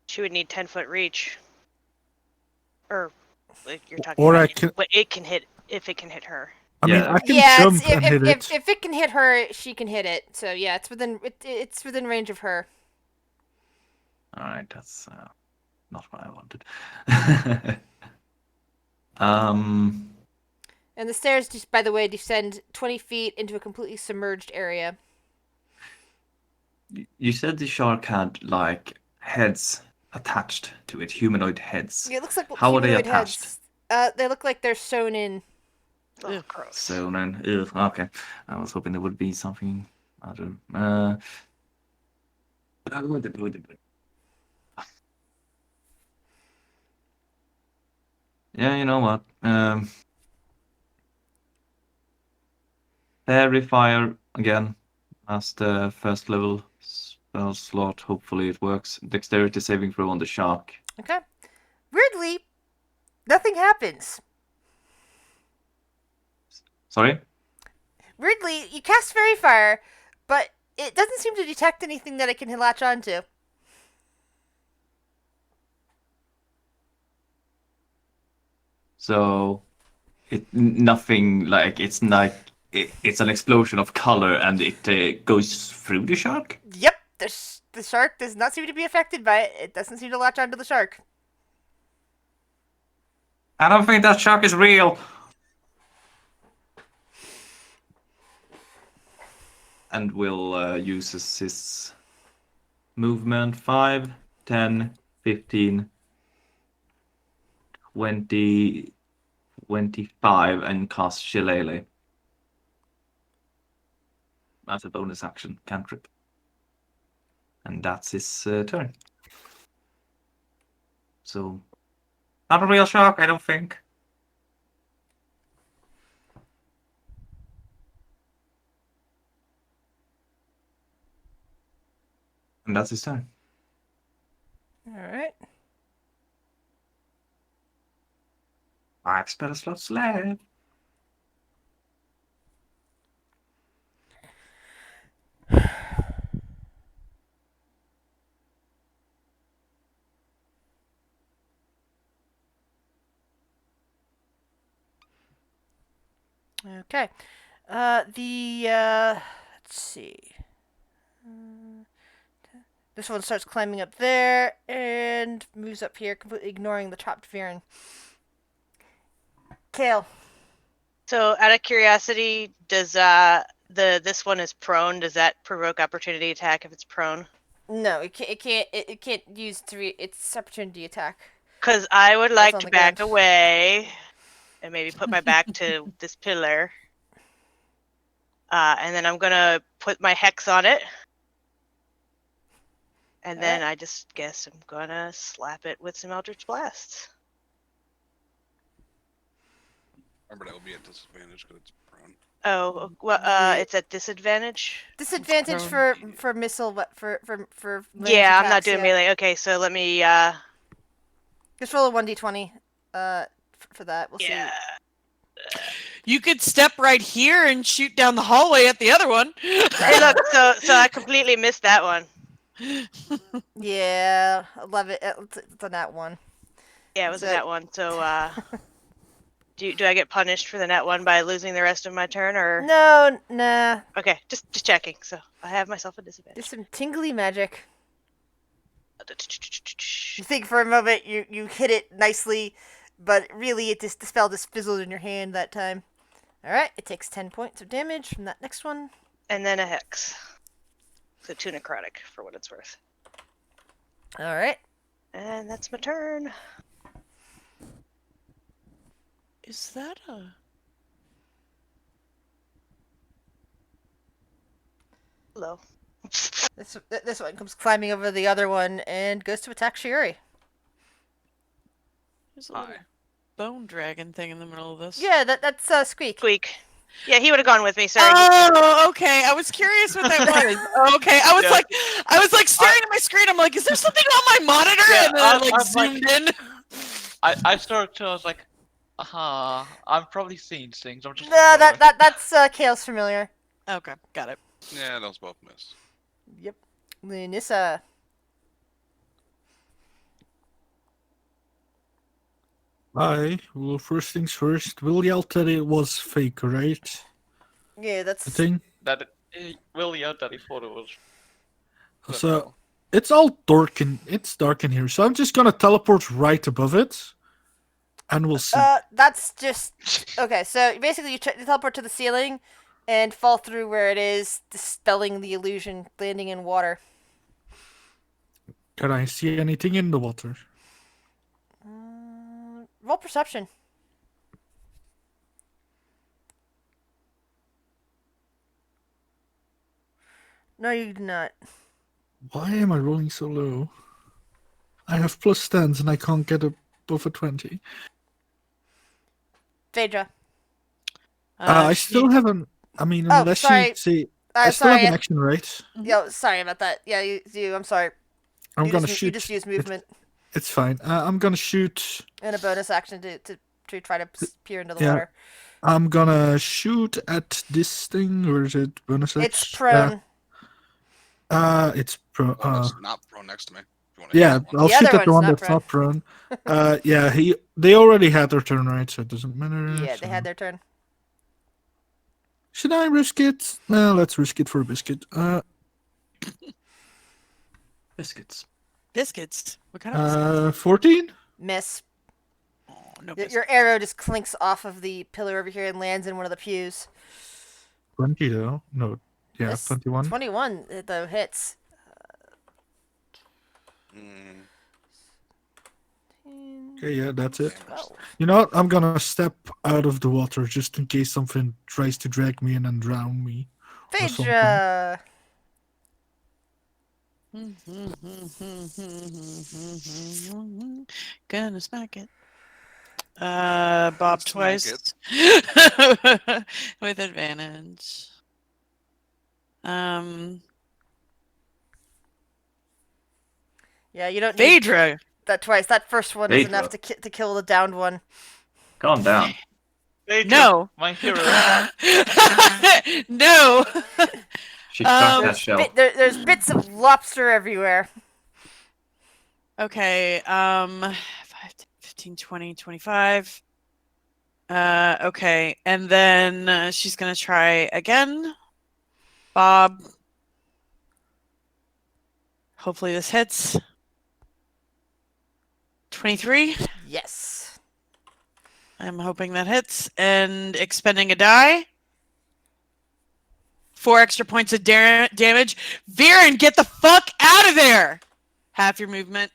She would need 10-foot reach. Or, like, you're talking Or about I can. what it can hit, if it can hit her. I mean, Yeah. I can Yeah, jump and hit it. if it can hit her, she can hit it. So yeah, it's within range of her. All right, that's not what I wanted. um, And the stairs, just by the way, descend 20 feet into a completely submerged area. you said the shark had like heads attached to it, humanoid heads. Yeah, it looks like How are they humanoid attached? heads. They look like they're sewn in. Oh, Ugh. gross. So then, okay. I was hoping there would be something other. Yeah, you know what? Fairy fire again as the first level spell slot. Hopefully it works. Dexterity saving throw on the shark. Okay. Weirdly, nothing happens. Sorry? Weirdly, you cast Fairy Fire, but it doesn't seem to detect anything that it can latch onto. So nothing like it's like it's an explosion of color and it goes through the shark. Yep, the shark does not seem to be affected by it. It doesn't seem to latch onto the shark. I don't think that shark is real. And will uses his movement 5, 10, 15, 20, 25 and cast Shillelagh. As a bonus action cantrip. And that's his turn. So, not a real shark, I don't think. And that's his turn. All right. 5 spell slots left. Okay. Let's see. This one starts climbing up there and moves up here, completely ignoring the trapped Viren. Kale. So, out of curiosity, does this one is prone? Does that provoke opportunity attack if it's prone? No, it can't use its opportunity attack. Because I would like on to the back ground. away and maybe put my back to this pillar. And then I'm gonna put my hex on it. And then I just guess I'm gonna slap it with some Eldritch Blasts. Remember that would be at disadvantage because it's prone. Oh, well, Yeah. it's at disadvantage. Disadvantage prone. for missile for range Yeah, I'm not attacks, doing yeah. melee. Okay, so let me. Just roll a 1d20. For that, we'll Yeah. You could step right here and shoot down the hallway at the other one. Hey, look. So I completely missed that one. see. Yeah, I love it. It's on that one. Yeah, it was So- a net one. So do I get punished for the net one by losing the rest of my turn, or No, nah. okay, just checking. So I have myself a disadvantage. Just some tingly magic. You think for a moment you hit it nicely, but really the spell just fizzled in your hand that time. All right, it takes 10 points of damage from that next one. And then a hex. So 2 necrotic for what it's worth. All right. And that's my turn. Is that a... Hello. This one comes climbing over the other one and goes to attack Shiori. There's a little bone dragon thing in the middle of this. Yeah, that's Squeak. Squeak. Yeah, he would have gone with me. Sorry. Oh, okay. I was curious what that was. Okay, I was like staring at my screen. I'm like, is there something on my monitor? Yeah, and then I like I'm zoomed in. I started to. I was like, aha! I've probably seen things. I'm just. No, that's Kale's familiar. Okay, got it. Yeah, those both missed. Yep. Nissa. Well, first things first. We'll yell that it was fake, right? Yeah, that's The thing. That will yell that he thought it was. So it's all dark it's dark in here. So I'm just gonna teleport right above it, and we'll see. That's just okay. So basically, you teleport to the ceiling, and fall through where it is, dispelling the illusion, landing in water. Can I see anything in the water? Roll perception. No, you do not. Why am I rolling so low? I have plus 10s and I can't get above a 20. Phaedra. I still haven't. I mean, Oh, unless sorry. you see, I still Sorry. have an action, right? Yo, sorry about that. Yeah, you. I'm sorry. I'm gonna You shoot. just use movement It's fine. I'm gonna shoot. and a bonus action to try to peer into the Yeah. water. I'm gonna shoot at this thing. Or is it bonus action? It's prone. It's pro. Well, that's not thrown next to me. If you want to Yeah, hit that one. I'll The shoot other at the one's one not that's not prone. Yeah, they already had their turn, right? So it doesn't matter. Yeah, they had their turn. Should I risk it? No, let's risk it for a biscuit. Biscuits. Biscuits. What kind of biscuits? 14? Miss. Oh, no Your arrow just clinks off of the pillar over here and lands in one of the pews. 20 though. No, yeah, This 21. 21 though hits. Mm, Okay, yeah, that's it. 12. You know what? I'm gonna step out of the water just in case something tries to drag me in and drown me. or something. Phaedra. Gonna smack it. Bob Smack twice. With advantage. Yeah, you don't need Phaedra. that twice. That first one is Phaedra. enough to kill the downed one. Calm down. Phaedra, No. my hero. No. She stuck that There's, shell. there's bits of lobster everywhere. Okay, 5, 15, 20, 25. Okay, and then she's gonna try again. Bob. Hopefully this hits. 23. Yes. I'm hoping that hits. And expending a die. 4 extra points of damage. Viren, get the fuck out of there! Half your movement.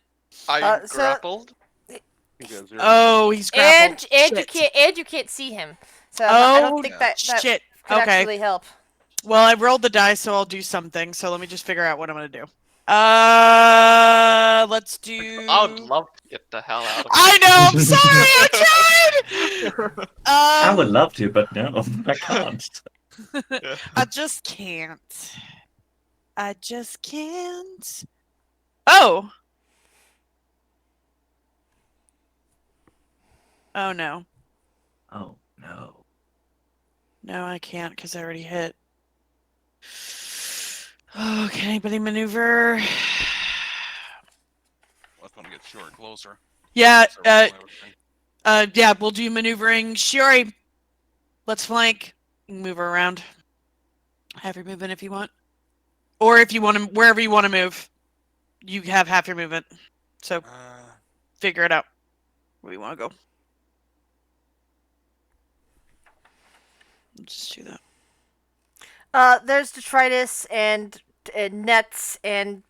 Are you So- grappled? Oh, he's grappled. And you can't see him. So I don't think that Shit. could Okay. actually help. Well, I rolled the die, so I'll do something. So let me just figure out what I'm gonna do. Let's do. I would love to get the hell out of I know. I'm sorry. I tried. I would love to, but no, I can't. I just can't. I just can't. Oh. Oh no. Oh no. No, I can't because I already hit. Oh, can anybody maneuver? Let's want to get short closer. Yeah, So we're doing yeah, we'll do maneuvering. Shiori, let's flank. You can move her around. Half your movement if you want. Or if you want to, wherever you want to move, you have half your movement. So figure it out. Where you want to go. Let's just do that. There's detritus and nets and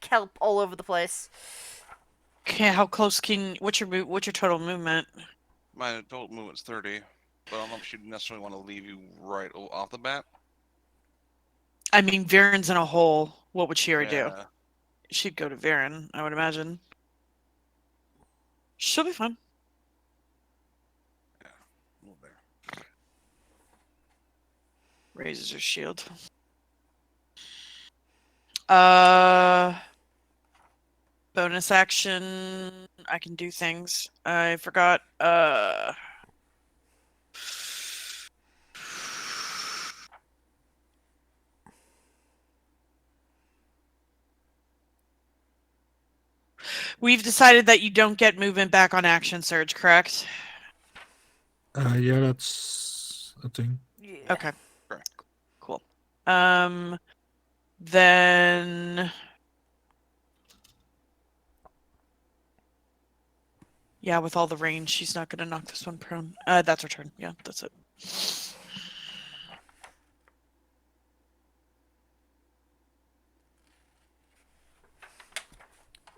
kelp all over the place. Okay, how close can? What's your total movement? My total movement's 30, but I don't know if she'd necessarily want to leave you right off the bat. I mean, Viren's in a hole. What would Shiri do? Yeah. She'd go to Viren, I would imagine. She'll be fine. Move there. Raises her shield. Bonus action. I can do things. I forgot. We've decided that you don't get movement back on action surge, correct? Yeah, that's a thing. Yeah. Okay. Correct. Cool. Then yeah, with all the range, she's not gonna knock this one prone. That's her turn. Yeah, that's it.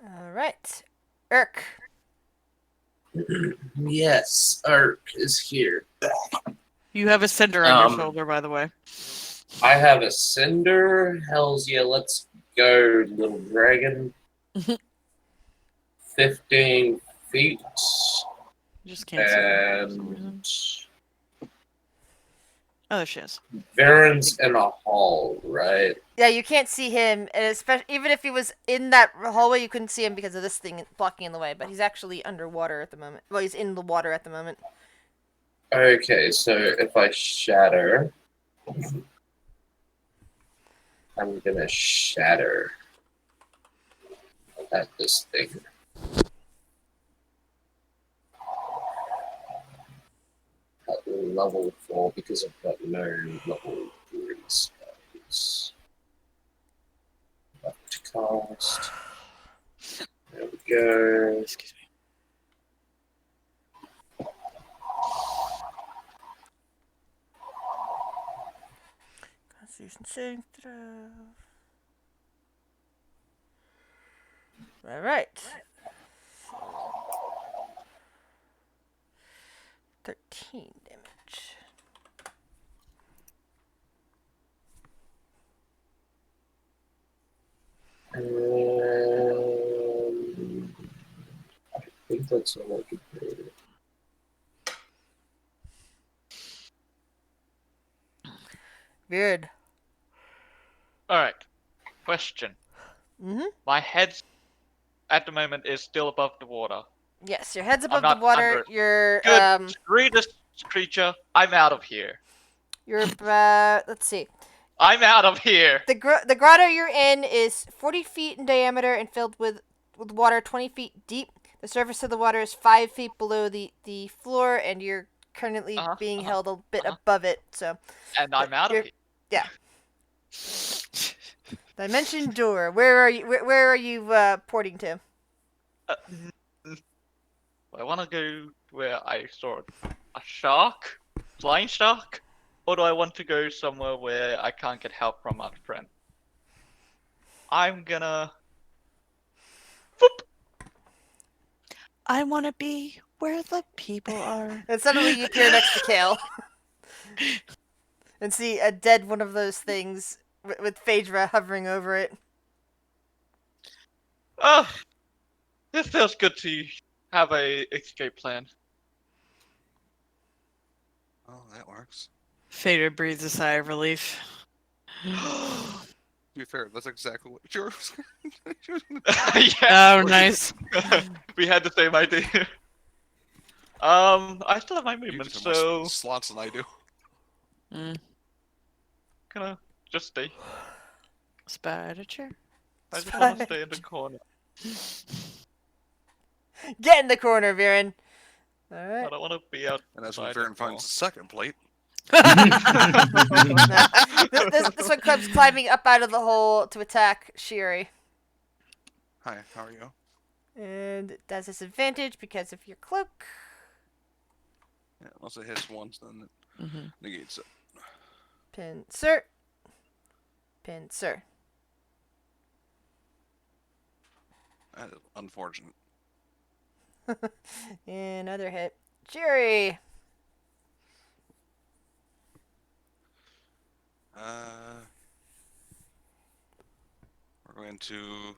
All right. Irk. Yes, Ark is here. You have a cinder on your Um, shoulder, by the way. I have a cinder. Hells yeah, let's go, little dragon. 15 feet. You just can't see her for some reason. And Oh, there she is. Varen's in a hall, right? Yeah, you can't see him, and especially even if he was in that hallway, you couldn't see him because of this thing blocking in the way. But he's actually underwater at the moment. Well, he's in the water at the moment. Okay, so if I shatter, I'm gonna shatter at this thing. At level 4 because I've got no level 3 spells. Back to cast. There we go. Excuse me. Constitution saving throw. All right. 13 damage. I think that's all I can do. Weird. All right. Question. Mm-hmm. My head at the moment is still above the water. Yes, your head's I'm above the not water. under it. You're Good. Screw this creature. I'm out of here. you're about. Let's see. I'm out of here. The grotto you're in is 40 feet in diameter and filled with water 20 feet deep. The surface of the water is 5 feet below the floor, and you're currently being held a bit above it. So. And I'm out of here. Yeah. Dimension door. Where are you? Where are you porting to? I want to go where I saw a shark, flying shark, or do I want to go somewhere where I can't get help from my friend? I'm gonna. Whoop. I want to be where the people are. And suddenly you appear next to Kale. And see a dead one of those things with Phaedra hovering over it. Oh, it feels good to have a escape plan. Oh, that works. Fader breathes a sigh of relief. To be fair, that's exactly what yours. Yeah, Oh, nice. we had the same idea. I still have my You movement, just have so more slots than I do. gonna just stay. Spider chair. I just want to stay in the corner. Get in the corner, Viren. I Alright. don't want to be out. And that's when Right, Farron finds the second plate. This one comes climbing up out of the hole to attack Shiri. Hi, how are you? And it does disadvantage because of your cloak. Yeah, once it hits once, then it negates it. Pincer. Pincer. That is unfortunate. Another hit. Shiri. going to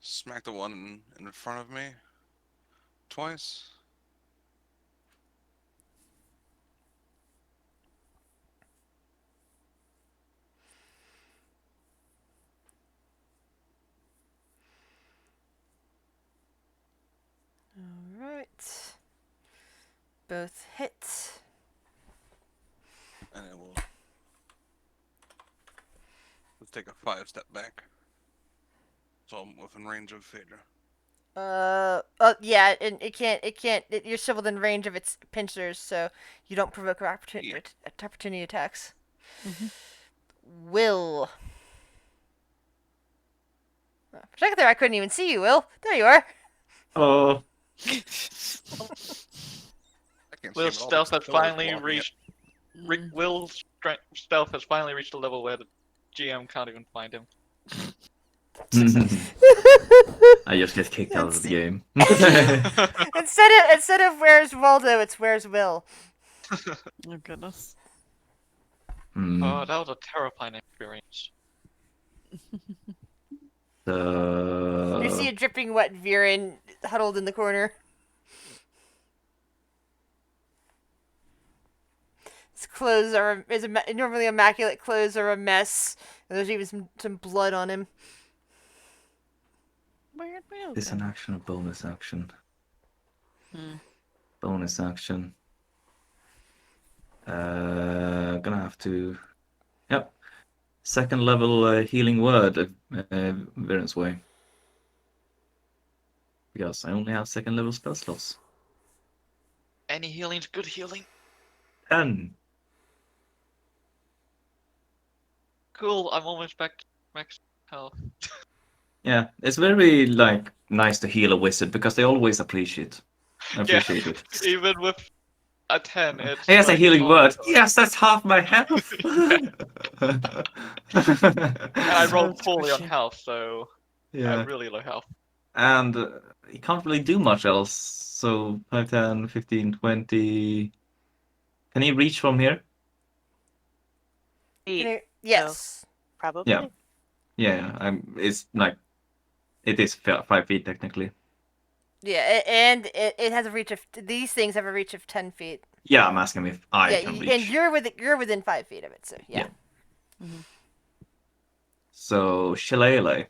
smack the one in front of me twice. Alright. Both hit. And it will. Let's take a 5-step back. So I'm within range of Phaedra. Yeah, and you're still within range of its pincers, so you don't provoke opportunity attacks. Mhm. Will. For a second there, I couldn't even see you, Will. There you are. Oh, I can't see Will's him at all stealth because has the door is finally blocking it. reached. Will's stealth has finally reached a level where the GM can't even find him. I just get kicked out of the game. Instead of where's Waldo, it's where's Will. Oh goodness. Oh, that was a terrifying experience. You see a dripping wet Viren huddled in the corner. His clothes are normally immaculate clothes are a mess. And there's even some blood on him. Where'd Will Is go? an action or bonus action? Hmm. Bonus action. Gonna have to. Yep. Second level healing word of Viren's way. Because I only have second level spell slots. Any healing's good healing. 10. Cool, I'm almost back to max health. Yeah, it's very like nice to heal a wizard because they always appreciate it. Even with a 10, it's Yes, a like, healing oh my word. God. Yes, that's half my health. And I rolled So poorly on squishy. health, so I Yeah, have really low health. and you can't really do much else. So 5, 10, 15, 20. Can he reach from here? Feet. Yes. Probably. Yeah. Yeah. It's like it is 5 feet technically. Yeah, and it has a reach of these things have a reach of 10 feet. Yeah, I'm asking if I Yeah, can and reach. you're within 5 feet of it, so yeah. So Shillelagh.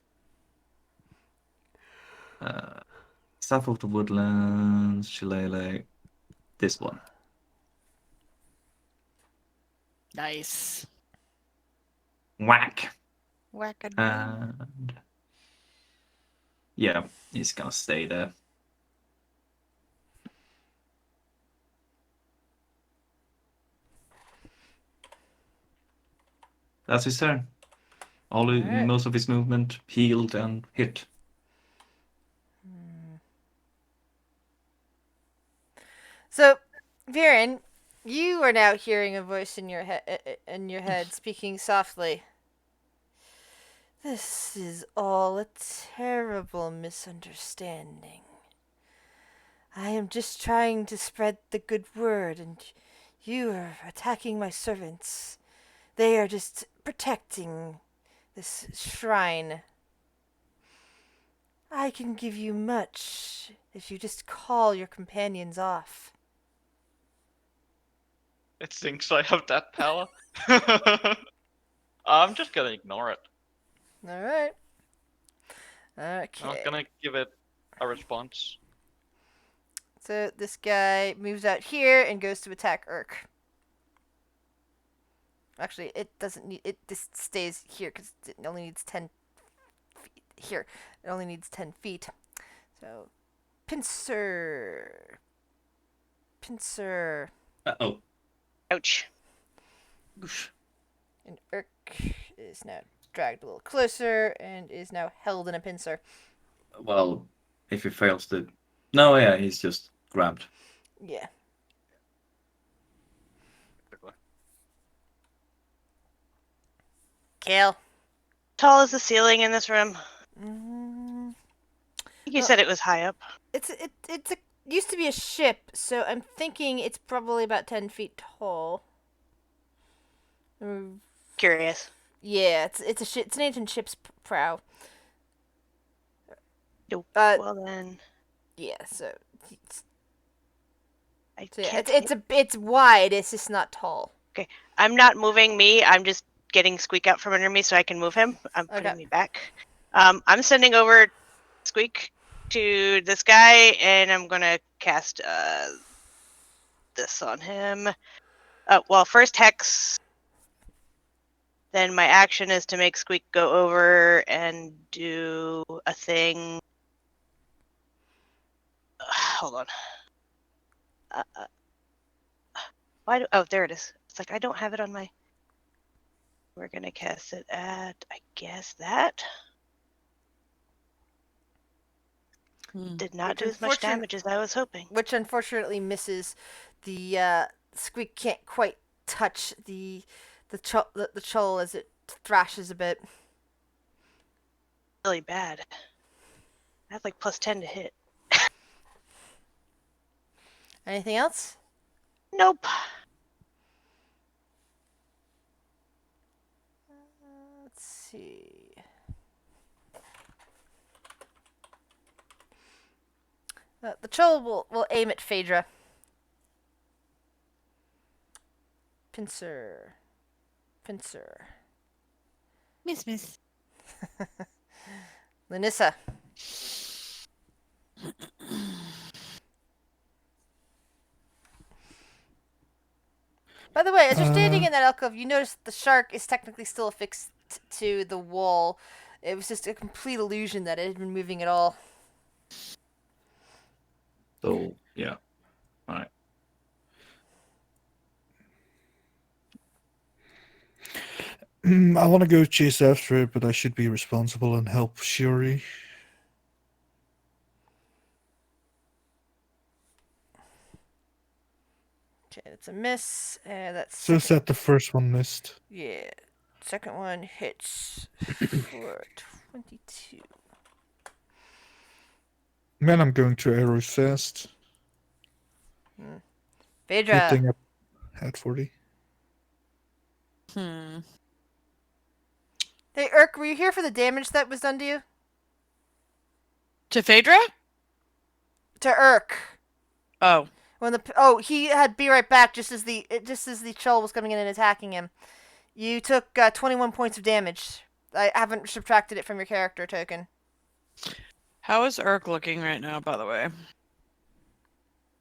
South of the Woodlands, Shillelagh. This one. Nice. Whack. Whack-a-doo. And yeah, he's gonna stay there. That's his turn. Alright. Most of his movement healed and hit. So, Viren, you are now hearing a voice in your head speaking softly. This is all a terrible misunderstanding. I am just trying to spread the good word, and you are attacking my servants. They are just protecting this shrine. I can give you much if you just call your companions off. It thinks I have that power. I'm just gonna ignore it. Alright. I'm Okay. not gonna give it a response. So this guy moves out here and goes to attack Urk. Actually, it doesn't need it. This stays here because it only needs 10 feet. Here, it only needs 10 feet. So, pincer. Uh-oh. Ouch. And Urk is now dragged a little closer and is now held in a pincer. Well, if he fails to... No, yeah, he's just grabbed. Yeah. Kale. Tall is the ceiling in this room? Mm, I think you said it was high up. it's a used to be a ship, so I'm thinking it's probably about 10 feet tall. Curious. Yeah, it's an ancient ship's prow. Nope. Uh, Well then, yeah. So, I yeah, can't. it's wide. It's just not tall. I'm not moving me. I'm just getting Squeak out from under me so I can move him. I'm Okay. putting me back. I'm sending over Squeak to this guy, and I'm gonna cast this on him. Well, first Hex. Then my action is to make Squeak go over and do a thing. Hold on. Why do? Oh, there it is. It's like I don't have it on my. We're gonna cast it at, I guess that did not Which do as much damage as I was hoping. Which unfortunately misses. The Squeak can't quite touch the Chull as it thrashes a bit. Really bad. I have like +10 to hit. Anything else? Nope. Let's see. The Chull will aim at Phaedra. Pincer. Miss. Lanissa. By the way, as you're standing in that alcove, you notice the shark is technically still affixed to the wall. It was just a complete illusion that it had been moving at all. So yeah, all right. I want to go chase after it, but I should be responsible and help Shuri. Okay, that's a miss. That's So sad the first one missed. yeah. Second one hits for 22. Man, I'm going to arrows fast. Good Phaedra. thing I had 40. Hmm. Hey, Urk, were you here for the damage that was done to you? To Phaedra? To Urk. Oh. When he had be right back just as the Chull was coming in and attacking him. You took 21 points of damage. I haven't subtracted it from your character token. How is Urk looking right now, by the way?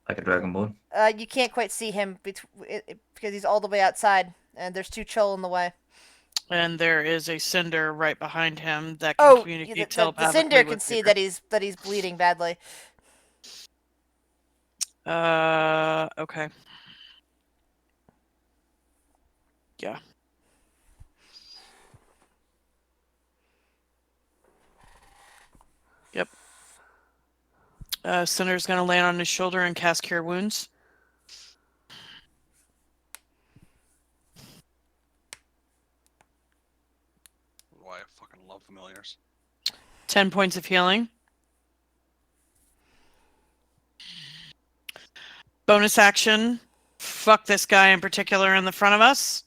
Like a dragonborn. You can't quite see him because he's all the way outside, and there's two Chull in the way. And there is a cinder right behind him that can communicate telepathically. The cinder with can see Phaedra. that he's bleeding badly. Okay. Yeah. Yep. Cinder's gonna land on his shoulder and cast Cure Wounds. Why I fucking love familiars. 10 points of healing. Bonus action. Fuck this guy in particular in the front of us.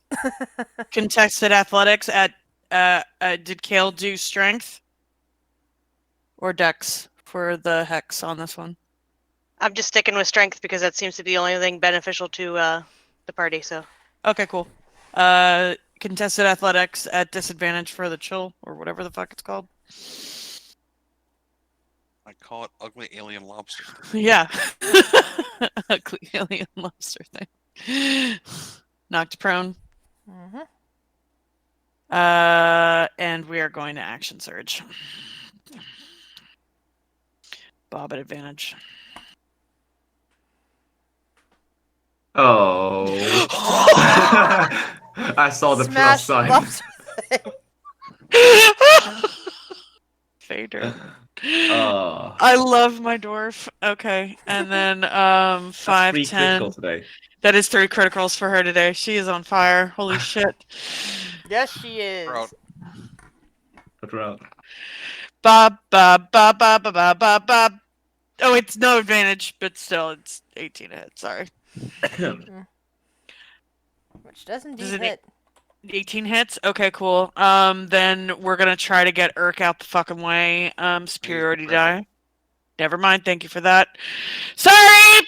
Contested athletics at did Kale do strength? Or dex for the hex on this one? I'm just sticking with strength because that seems to be the only thing beneficial to the party. So Okay, cool. Contested athletics at disadvantage for the chill or whatever the fuck it's called. I call it ugly alien lobster. Yeah. Ugly alien lobster thing. Knocked prone. Mm-hmm. And we are going to action surge. Bob at advantage. Oh. I saw the plus Smash sign. lobster thing. Fader. Oh. I love my dwarf. Okay. And then 5, 3 10. critical today. That is 3 criticals for her today. She is on fire. Holy shit. Yes, she is. We're out. Put her out. Bob, Bob, Bob, Bob, Bob, Bob, Bob, Bob. Oh, it's no advantage, but still, it's 18 to hit. Sorry. Which does indeed Does it- hit. 18 hits? Okay, cool. Then we're gonna try to get Urk out the fucking way. Superiority grappled. die. Never mind, thank you for that. Sorry!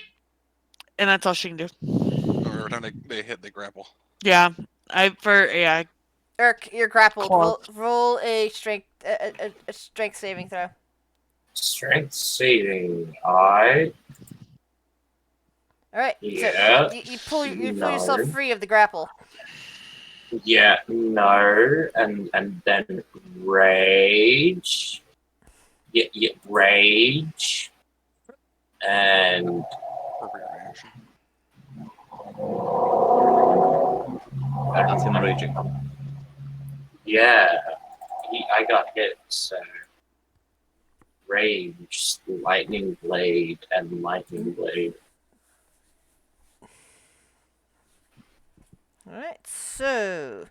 And that's all she can do. Or every time they hit, they grapple. Yeah. Urk, you're grappled. Claw. Roll a strength saving throw. Strength saving. I. All right. Yeah. So you pull yourself free of the grapple. Yeah. No. And then rage. Yeah. Rage. And Appropriate reaction. That's him raging. yeah. I got hit. So rage, lightning blade, and lightning blade. All right. So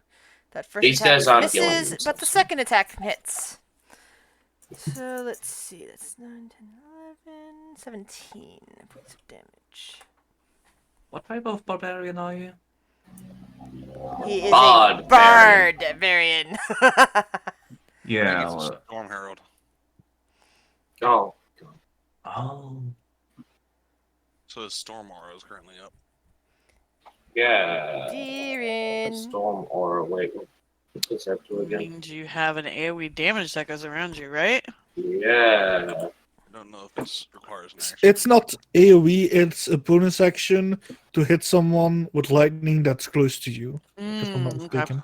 that first These attack guys aren't healing misses, but the themselves. second attack hits. So let's see. That's 9, 10, 11, 17 points of damage. What type of barbarian are you? He is a Bard barbarian. I Yeah. think it's a Storm Herald. Oh. Oh. So his Storm Aura is currently up. Yeah. Viren. Storm aura. Wait, what does that do again? Means you have an AoE damage that goes around you, right? Yeah. I don't know if this requires an action. It's not AoE, it's a bonus action to hit someone with lightning that's close to you, if I'm not Okay. mistaken.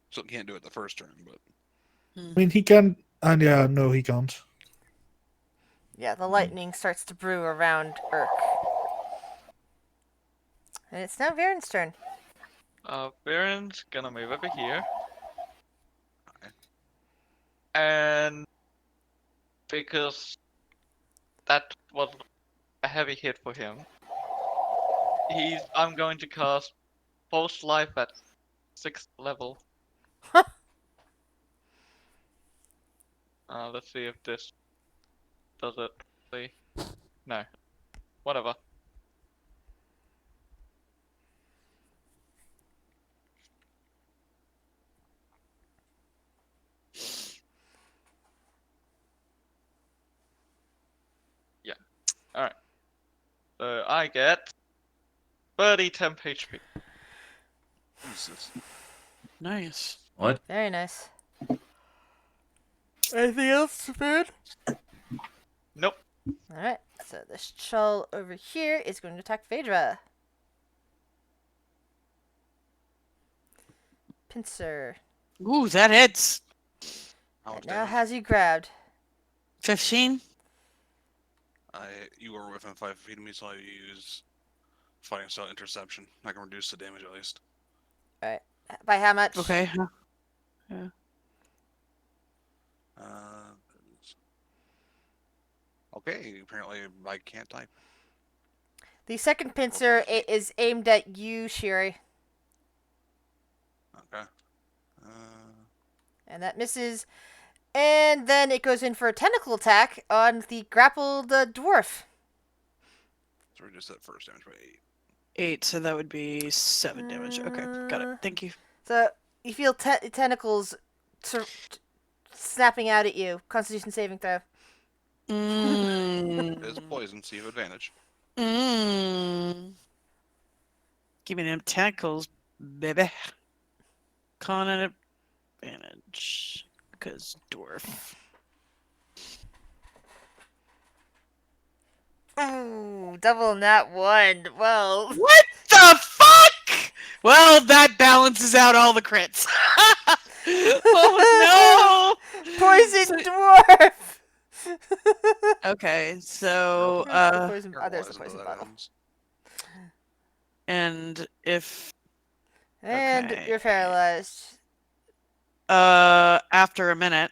So it can't do it the first turn, but I mean, he can, and yeah, no, he can't. Yeah, the lightning starts to brew around Urk. And it's now Viren's turn. Baron's gonna move over here. And because that was a heavy hit for him, I'm going to cast Post Life at 6th level. Let's see if this does it. See? No. Whatever. Yeah. Alright. So I get 30 temp HP. Jesus. Nice. What? Very nice. Anything else, Viren? Nope. Alright, so this troll over here is going to attack Phaedra. Pincer. Ooh, that hits. How much Now damage? has you grabbed. 15? You are within 5 feet of me, so I use Fighting Style Interception. I can reduce the damage at least. Alright. By how much? Okay. Okay, apparently I can't type. The second pincer is aimed at you, Shiri. Okay. And that misses. And then it goes in for a tentacle attack on the grappled dwarf. So reduce that first damage by 8. 8, so that would be 7 damage. Okay, got it. Thank you. So you feel tentacles snapping out at you. Constitution saving throw. It's Mm. poison, so you have advantage. Give me them tentacles, baby. Con an advantage. Because dwarf. Ooh, double nat 1. Well. What the fuck? Well, that balances out all the crits. Oh no! Poison dwarf! Okay, so there's the Careful poison as bottle. that ends. and if And Okay. you're paralyzed. after a minute,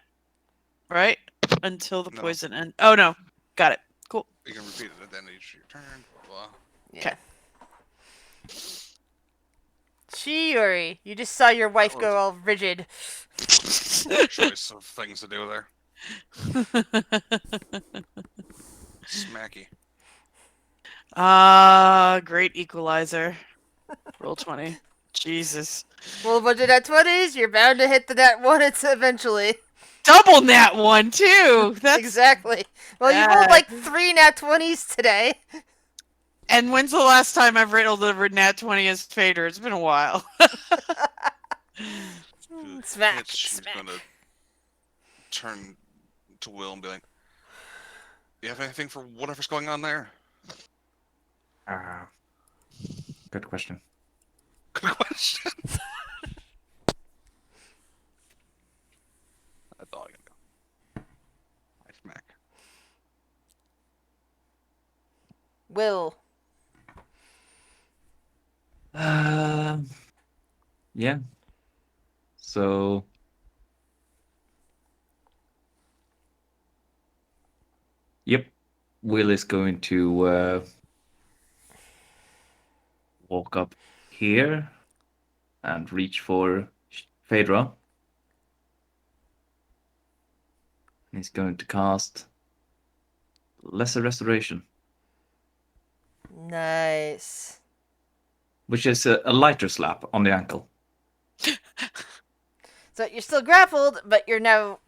right? Until the No. poison ends. Oh no. Got it. Cool. You can repeat it at the end of each your turn. Blah, blah. Yeah. Chiori, you just saw your wife was go a- all rigid. Choice of things to do there. Smacky. Great equalizer. Roll 20. Jesus. Roll a bunch of nat 20s, you're bound to hit the nat 1 eventually. Double nat one too. That's Exactly. Well, you rolled like 3 nat 20s today. And when's the last time I've delivered nat 20 as Fader? It's been a while. Smack. She's Smack. gonna turn to Will and be like, "You have anything for whatever's going on there?" Good question. Good question. That's all I can do. I smack. Will. Yeah. So. Yep. Will is going to walk up here and reach for Phaedra. And he's going to cast Lesser Restoration, Nice. which is a lighter slap on the ankle. So you're still grappled, but you're no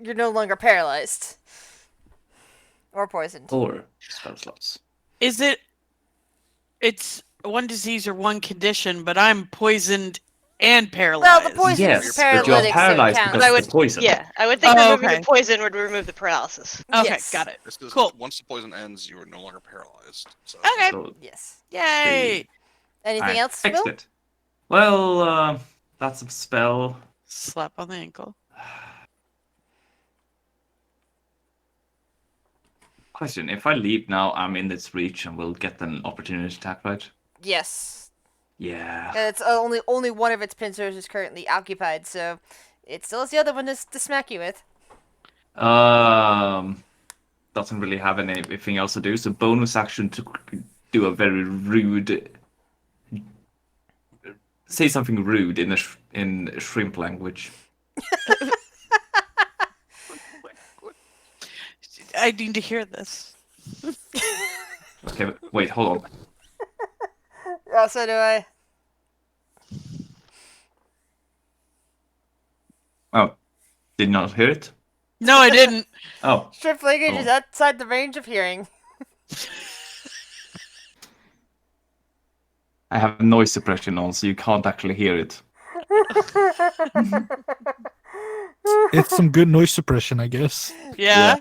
longer paralyzed. Or poisoned. Or spell slots. Is it's one disease or one condition, but I'm poisoned and paralyzed. Well, the poison's Yes, but you're paralytic, paralyzed so it because counts. of the poison. Yeah, I would think Oh, removing okay. the poison would remove the paralysis. Okay, Yes. got it. It's 'cause Cool. once the poison ends, you are no longer paralyzed. So Okay. So Yes. Yay! Anything else, fixed Will? it. Well, that's a spell. Slap on the ankle. Question: if I leave now, I'm in its reach and will get an opportunity attack, right? Yes. Yeah. And it's only one of its pincers is currently occupied, so it still has the other one to smack you with. Doesn't really have anything else to do. So bonus action to do a very rude. Say something rude in shrimp language. I need to hear this. Okay, wait, hold on. Oh, so do I. Oh, did not hear it? No, I didn't. Oh, Strip language is outside the range of hearing. I have noise suppression on, so you can't actually hear it. It's some good noise suppression, I guess. Yeah.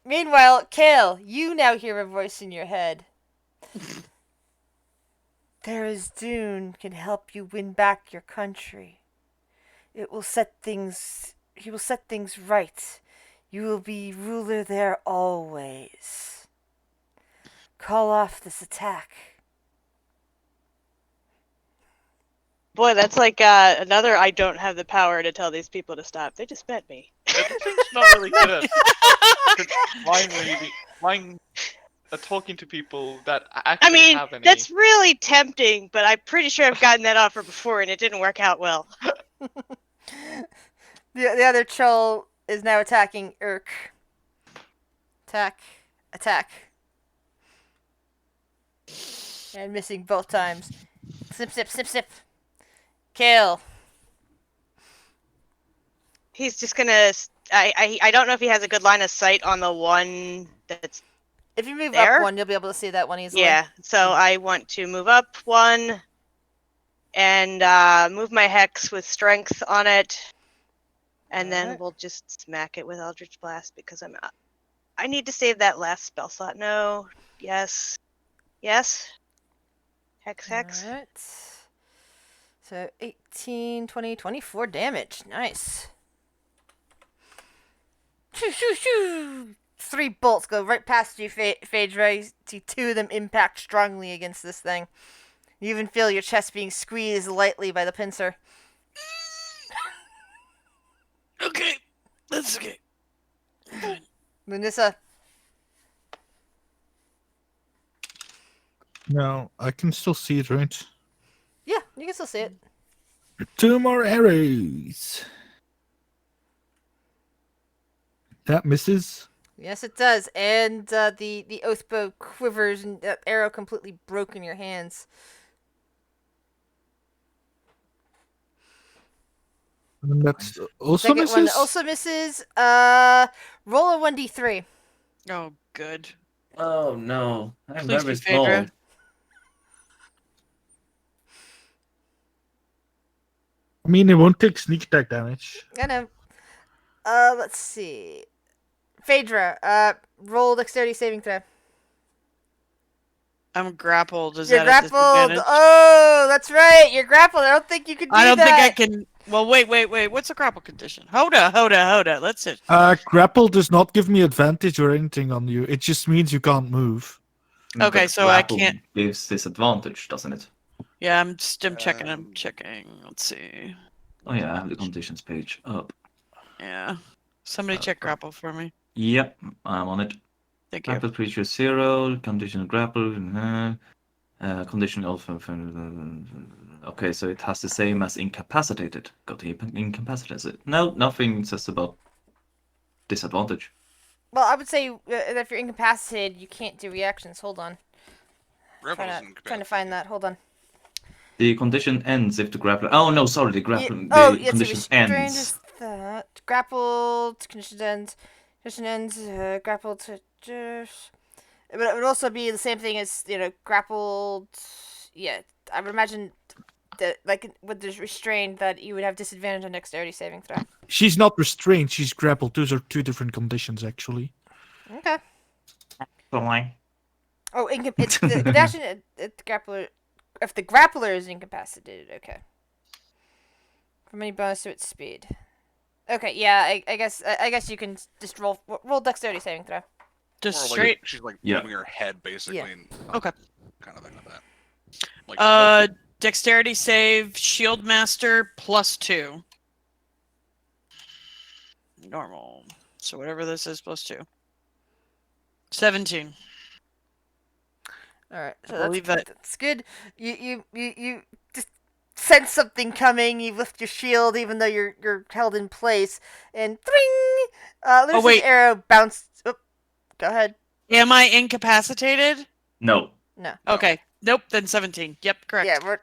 Meanwhile, Kale, you now hear a voice in your head. There is Dune can help you win back your country. He will set things right. You will be ruler there always. Call off this attack. Boy, that's like another I don't have the power to tell these people to stop. They just met me. It's not really good. Mine talking to people that I actually mean, have any. that's really tempting, but I'm pretty sure I've gotten that offer before and it didn't work out well. The other troll is now attacking Urk. Attack. And missing both times. Snip, snip, snip, snip. Kill. He's just gonna. I don't know if he has a good line of sight on the one that's. If you move There? up one, you'll be able to see that one easily. Yeah, so I want to move up one and move my hex with strength on it. And then Alright. we'll just smack it with Eldritch Blast because I need to save that last spell slot. No. Yes. Yes. Hex. Alright. So 18, 20, 24 damage. Nice. Shoo, shoo, shoo. 3 bolts go right past you, Phaedra. You see 2 of them impact strongly against this thing. You even feel your chest being squeezed lightly by the pincer. Okay. That's okay. Munissa. No, I can still see it, right? Yeah, you can still see it. 2 more arrows. That misses. Yes, it does. And the oath bow quivers and that arrow completely broke in your hands. And that's also Second one misses. also misses. Roll a 1d3. Oh, good. Oh no, I'm Please very be small. Phaedra. I mean, it won't take sneak attack damage. I know. Let's see. Phaedra, roll dexterity saving throw. I'm grappled. Is You're that a grappled. disadvantage? Oh, that's right. You're grappled. I don't think you can do I don't think I that. can. Well, wait. What's a grapple condition? Hold up. Let's see. Grapple does not give me advantage or anything on you. It just means you can't move. Okay, But so I grapple can't. gives disadvantage, doesn't it? Yeah, I'm checking. I'm Um, checking. Let's see. Oh yeah, I have the conditions page up. Yeah. Somebody check grapple for me. Yep, I'm on it. Thank you. Grapple creature 0, conditional grapple, condition of. Okay, so it has the same as incapacitated. Got to incapacitate. No, nothing says about disadvantage. Well, I would say if you're incapacitated, you can't do reactions. Hold on. Grapple Trying doesn't to find that. Hold on. The condition ends if the grappler. Oh no, sorry, the grappling. Oh, The yes, condition restrained ends. is that. Grappled, condition ends. Condition ends, grappled to just. But it would also be the same thing as, grappled. Yeah, I would imagine that, like, with the restrained, that you would have disadvantage on dexterity saving throw. She's not restrained, she's grappled. Those are two different conditions, actually. Okay. Fine. Oh, it's the condition, the grappler. If the grappler is incapacitated, okay. From any bonus to its speed. Okay, yeah, I guess you can just roll dexterity saving throw. Just More straight. like she's like Yeah. moving her head basically. Yeah. And Okay. kind of thing like that. Like, Dexterity save, Shield Master +2. Normal. So whatever this is, +2. 17. All right, so I believe that's good. You just sense something coming. You lift your shield, even though you're held in place, and thring! Lucy's wait. arrow bounced. Oh, go ahead. Am I incapacitated? No. No. Okay. Nope. Then 17. Yep. Correct. Yeah, we're.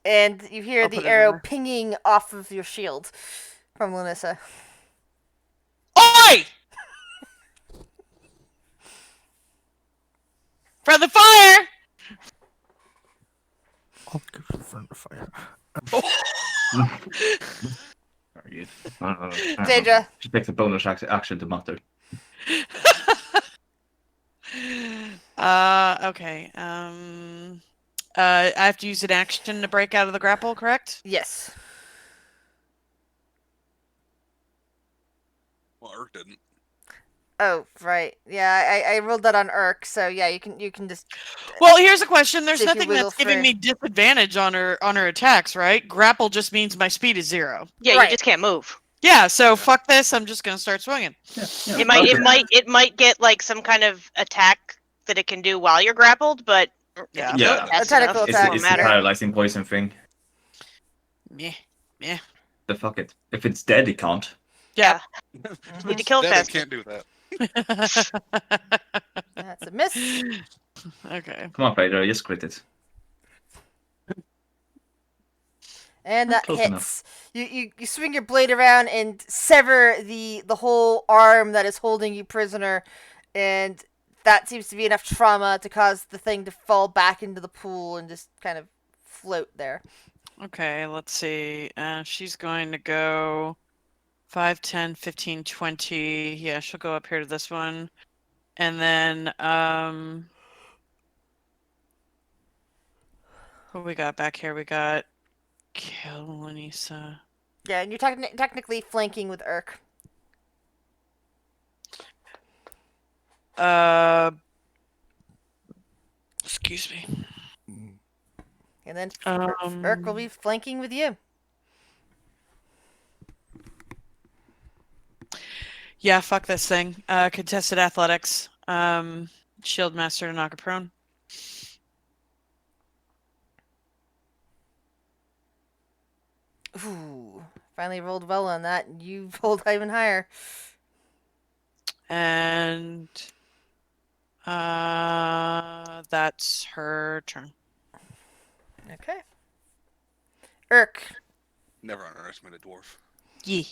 And you hear I'll the put it in arrow there. pinging off of your shield from Lunissa. Oi! From the fire! I'll go for the fire. Very good. Daedra. She takes a bonus action to mutter. Okay. I have to use an action to break out of the grapple, correct? Yes. well, Urk didn't. Oh, right. Yeah, I rolled that on Urk, so yeah, you can just. Well, here's a question. There's See if you nothing wiggle that's giving free. me disadvantage on her attacks, right? Grapple just means my speed is 0. Yeah, Right. you just can't move. Yeah, so fuck this. I'm just gonna start swinging. It might get like some kind of attack that it can do while you're grappled, but Yeah. Yeah. that's A tentacle enough. It's, attack. Won't it's the matter. paralyzing poison thing. Meh. The fuck it. If it's dead, it can't. Yeah. Need to kill Dead, I fast. can't do that. That's a miss. Okay. Come on, Vader, just crit it. And that Close hits. enough. You swing your blade around and sever the whole arm that is holding you prisoner, and that seems to be enough trauma to cause the thing to fall back into the pool and just kind of float there. Okay, let's see. She's going to go 5, 10, 15, 20. Yeah, she'll go up here to this one. And then, what we got back here? We got kill Lanisa. Yeah, and you're technically flanking with Urk. Excuse me. And then Urk will be flanking with you. Yeah, fuck this thing. Contested athletics. Shield master to knock her prone. Ooh, finally rolled well on that. You rolled even higher. And that's her turn. Okay. Urk, Never underestimate a dwarf. Yeah.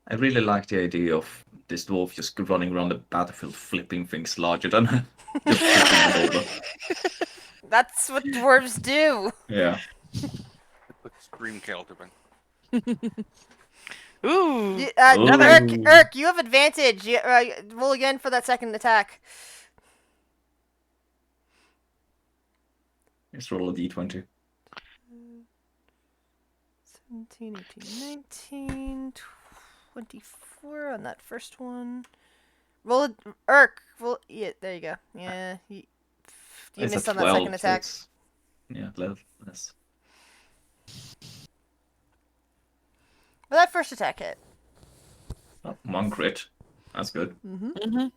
I really like the idea of this dwarf just running around the battlefield flipping things larger than her. Just tipping them over. That's what dwarves do. Yeah. It's extreme kale tipping. Ooh. Urk, Ooh. Urk, you have advantage. Roll again for that second attack. Let's roll a d20. 17, 18, 19, 24 on that first one. Roll it, Urk. Roll, yeah, there you go. Yeah, you It's missed a on that 12, second so attack. it's- Yeah, less. But that first attack hit. Oh, 1 crit. That's good. Mm-hmm. Mm-hmm.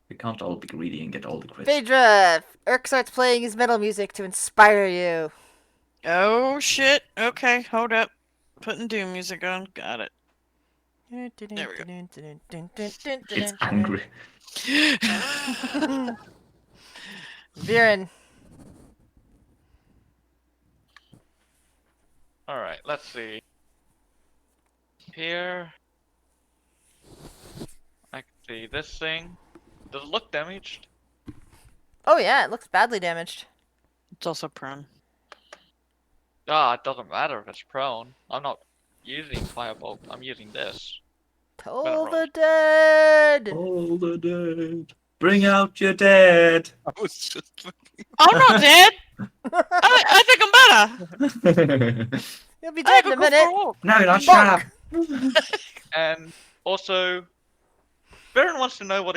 We can't all be greedy and get all the crits. Phaedra, Urk starts playing his metal music to inspire you. Oh shit. Okay, hold up. Putting doom music on. Got it. There we It's angry. Viren. Alright, let's see. Here. I can see this thing. Does it look damaged? Oh yeah, it looks badly damaged. It's also prone. Ah, it doesn't matter if it's prone. I'm not using Firebolt, I'm using this. Toll the roll. dead. All the dead. Bring out your dead. I was just thinking. I'm not dead. I think I'm better. You'll be I dead have in a go for minute. walk. No, you're not. Shut up. And also, Baron wants to know what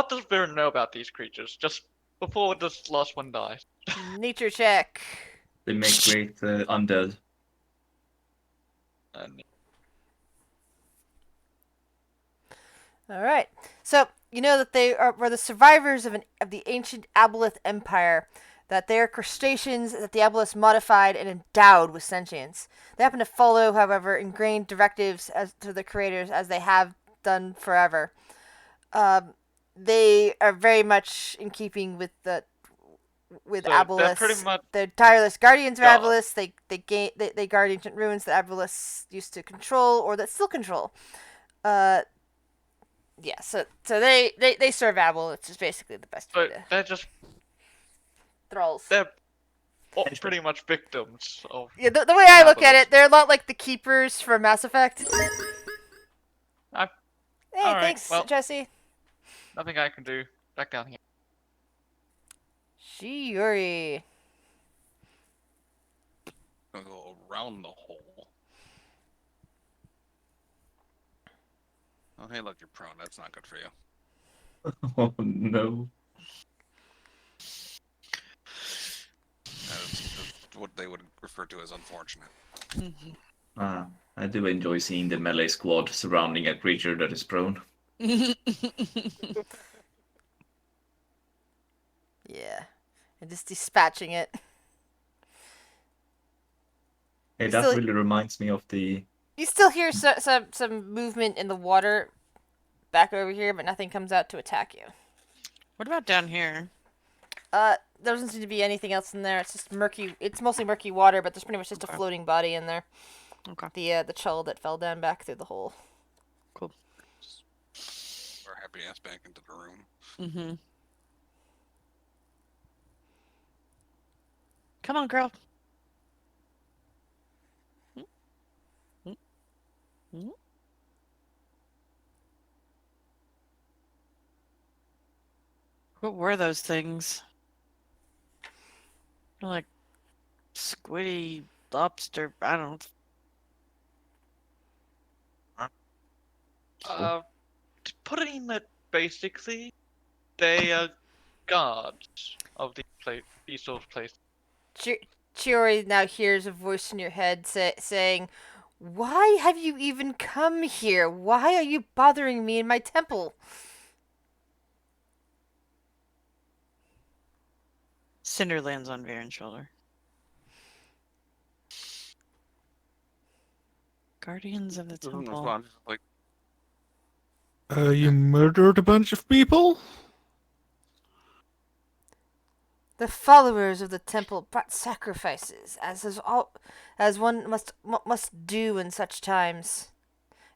does Baron know about these creatures, just before this last one dies. Nature check. They make great undead. And All right. So you know that they were the survivors of the ancient Aboleth Empire. That they are crustaceans that the Aboleths modified and endowed with sentience. They happen to follow, however, ingrained directives as to the creators as they have done forever. They are very much in keeping with so they're Aboleths. pretty much They're tireless guardians of God. Aboleths. They guard ancient ruins that Aboleths used to control or that still control. Yeah, so they serve Aboleths is basically the best way but to they're just thralls. they're pretty much victims of Yeah, the way I look at Aboleths. it, they're a lot like the keepers from Mass Effect. I- Hey, alright, thanks, well. Jesse. nothing I can do. Back down here. Shiori. Gonna go around the hole. Oh, hey, look, you're prone. That's not good for you. Oh no. That's what they would refer to as unfortunate. Ah, I do enjoy seeing the melee squad surrounding a creature that is prone. Yeah, and just dispatching it. Hey, that Still- really reminds me of the. You still hear some movement in the water back over here, but nothing comes out to attack you. What about down here? There doesn't seem to be anything else in there. It's just murky. It's mostly murky water, but there's pretty much just a Okay. floating body in there. Okay. The chull that fell down back through the hole. Our happy ass back into the room. Mm-hmm. Come on, girl. What were those things? They're like squiddy lobster. I don't. To put it in that basically, they are guards of these sort of places. Chiori now hears a voice in your head saying, "Why have you even come here? Why are you bothering me in my temple?" Cinder lands on Varen's shoulder. Guardians of the Doesn't temple. respond. Like, You murdered a bunch of people? The followers of the temple brought sacrifices, as one must do in such times.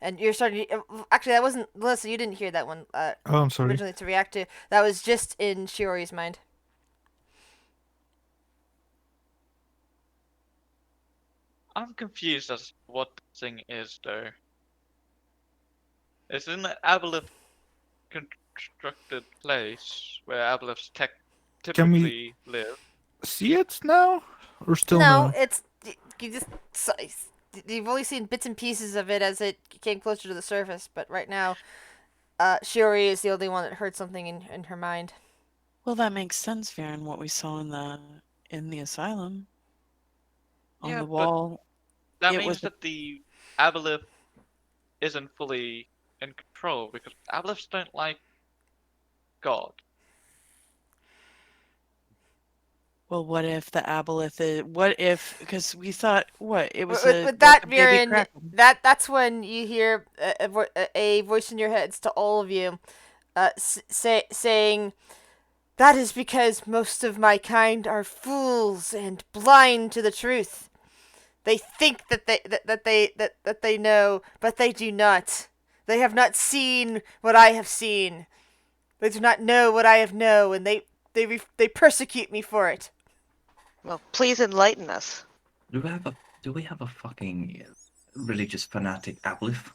And you're starting to, actually, that wasn't, Melissa, you didn't hear that one Oh, I'm sorry. originally to react to. That was just in Shiori's mind. I'm confused as to what the thing is, though. It's in the aboleth constructed place where aboleths Can we- typically live. See it now? Or still No, no? it's you just you've only seen bits and pieces of it as it came closer to the surface. But right now, Shiori is the only one that heard something in her mind. Well, that makes sense, Varen, what we saw in the asylum. On Yeah, the but wall. That It means was- that the aboleth isn't fully in control because aboleths don't like God. Well, what if the aboleth is? What if? Because we thought what it was With like that, a baby Viren, kraken. that's when you hear a voice in your heads to all of you, saying, "That is because most of my kind are fools and blind to the truth. They think that they know, but they do not. They have not seen what I have seen. They do not know what I have known, and they persecute me for it." Well, please enlighten us. Do we have a fucking religious fanatic aboleth?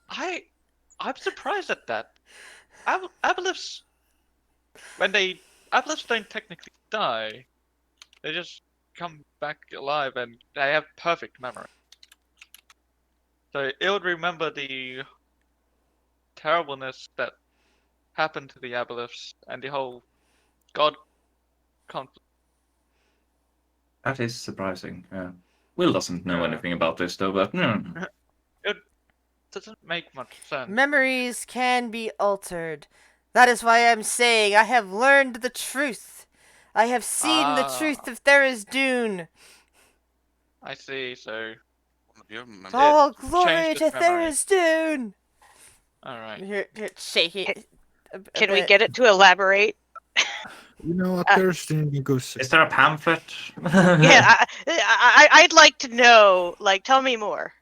I'm surprised at that. Aboleths, aboleths don't technically die. They just come back alive and they have perfect memory. So it would remember the terribleness that happened to the aboleths and the whole God conflict. That is surprising. Will doesn't know Yeah. anything about this though, but It doesn't make much sense. Memories can be altered. That is why I'm saying I have learned the truth. I have seen the truth of Therizdun. I see, so You have memory. All It glory changed to its memory. Therizdun. alright. Here, shake it. Can we get it to elaborate? You know what? Uh, There's the go say. is there a pamphlet? Yeah, I'd like to know. Like, tell me more.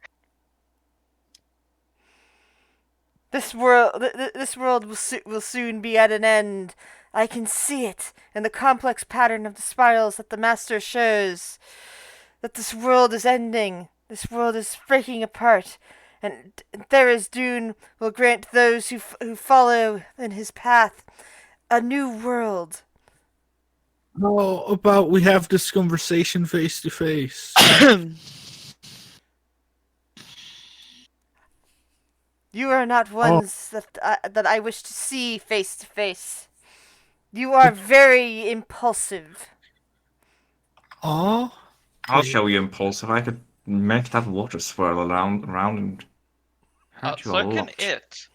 This world will soon be at an end. I can see it in the complex pattern of the spirals that the master shows. That this world is ending. This world is breaking apart, and Therizdun will grant those who follow in his path a new world. How about we have this conversation face to face? You are not ones that I wish to see face to face. You are very impulsive. Oh, I'll show you impulsive. I could make that water swirl around and hurt you a So can lot. it.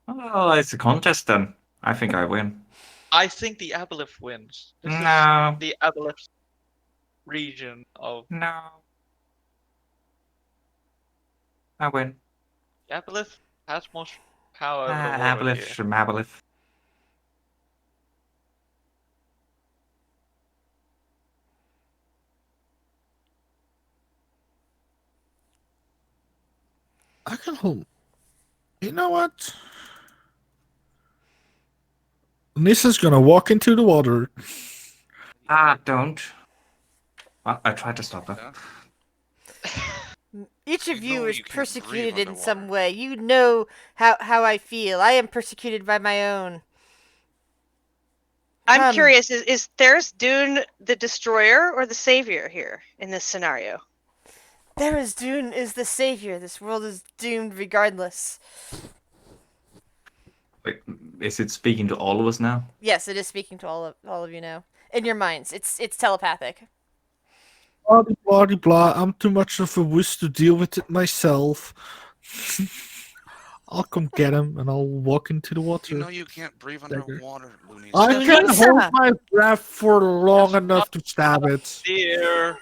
Oh, it's a contest then. I think I win. I think the aboleth wins. This No. is the aboleth region of No. I win. the aboleth has more power over the water Aboleth here. from Aboleth. I can hold. You know what? Nissa's gonna walk into the water. Don't. Well, I tried to stop her. Yeah. Each of You you know is you can't persecuted breathe in some underwater. way. You know how I feel. I am persecuted by my own. I'm curious, is Therizdun the destroyer or the savior here in this scenario? Therizdun is the savior. This world is doomed regardless. Wait, is it speaking to all of us now? Yes, it is speaking to all of you now. In your minds. It's telepathic. Blah, blah, blah. I'm too much of a wuss to deal with it myself. I'll come get him and I'll walk into the water. You know you can't breathe underwater, Looney. I So can Lisa- hold my breath for long That's enough not- to stab it. Dear.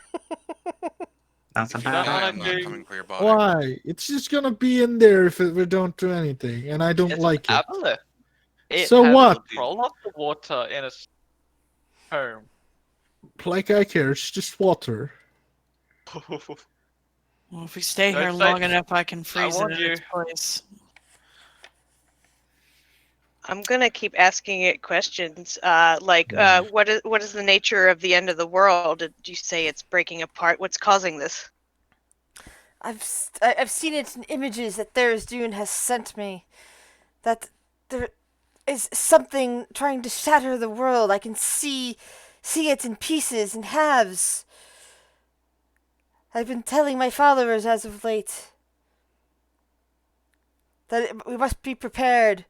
That's a If you don't bad wanna I'm not do- coming for your body. Why? It's just gonna be in there if we don't do anything, and I don't It's like an it. aboleth. It So has what? control of the water in a home. Like I care, it's just water. Well, if we stay Don't here say- long enough, I can freeze it warned in its you. place. I'm gonna keep asking it questions. What is the nature of the end of the world? Did you say it's breaking apart? What's causing this? I've seen it in images that Dune has sent me. That there is something trying to shatter the world. I can see it in pieces and halves. I've been telling my followers as of late that we must be prepared.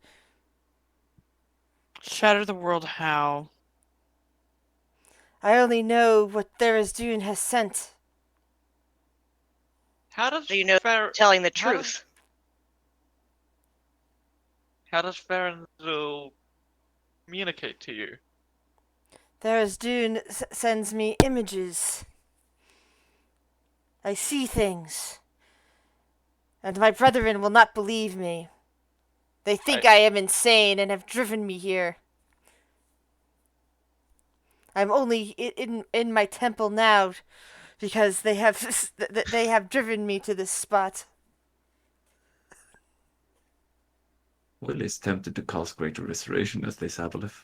Shatter the world how? I only know what Dune has sent. How does Do you know Fer- telling the how does- truth? How does Ferenzil communicate to you? Dune sends me images. I see things. And my brethren will not believe me. They think I am insane and have driven me here. I'm only in my temple now because they have driven me to this spot. Will is tempted to cast Greater Restoration as this aboleth.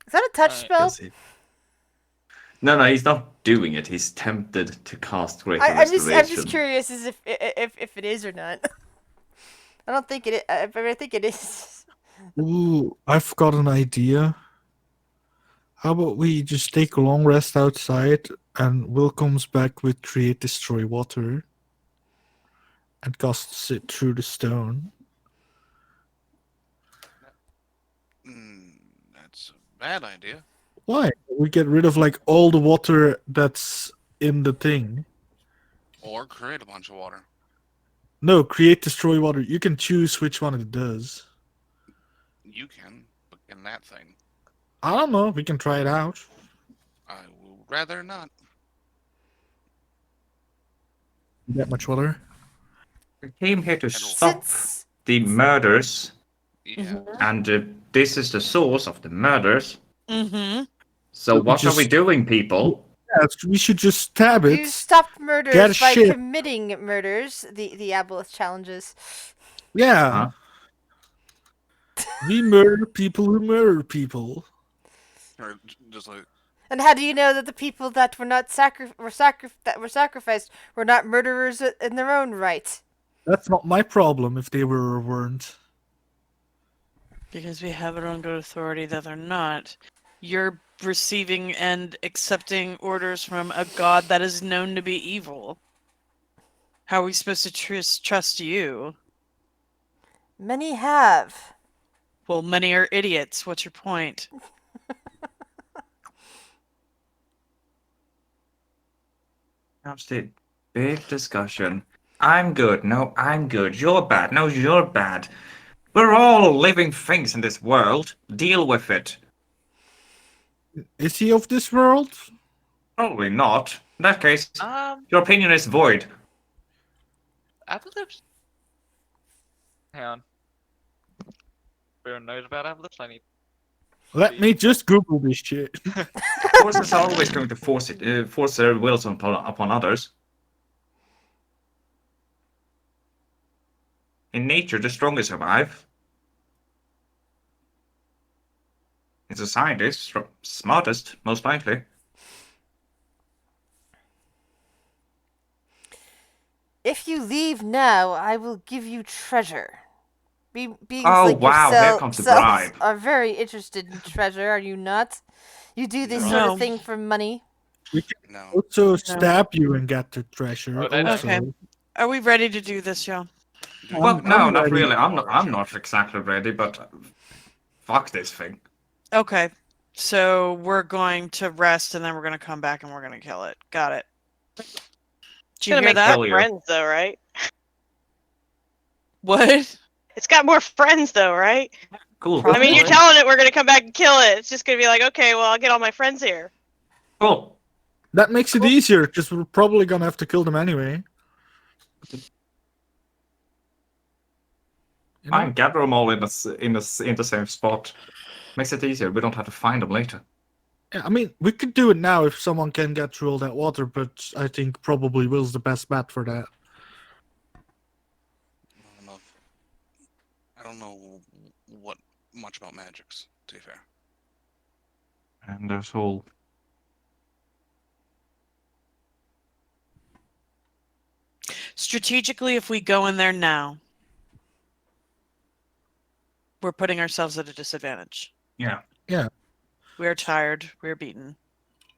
Is that a touch spell? No, he's not doing it. He's tempted to cast Greater I'm Restoration. just curious as if it is or not. I don't think it is. I think it is. Ooh, I've got an idea. How about we just take a long rest outside and Will comes back with Create Destroy Water and casts it through the stone? That's a bad idea. Why? We get rid of like all the water that's in the thing. Or create a bunch of water. No, Create Destroy Water. You can choose which one it does. You can, but can that thing? I don't know. We can try it out. I would rather not. That much water. We came here to stop Since the murders, Yeah. and this is the source of the murders. Mm-hmm. So We what are we just- doing, people? Yes, we should just stab it. you stopped Get murders by shit. committing murders, the Aboleth challenges. Yeah. We murder people who murder people. Or just like And how do you know that the people that were not sacrificed were not murderers in their own right? That's not my problem if they were or weren't. Because we have it on good authority that they're not. You're receiving and accepting orders from a god that is known to be evil. How are we supposed to trust you? Many have. Well, many are idiots. What's your point? Comes the big discussion. I'm good. No, I'm good. You're bad. No, you're bad. We're all living things in this world. Deal with it. Is he of this world? Probably not. In that case, Um, your opinion is void. Aboleths. Hang on. Everyone knows about Aboleths. I need. Let me just Google this shit. Forces are always going to force their wills upon others. In nature, the strongest survive. In society, smartest, most likely. If you leave now, I will give you treasure. Beings Oh, like wow, here yourself comes the bribe. are very interested in treasure, are you not? You do this No. sort No. of thing for money. no. Also stab you and get the treasure. Oh, they don't. Also. Okay. Are we ready to do this, y'all? Well, no, I'm not ready. really. I'm not exactly ready, but fuck this thing. Okay. So we're going to rest and then we're going to come back and we're going to kill it. Got it. Did It's you gonna hear make that? more Failure. friends, though, right? What? It's got more friends, though, right? Cool. I mean, you're Probably. telling it we're gonna come back and kill it. It's just gonna be like, okay, well, I'll get all my friends here. Cool. That makes it easier because we're probably gonna have to kill them anyway. You know? Fine, gather them all in the same spot. Makes it easier. We don't have to find them later. Yeah, I mean, we could do it now if someone can get through all that water, but I think probably Will's the best bet for that. I don't know what much about magics, to be fair. And there's whole. Strategically, if we go in there now, we're putting ourselves at a disadvantage. Yeah. Yeah. We're tired. We're beaten.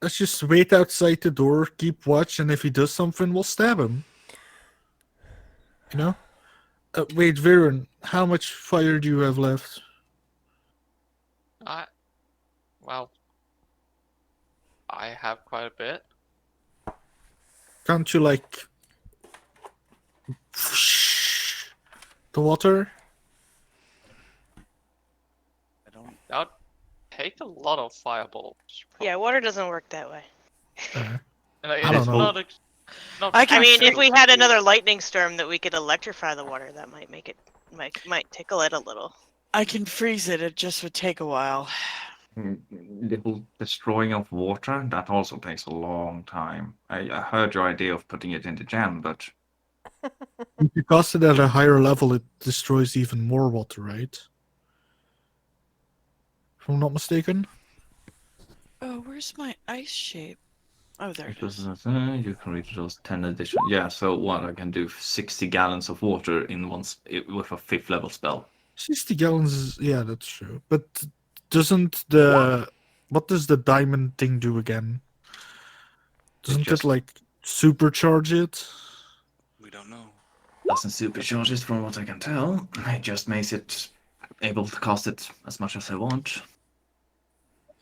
Let's just wait outside the door, keep watch, and if he does something, we'll stab him. You know? Wait, Viren, how much fire do you have left? Well, I have quite a bit. Can't you, like, the water? I don't. That would take a lot of fireballs. Yeah, water doesn't work that way. And I don't know. Not I can I mean, if we had physically- another lightning storm that we could electrify the water, that might make it might tickle it a little. I can freeze it. It just would take a while. Little destroying of water, that also takes a long time. I heard your idea of putting it in the jam, but If you cast it at a higher level, it destroys even more water, right? If I'm not mistaken. Oh, where's my ice shape? Oh, there it it was, is. you can reach those 10 additional. Yeah, so what I can do 60 gallons of water in with a 5th level spell. 60 gallons is, yeah, that's true. But what does the diamond thing do again? Doesn't just- it, like, supercharge it? We don't know. Doesn't supercharge it from what I can tell. It just makes it able to cast it as much as I want.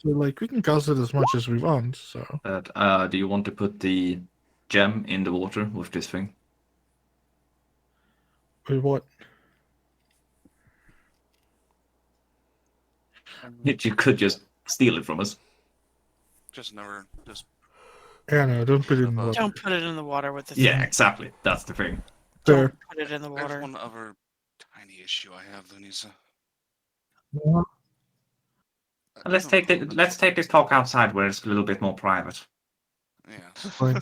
So, like, we can cast it as much as we want, so... But do you want to put the gem in the water with this thing? Wait, what? You could just steal it from us. Just never. Just. Yeah, no, don't put it in the water. Don't put it in the water with the Yeah, thing. exactly. That's the thing. Fair. Don't put it in the There's water. one other tiny issue I have, Lunisa. Yeah. Let's take this talk outside where it's a little bit more private. Yeah. Fine.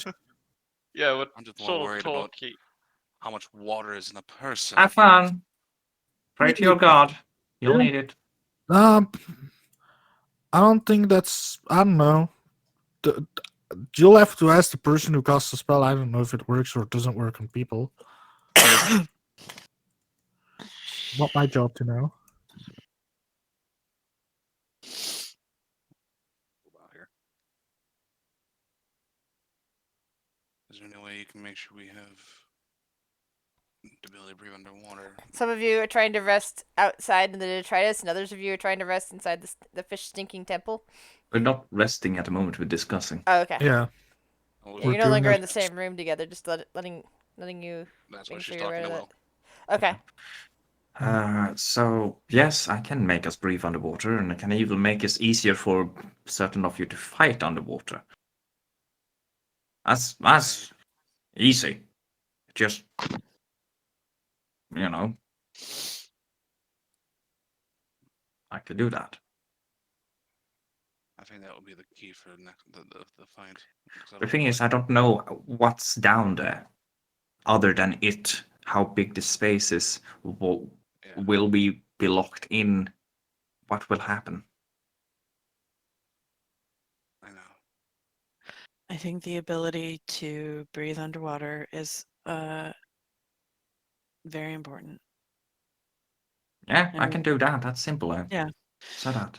Yeah, what I'm just more sort worried of about talky. how much water is in a person. Have fun. Pray to your god. You'll need it. I don't think that's... I don't know. You'll have to ask the person who casts the spell. I don't know if it works or doesn't work on people. Not my job to know. Out here. Is there any way you can make sure we have the ability to breathe underwater? Some of you are trying to rest outside in the detritus, and others of you are trying to rest inside the fish stinking temple. We're not resting at the moment. We're discussing. Oh, okay. Yeah. Oh, Yeah, you're no doing longer it. in the same room together. Just letting you. that's make why sure she's you're talking right about. Okay. So yes, I can make us breathe underwater, and I can even make it easier for certain of you to fight underwater. That's easy. Just I could do that. I think that would be the key for the fight. 'Cause The thing is, I don't know what's down there, other than it. How big the space is. Yeah. Will we be locked in? What will happen? I know. I think the ability to breathe underwater is very important. Yeah, I I can mean- do that. That's simple. Yeah. So that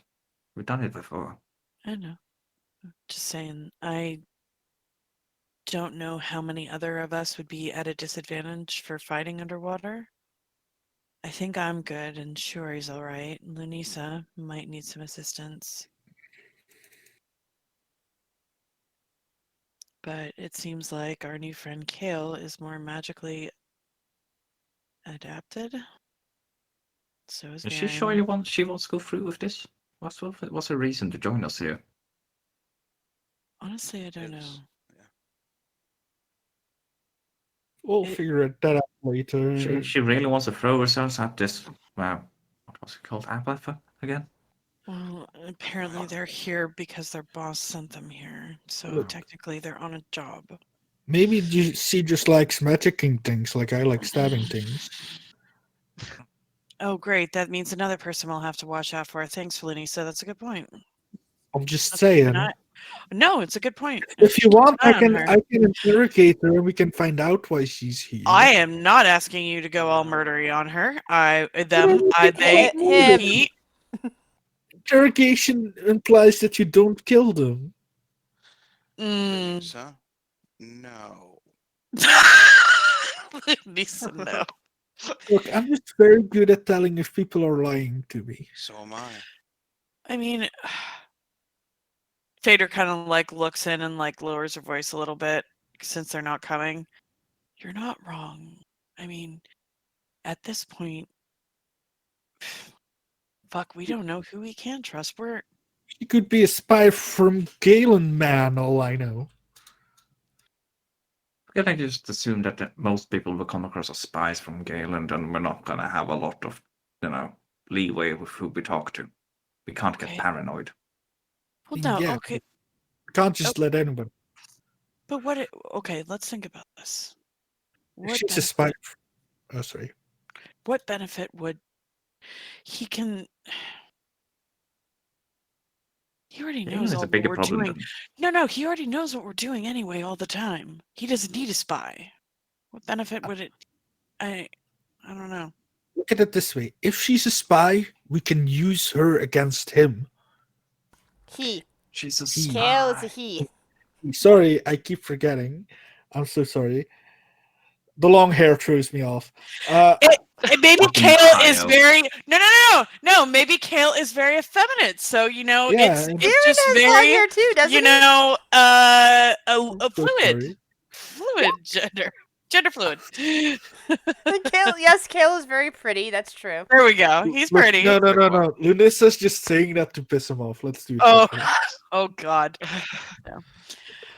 we've done it before. I know. Just saying, I don't know how many other of us would be at a disadvantage for fighting underwater. I think I'm good, and Shuri's all right. Lunisa might need some assistance. But it seems like our new friend Kale is more magically adapted. So is Is she Marion. sure she wants to go through with this? What's her reason to join us here? Honestly, I don't know. It's- We'll It- figure that out later. She really wants to throw herself at this. What was it called? Abatha again? Well, apparently they're here because their boss sent them here. So Look. technically they're on a job. Maybe she just likes magicking things like I like stabbing things. Oh, great. That means another person will have to watch out for. Thanks, Feline. So that's a good point. I'm just Let's keep an saying. eye- No, it's a good point. If you want, Eye on her. I can interrogate her and we can find out why she's here. I am not asking you to go all murdery on her. They, Him. he. Interrogation implies that you don't kill them. Mm. Lisa? No. Lisa, no. Look, I'm just very good at telling if people are lying to me. So am I. I mean, Fader kind of like looks in and like lowers her voice a little bit since they're not coming. You're not wrong. I mean, at this point, fuck, we don't know who we can trust. She could be a spy from Galen, man, all I know. Can I just assume that most people will come across as spies from Galen, and we're not gonna have a lot of, leeway with who we talk to. We can't get Okay. paranoid. Well, no, Yeah, okay. Can't just let anyone. But okay, let's think about this. If she's a spy. Oh, sorry. What benefit would he can? He already Galen knows is all a what bigger we're problem doing. No, he already knows what we're doing anyway all the time. He doesn't need a spy. What benefit would it? I don't know. Look at it this way. If she's a spy, we can use her against him. He. She's a He. Kale is a he. Sorry, I keep forgetting. I'm so sorry. The long hair throws me off. Maybe Fucking Kale is Kyle. very no. Maybe Kale is very effeminate. So Yeah, it's and- just has long very hair too, doesn't he? a so sorry. fluid gender fluid. And Kale, yes, Kale is very pretty. That's true. There we go. He's Look, pretty. No. Lunissa's just saying that to piss him off. Let's do it. Oh, that way. oh God. No.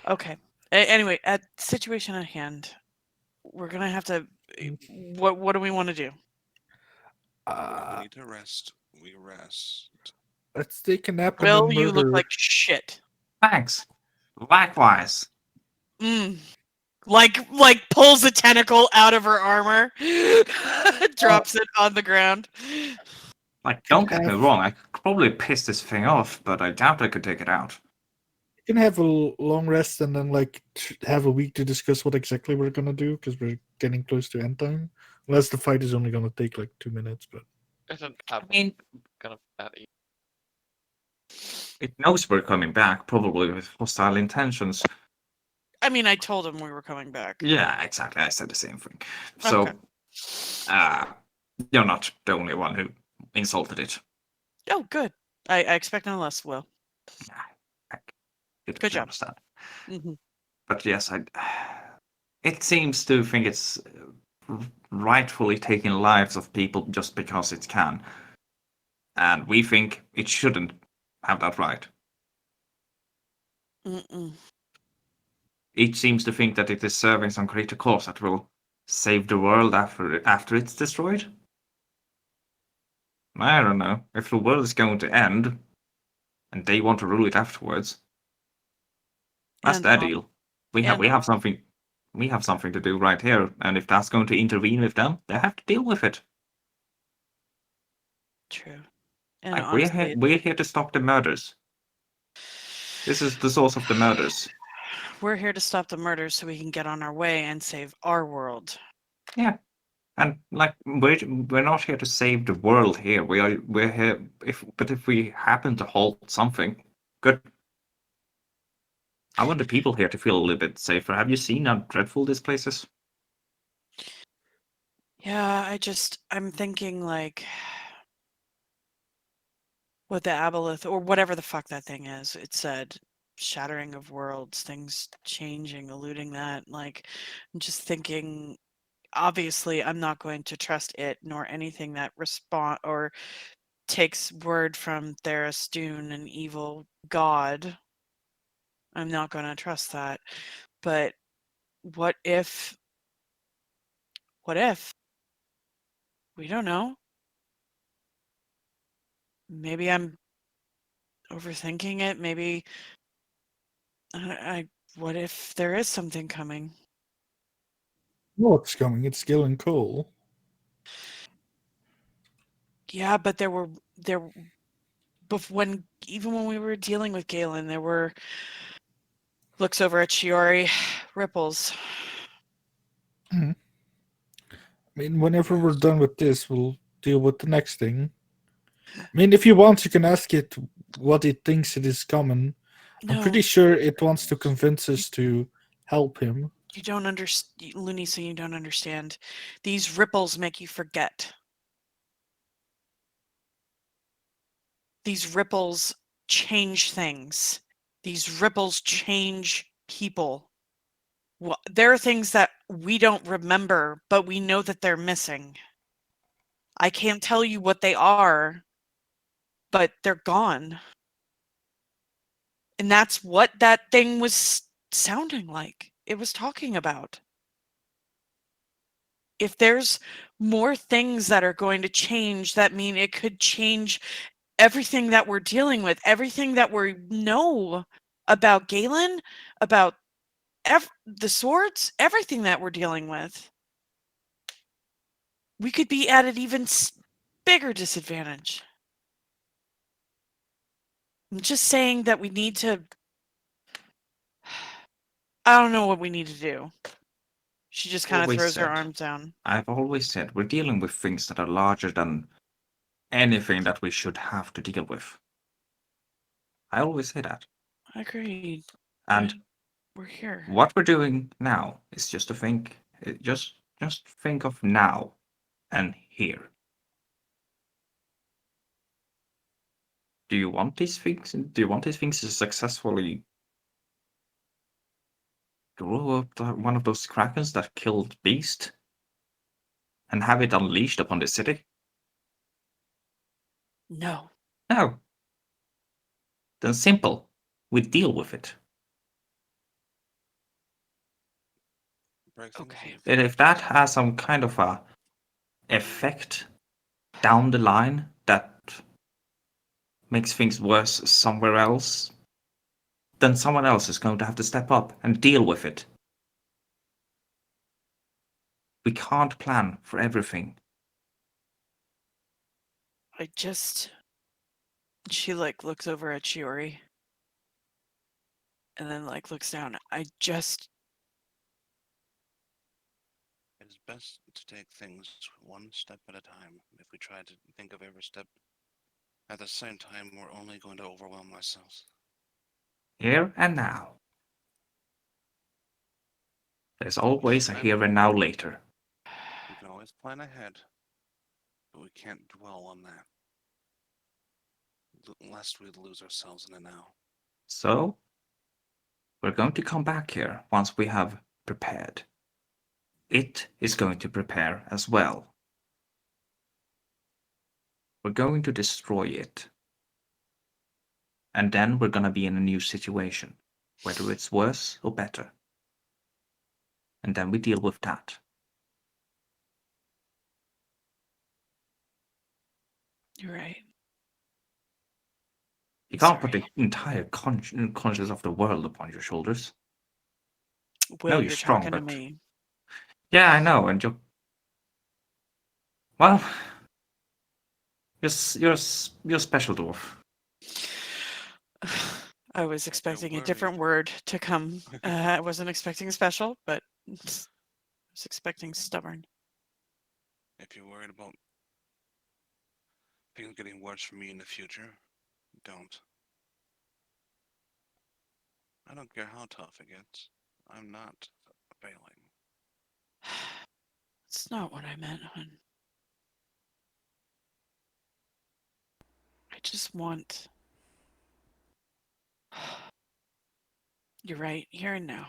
Okay. Anyway, at situation at hand, we're gonna have to. What do we want to do? When we need to rest, we rest. Let's take a nap and Will, then you look murder. like shit. Thanks. Likewise. Like pulls a tentacle out of her armor, drops it on the ground. Like, don't get me wrong, I could probably piss this thing off, but I doubt I could take it out. You can have a long rest and then have a week to discuss what exactly we're gonna do because we're getting close to end time. Unless the fight is only gonna take like 2 minutes, but Isn't I mean, kind of that easy. it knows we're coming back, probably with hostile intentions. I mean, I told him we were coming back. Yeah, exactly. I said the same thing. So, Okay. you're not the only one who insulted it. Oh, good. I expect no less, Will. Good job. Understand. Mm-hmm. But yes, it seems to think it's rightfully taking lives of people just because it can. And we think it shouldn't have that right. Mm-mm. It seems to think that it is serving some greater cause that will save the world after it's destroyed. I don't know. If the world is going to end, and they want to rule it afterwards, that's And their on- deal. We have something to do right here, and if that's going to intervene with them, they have to deal with it. True. And Like, honestly, we're here to stop the murders. This is the source of the murders. we're here to stop the murders so we can get on our way and save our world. Yeah. And like we're not here to save the world here. We're here if we happen to halt something, good. I want the people here to feel a little bit safer. Have you seen how dreadful this place is? Yeah, I'm thinking like with the aboleth or whatever the fuck that thing is. It said shattering of worlds, things changing, eluding that. Like, I'm just thinking. Obviously, I'm not going to trust it nor anything that respond or takes word from Therastoon, an evil god. I'm not going to trust that. But what if What if? We don't know. Maybe I'm overthinking it. Maybe what if there is something coming? What's coming? It's Gillen Cole. Yeah, but when even when we were dealing with Galen, there were looks over at Shiori ripples. I mean, whenever we're done with this, we'll deal with the next thing. I mean, if you want, you can ask it what it thinks it is coming. I'm No, pretty sure it wants to convince us to help him. you don't understand, Looney. So you don't understand. These ripples make you forget. These ripples change things. These ripples change people. Well, there are things that we don't remember, but we know that they're missing. I can't tell you what they are, but they're gone. And that's what that thing was sounding like. It was talking about. If there's more things that are going to change, that mean it could change everything that we're dealing with, everything that we know about Galen, about the swords, everything that we're dealing with. We could be at an even bigger disadvantage. I'm just saying that we need to. I don't know what we need to do. She just kind of Always throws her said. arms down. I've always said we're dealing with things that are larger than anything that we should have to deal with. I always say that. Agreed. And we're here. what we're doing now is just to think, just think of now and here. Do you want these things? Do you want these things to successfully grow up one of those krakens that killed Beast and have it unleashed upon the city? No. No. Then simple. We deal with it. Break things Okay. loose. And if that has some kind of a effect down the line that makes things worse somewhere else, then someone else is going to have to step up and deal with it. We can't plan for everything. She looks over at Shiori and then looks down. It is best to take things one step at a time. If we try to think of every step at the same time, we're only going to overwhelm ourselves. Here and now. There's always a here and now later. We can always plan ahead, but we can't dwell on that, lest we lose ourselves in the now. So, we're going to come back here once we have prepared. It is going to prepare as well. We're going to destroy it. And then we're going to be in a new situation, whether it's worse or better. And then we deal with that. You're right. You can't put Sorry. the entire conscience of the world upon your shoulders. Will, you're you're strong, talking to but- me. Yeah, I know, and well, you're a special dwarf. I was expecting a different word to come. I wasn't expecting special, but I was expecting stubborn. If you're worried about things getting worse for me in the future, don't. I don't care how tough it gets. I'm not failing. It's not what I meant, hon. I just want. You're right, here and now.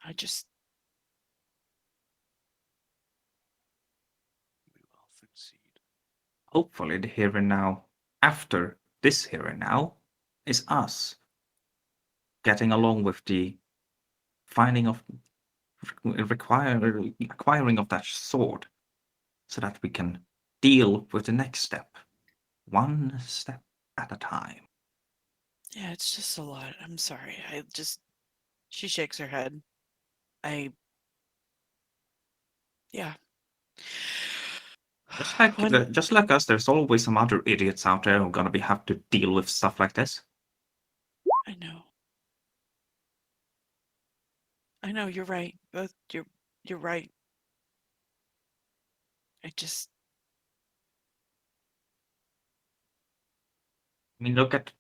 I just. We will succeed. Hopefully, the here and now, after this here and now, is us getting along with the finding acquiring of that sword, so that we can deal with the next step, one step at a time. Yeah, it's just a lot. I'm sorry. She shakes her head. Yeah. Just like us, there's always some other idiots out there who are gonna have to deal with stuff like this. I know. I know, you're right. Both you're right. I mean, look at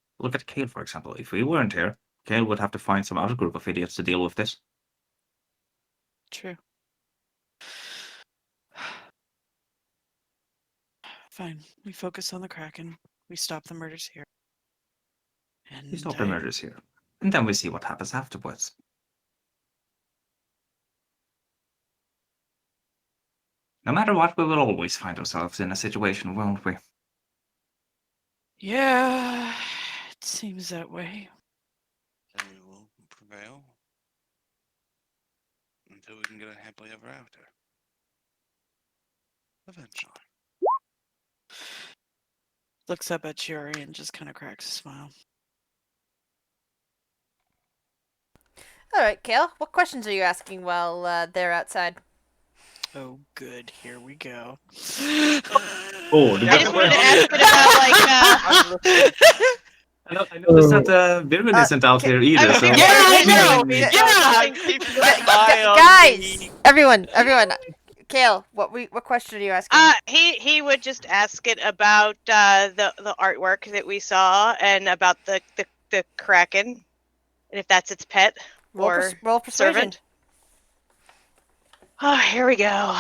Kale, for example. If we weren't here, Kale would have to find some other group of idiots to deal with this. True. Fine. We focus on the Kraken. We stop the murders here. We And stop the murders here, and then we see what happens afterwards. No matter what, we will always find ourselves in a situation, won't we? yeah, it seems that way. Then we will prevail until we can get a happily ever after. Eventually. Looks up at Chiori and just kind of cracks a smile. All right, Kale. What questions are you asking while they're outside? Oh, good. Here we go. Oh, I just wanted to ask it about like. I noticed that Birman isn't out here either. I So mean, Yeah, I know. Yeah. Yeah. Guys, everyone, Kale, what question are you asking? He would just ask it about the artwork that we saw and about the Kraken, and if that's its pet or roll persuasion. servant. Oh, here we go.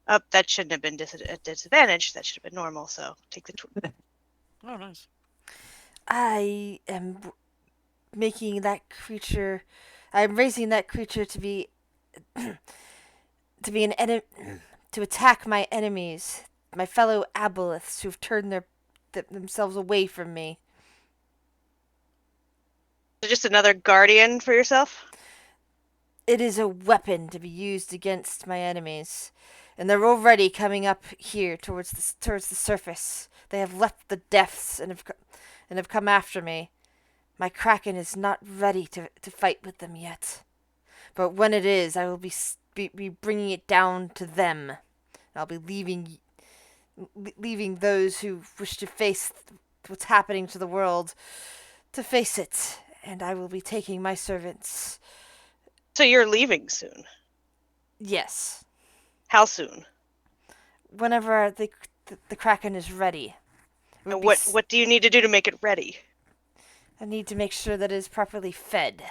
Oh, that shouldn't have been a disadvantage. That should have been normal. So take the. Oh, nice. I am making that creature. I'm raising that creature to be an enemy, to attack my enemies, my fellow aboleths who've turned themselves away from me. Just another guardian for yourself. It is a weapon to be used against my enemies, and they're already coming up here towards the surface. They have left the depths and have come after me. My Kraken is not ready to fight with them yet, but when it is, I will be bringing it down to them. I'll be leaving those who wish to face what's happening to the world to face it, and I will be taking my servants. So you're leaving soon. Yes. How soon? Whenever the Kraken is ready. And what do you need to do to make it ready? I need to make sure that it is properly fed.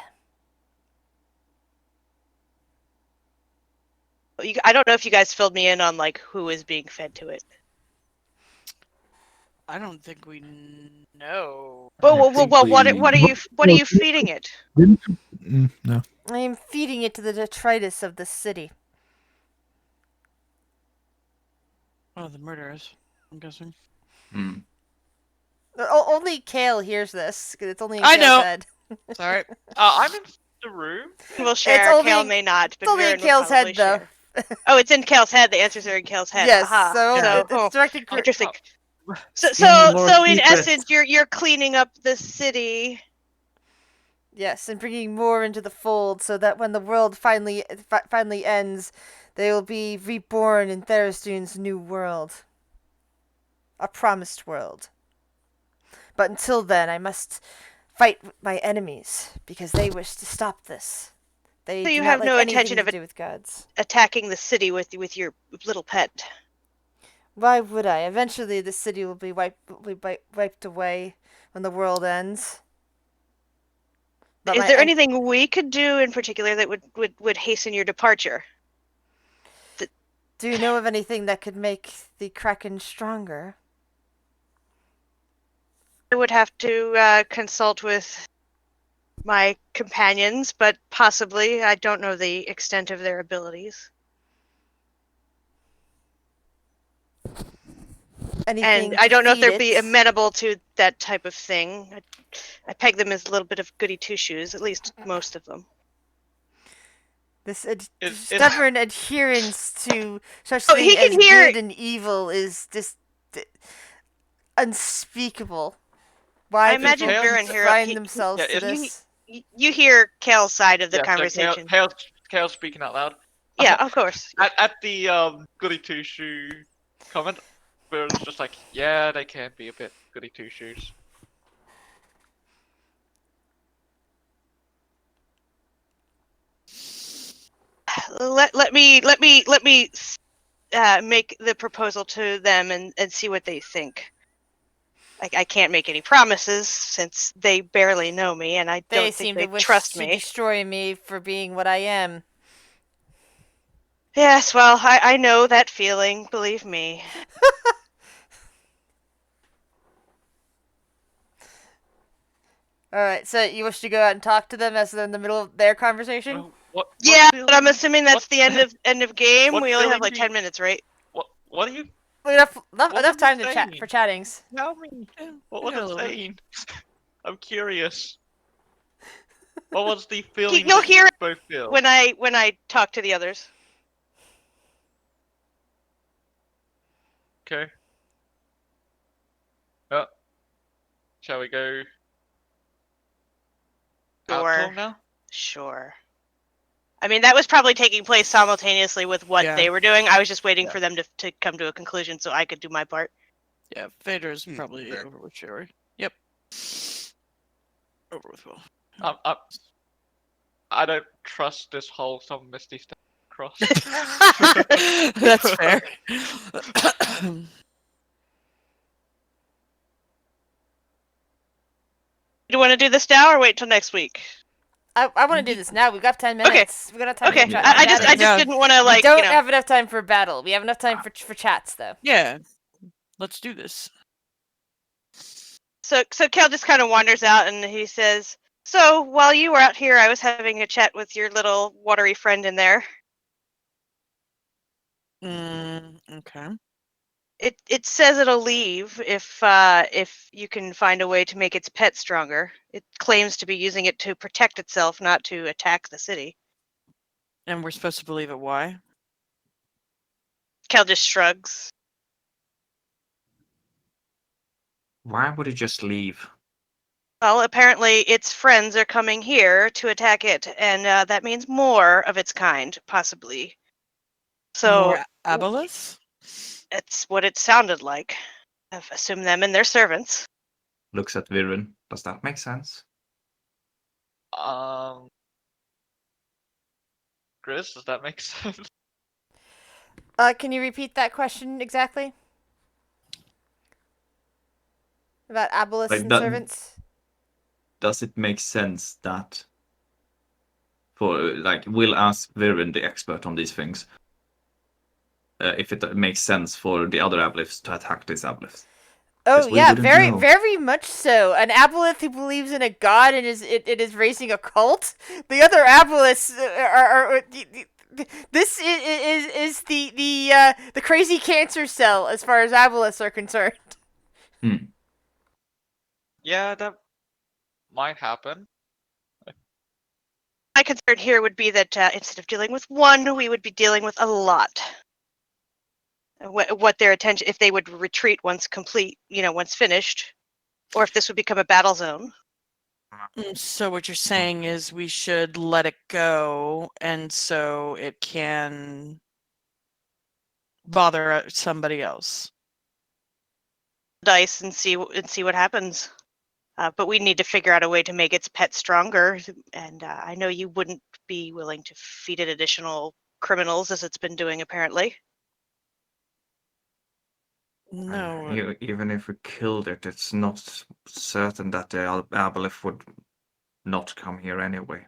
I don't know if you guys filled me in on like who is being fed to it. I don't think we know. Well, what are you feeding it? No. I am feeding it to the detritus of the city. Oh, the murderers, I'm guessing. Hmm. Only Kale hears this, because it's only in I Kale's know. head. Sorry. I'm in the room. We'll share. only- Kale may not, but It's only in Viren will Kale's probably head, though. share. Oh, it's in Kale's head. The answers are in Kale's head. Yes, Aha. so it's directed. Interesting. Give me So more in secrets. essence, you're cleaning up the city. Yes, and bringing more into the fold, so that when the world finally ends, they will be reborn in Tharistoon's new world. A promised world. But until then, I must fight my enemies, because they wish to stop this. They So you do have not no like anything intention of to do with gods. attacking the city with your little pet. Why would I? Eventually, the city will be wiped away when the world ends. But Is there anything we could do in particular that would hasten your departure? Do you know of anything that could make the Kraken stronger? I would have to consult with my companions, but possibly. I don't know the extent of their abilities. Anything And I don't know if to feed they'd be it? amenable to that type of thing. I peg them as a little bit of goody two shoes, at least most of them. This It- stubborn adherence to such Oh, thing he can as hear- good and evil is just unspeakable. Why I imagine people Chaos- Viren here. find themselves yeah, to it's- this. You hear Kale's side of the yeah, so conversation. Kale's speaking out loud. Yeah, of course. At the goody two shoe comment, Bird's just like, yeah, they can be a bit goody two shoes. Let me make the proposal to them and see what they think. I can't make any promises since they barely know me, and I They don't seem think they to wish trust to me. destroy me for being what I am. Yes, well, I know that feeling. Believe me. Alright, so you wish to go out and talk to them as they're in the middle of their conversation? What Yeah, but I'm feeling- assuming that's what- the end of game. what We only have feeling like do 10 you- minutes, right? What are you? Enough What enough was time he to chat saying? for chattings. Tell me. What was Yeah, a it little bit. saying? I'm curious. What was the feeling you'll that you hear it both feel? When I talk to the others. Okay. Oh. Shall we go out Sure. Tom now? Sure. I mean, that was probably taking place simultaneously with what Yeah. they were doing. I was just waiting Yeah. for them to come to a conclusion so I could do my part. Yeah, Vader's probably fair. over with Sherry. Yep. Over with Will. I don't trust this whole some misty step across. That's fair. Do you want to do this now or wait till next week? I want to do this now. We've got 10 minutes. We've got enough time Okay, for chat. I just Yeah. didn't want to we like don't you know. have enough time for battle. We have enough time for chats though. Yeah. Let's do this. So Kel just kind of wanders out and he says, "So while you were out here, I was having a chat with your little watery friend in there. Okay. It says it'll leave if you can find a way to make its pet stronger. It claims to be using it to protect itself, not to attack the city." And we're supposed to believe it. Why? Kel just shrugs. Why would it just leave? Well, apparently its friends are coming here to attack it, and that means more of its kind, possibly. So More aboleths? it's what it sounded like. I've assumed them and their servants. Looks at Viren. Does that make sense? Grizz, does that make sense? Can you repeat that question exactly? About aboleths Like and that- servants? Does it make sense that for like we'll ask Viren, the expert on these things, if it makes sense for the other aboleths to attack these aboleths? Oh 'Cause we yeah, wouldn't very know. very much so. An aboleth who believes in a god and it is raising a cult. The other aboleths this is the crazy cancer cell as far as aboleths are concerned. Yeah, that might happen. My concern here would be that instead of dealing with one, we would be dealing with a lot. What their attention, if they would retreat once complete, once finished, or if this would become a battle zone. So what you're saying is we should let it go, and so it can bother somebody else. Dice and see what happens. But we need to figure out a way to make its pet stronger. And I know you wouldn't be willing to feed it additional criminals as it's been doing apparently. No. Even if we killed it, it's not certain that the aboleth would not come here anyway.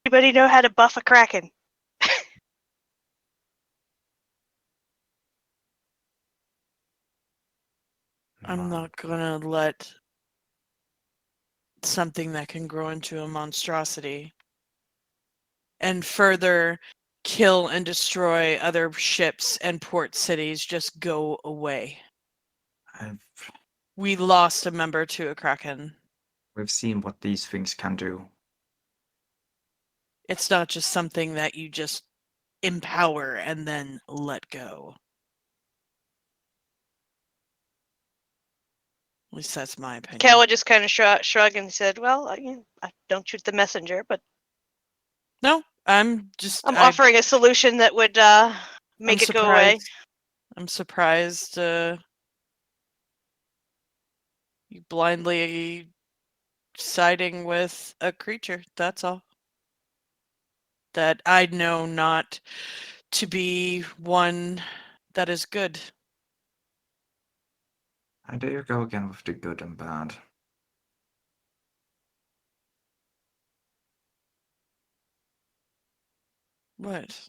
Anybody know how to buff a kraken? I'm not gonna let something that can grow into a monstrosity and further kill and destroy other ships and port cities just go away. We lost a member to a kraken. We've seen what these things can do. It's not just something that you just empower and then let go. At least that's my opinion. Kayla just kind of shrugged and said, "Well, I don't shoot the messenger, but No, I'm offering a solution that would make it go away." I'm surprised you blindly siding with a creature, that's all. That I know not to be one that is good. And there you go again with the good and bad. What?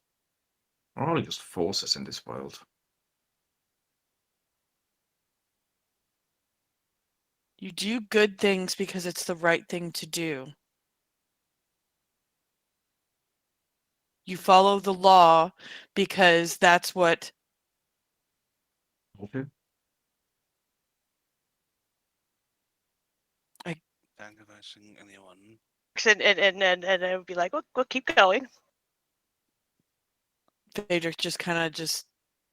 We're all just forces in this world. You do good things because it's the right thing to do. You follow the law because that's what Okay. Sacrificing anyone. And I would be like, "Well, keep going." Vader just kind of just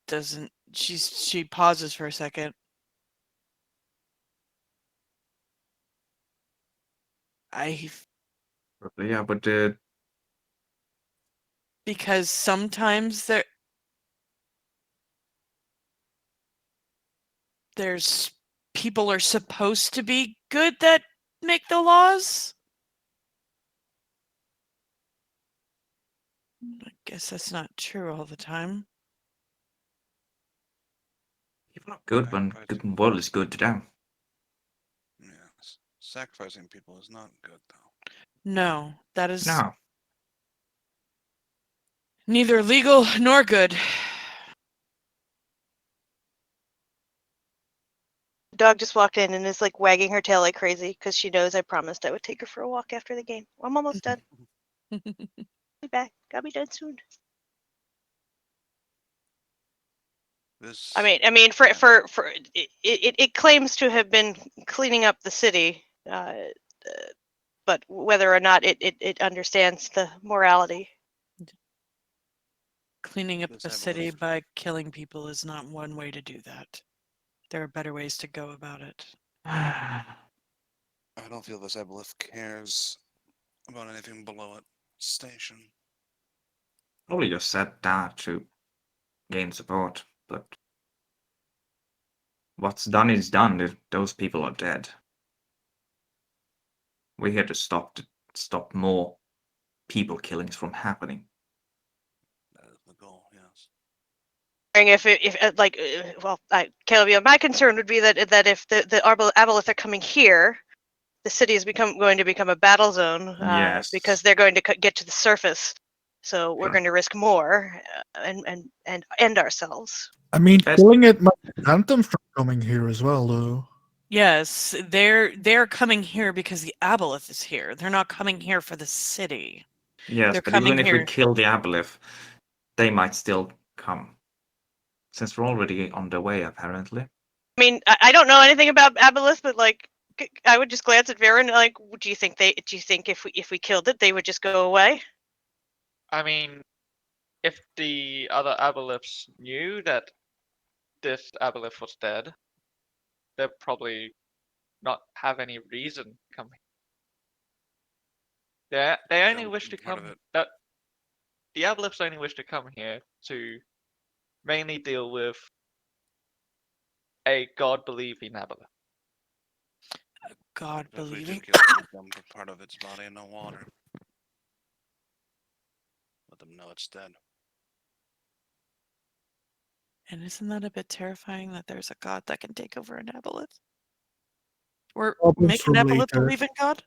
doesn't. She pauses for a second. Yeah, but Because sometimes there's people are supposed to be good that make the laws. I guess that's not true all the time. people are good when Sacrificing good world is good to them. Yes. Sacrificing people is not good, though. No, that is No. neither legal nor good. Dog just walked in and is like wagging her tail like crazy because she knows I promised I would take her for a walk after the game. I'm almost done. Be back. I'll be done soon. This. I mean, for it claims to have been cleaning up the city, but whether or not it understands the morality. Cleaning up This a city aboleth- by killing people is not one way to do that. There are better ways to go about it. I don't feel this aboleth cares about anything below it. Station. Probably just said that to gain support, but what's done is done. Those people are dead. We're here to stop more people killings from happening. That is the goal, yes. Caleb, my concern would be that if the aboleth are coming here, the city is going to become a battle zone Yes. because they're going to get to the surface. So we're Sure. going to risk more and end ourselves. I mean, Best- killing it might prevent them from coming here as well, though. Yes, they're coming here because the aboleth is here. They're not coming here for the city. Yes, They're but even coming if we here. kill the aboleth, they might still come. Since we're already on the way, apparently. I mean, I don't know anything about aboleth, but like, I would just glance at Varen. Like, do you think if we killed it, they would just go away? I mean, if the other aboleths knew that this aboleth was dead, they'd probably not have any reason to come here. They only Don't wish be to part of come. it. The aboleths only wish to come here to mainly deal with a god-believing aboleth. God If we believing. do kill it, we dump a part of its body in the water. Let them know it's dead. And isn't that a bit terrifying that there's a god that can take over an aboleth? Or Problems make for an aboleth later. believe in God?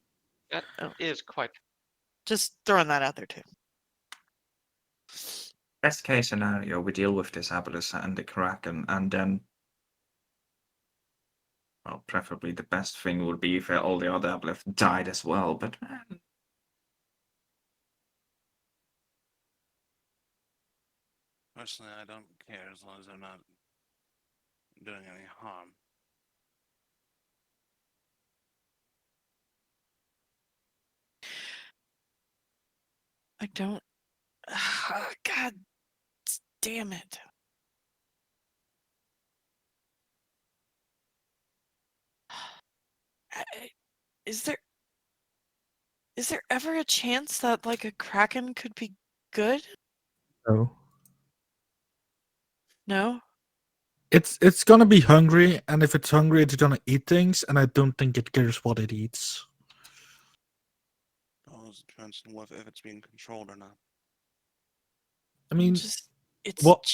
That is quite. Just throwing that out there too. Best case scenario, we deal with this aboleth and the Kraken, and then, well, preferably the best thing would be if all the other aboleth died as well, but Personally, I don't care as long as they're not doing any harm. I don't. God damn it. Is there ever a chance that like a kraken could be good? No. No. It's gonna be hungry, and if it's hungry, it's gonna eat things, and I don't think it cares what it eats. Oh, it depends on if it's being controlled or not. I mean, Just it's what?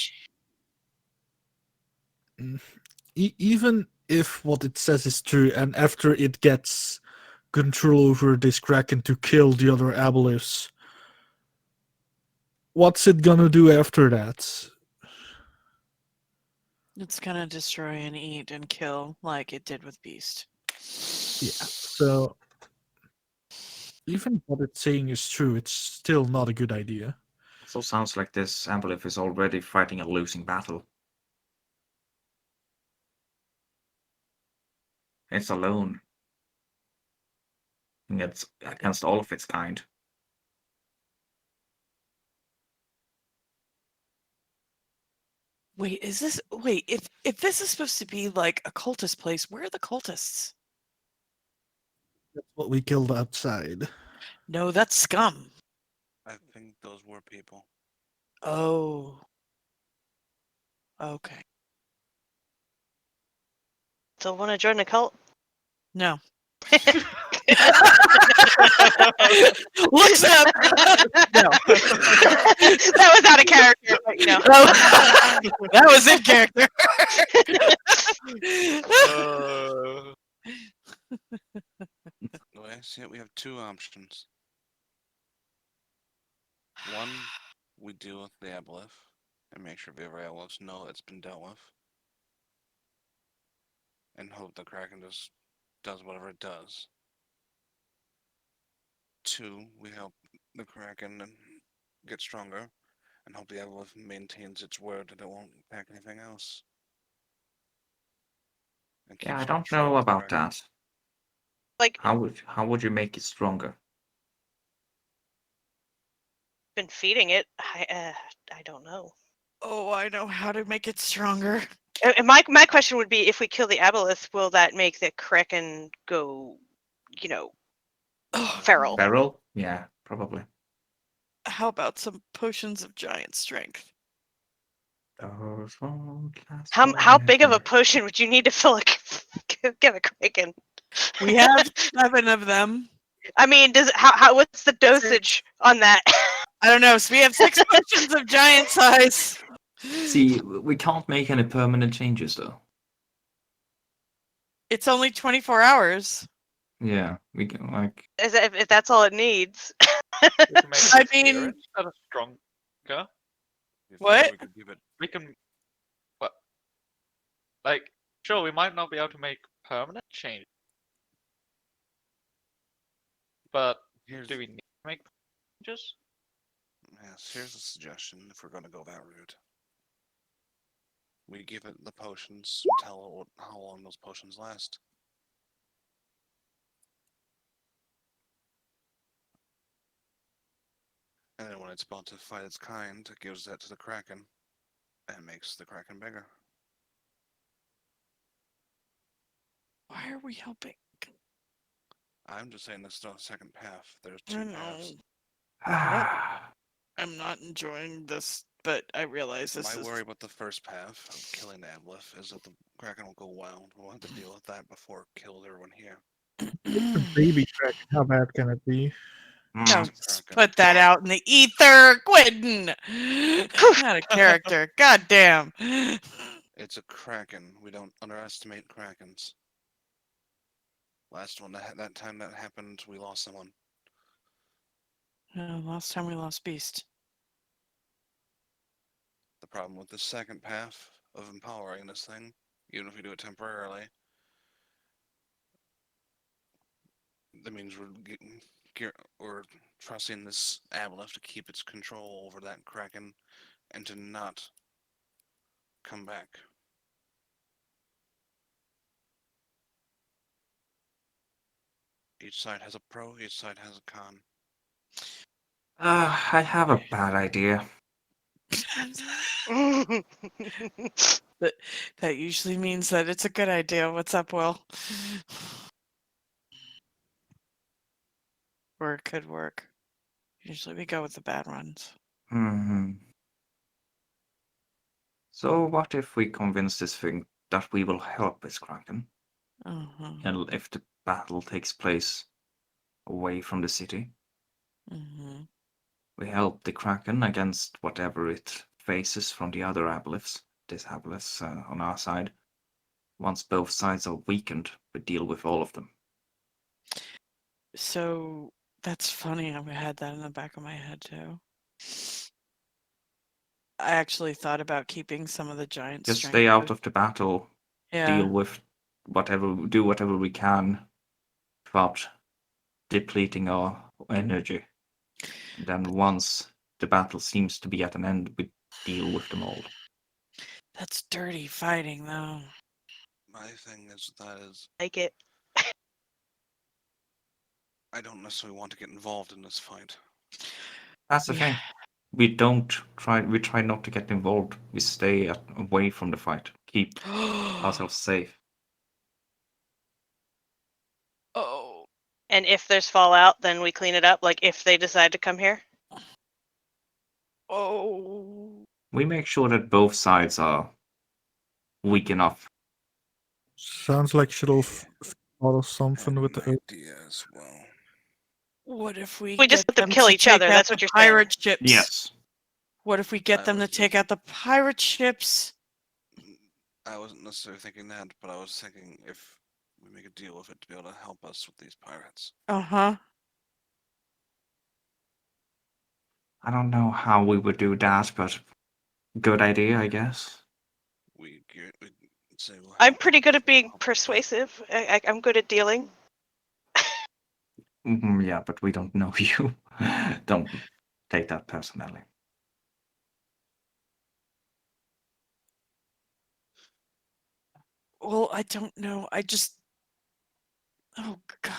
Even if what it says is true, and after it gets control over this kraken to kill the other aboleths, what's it gonna do after that? It's gonna destroy and eat and kill like it did with Beast. Yeah. So even if what it's saying is true, it's still not a good idea. Also sounds like this Ambolith is already fighting a losing battle. It's alone. And it's against all of its kind. Wait, if this is supposed to be like a cultist place, where are the cultists? That's what we killed outside. No, that's scum. I think those were people. Oh. Okay. Still want to join a cult? No. Looks Looks up. No. that was out of character, but you know. That was in character. The way I see it, we have two options. One, we deal with the aboleth and make sure the other aboleths know it's been dealt with, and hope the kraken just does whatever it does. Two, we help the kraken and get stronger, and hope the aboleth maintains its word that it won't attack anything else. And Yeah, I keeps don't control know of the about kraken. that. Like, How would you make it stronger? been feeding it. I don't know. Oh, I know how to make it stronger. And my question would be, if we kill the aboleth, will that make the kraken go, you know, Oh, feral? Feral? Yeah, probably. how about some potions of giant strength? Those won't last How big of a forever. potion would you need to fill give a kraken? We have 7 of them. I mean, how what's the dosage on that? I don't know. So we have 6 potions of giant size. See, we can't make any permanent changes though. It's only 24 hours. Yeah, we can like. If that's all it needs. We can make I its mean- appearance that is stronger. You think What? we could give it? We can. What? Like, sure, we might not be able to make permanent change, but Here's do we need to make changes? yes. Here's a suggestion if we're going to go that route. We give it the potions and tell it how long those potions last. And then when it's about to fight its kind, it gives that to the kraken and makes the kraken bigger. Why are we helping? I'm just saying this is not a second path. There's I two know. paths. I'm not enjoying this, but I realize this My is. worry about the first path of killing the aboleth is that the kraken will go wild. We'll have to deal with that before it kills everyone here. The baby kraken, how bad can it be? No, It's a just kraken. put that out in the ether, Quentin. Not a character. God damn. It's a kraken. We don't underestimate krakens. Last one, that time that happened, we lost someone. Last time we lost Beast. The problem with the second path of empowering this thing, even if we do it temporarily, that means we're trusting this aboleth to keep its control over that kraken and to not come back. Each side has a pro, each side has a con. I have a bad idea. That usually means that it's a good idea. What's up, Will? Or it could work. Usually we go with the bad ones. Hmm. So what if we convince this thing that we will help this Kraken, Uh-huh. and if the battle takes place away from the city, Mm-hmm. we help the Kraken against whatever it faces from the other aboleths, this aboleths on our side. Once both sides are weakened, we deal with all of them. So that's funny. I had that in the back of my head too. I actually thought about keeping some of the giant Just strength. stay out of the battle, deal Yeah. with do whatever we can without depleting our energy. And then once the battle seems to be at an end, we deal with them all. That's dirty fighting, though. My thing is Like it. I don't necessarily want to get involved in this fight. That's the We thing. We try not to get involved. We stay away from the fight. Keep ourselves safe. Oh. And if there's fallout, then we clean it up. Like if they decide to come here. Oh. We make sure that both sides are weak enough. Sounds like should have thought of I have something with an the idea as well. What if we We just get let them them kill to each take other, out that's the what you're saying. pirate ships? Yes. What if we get I them to was take just- out the pirate ships? I wasn't necessarily thinking that, but I was thinking if we make a deal with it to be able to help us with these pirates. Uh-huh. I don't know how we would do that, but good idea, I guess. We say we'll I'm help pretty good at being help with that. persuasive. I'm good at dealing. Yeah, but we don't know you. Don't take that personally. Well, I don't know. I just... Oh, God.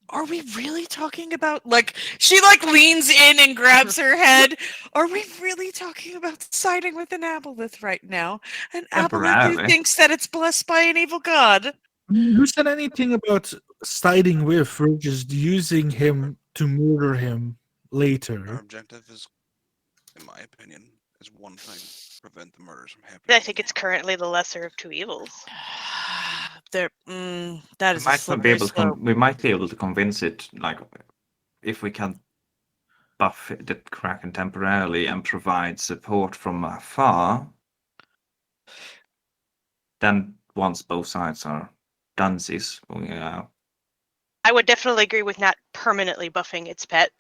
Are we really talking about, like, she, like, leans in and grabs her head. Are we really talking about siding with an aboleth right now? An aboleth who Temporarily. thinks that it's blessed by an evil god? Who said anything about siding with? We're just using him to murder him Our later. objective is, in my opinion, is one thing: prevent the murders from happening. I think it's currently the lesser of two evils. There, that We is a might be slippery able to slope. we might be able to convince it, like, if we can buff the Kraken temporarily and provide support from afar. Then once both sides are dunsies, I would definitely agree with not permanently buffing its pet.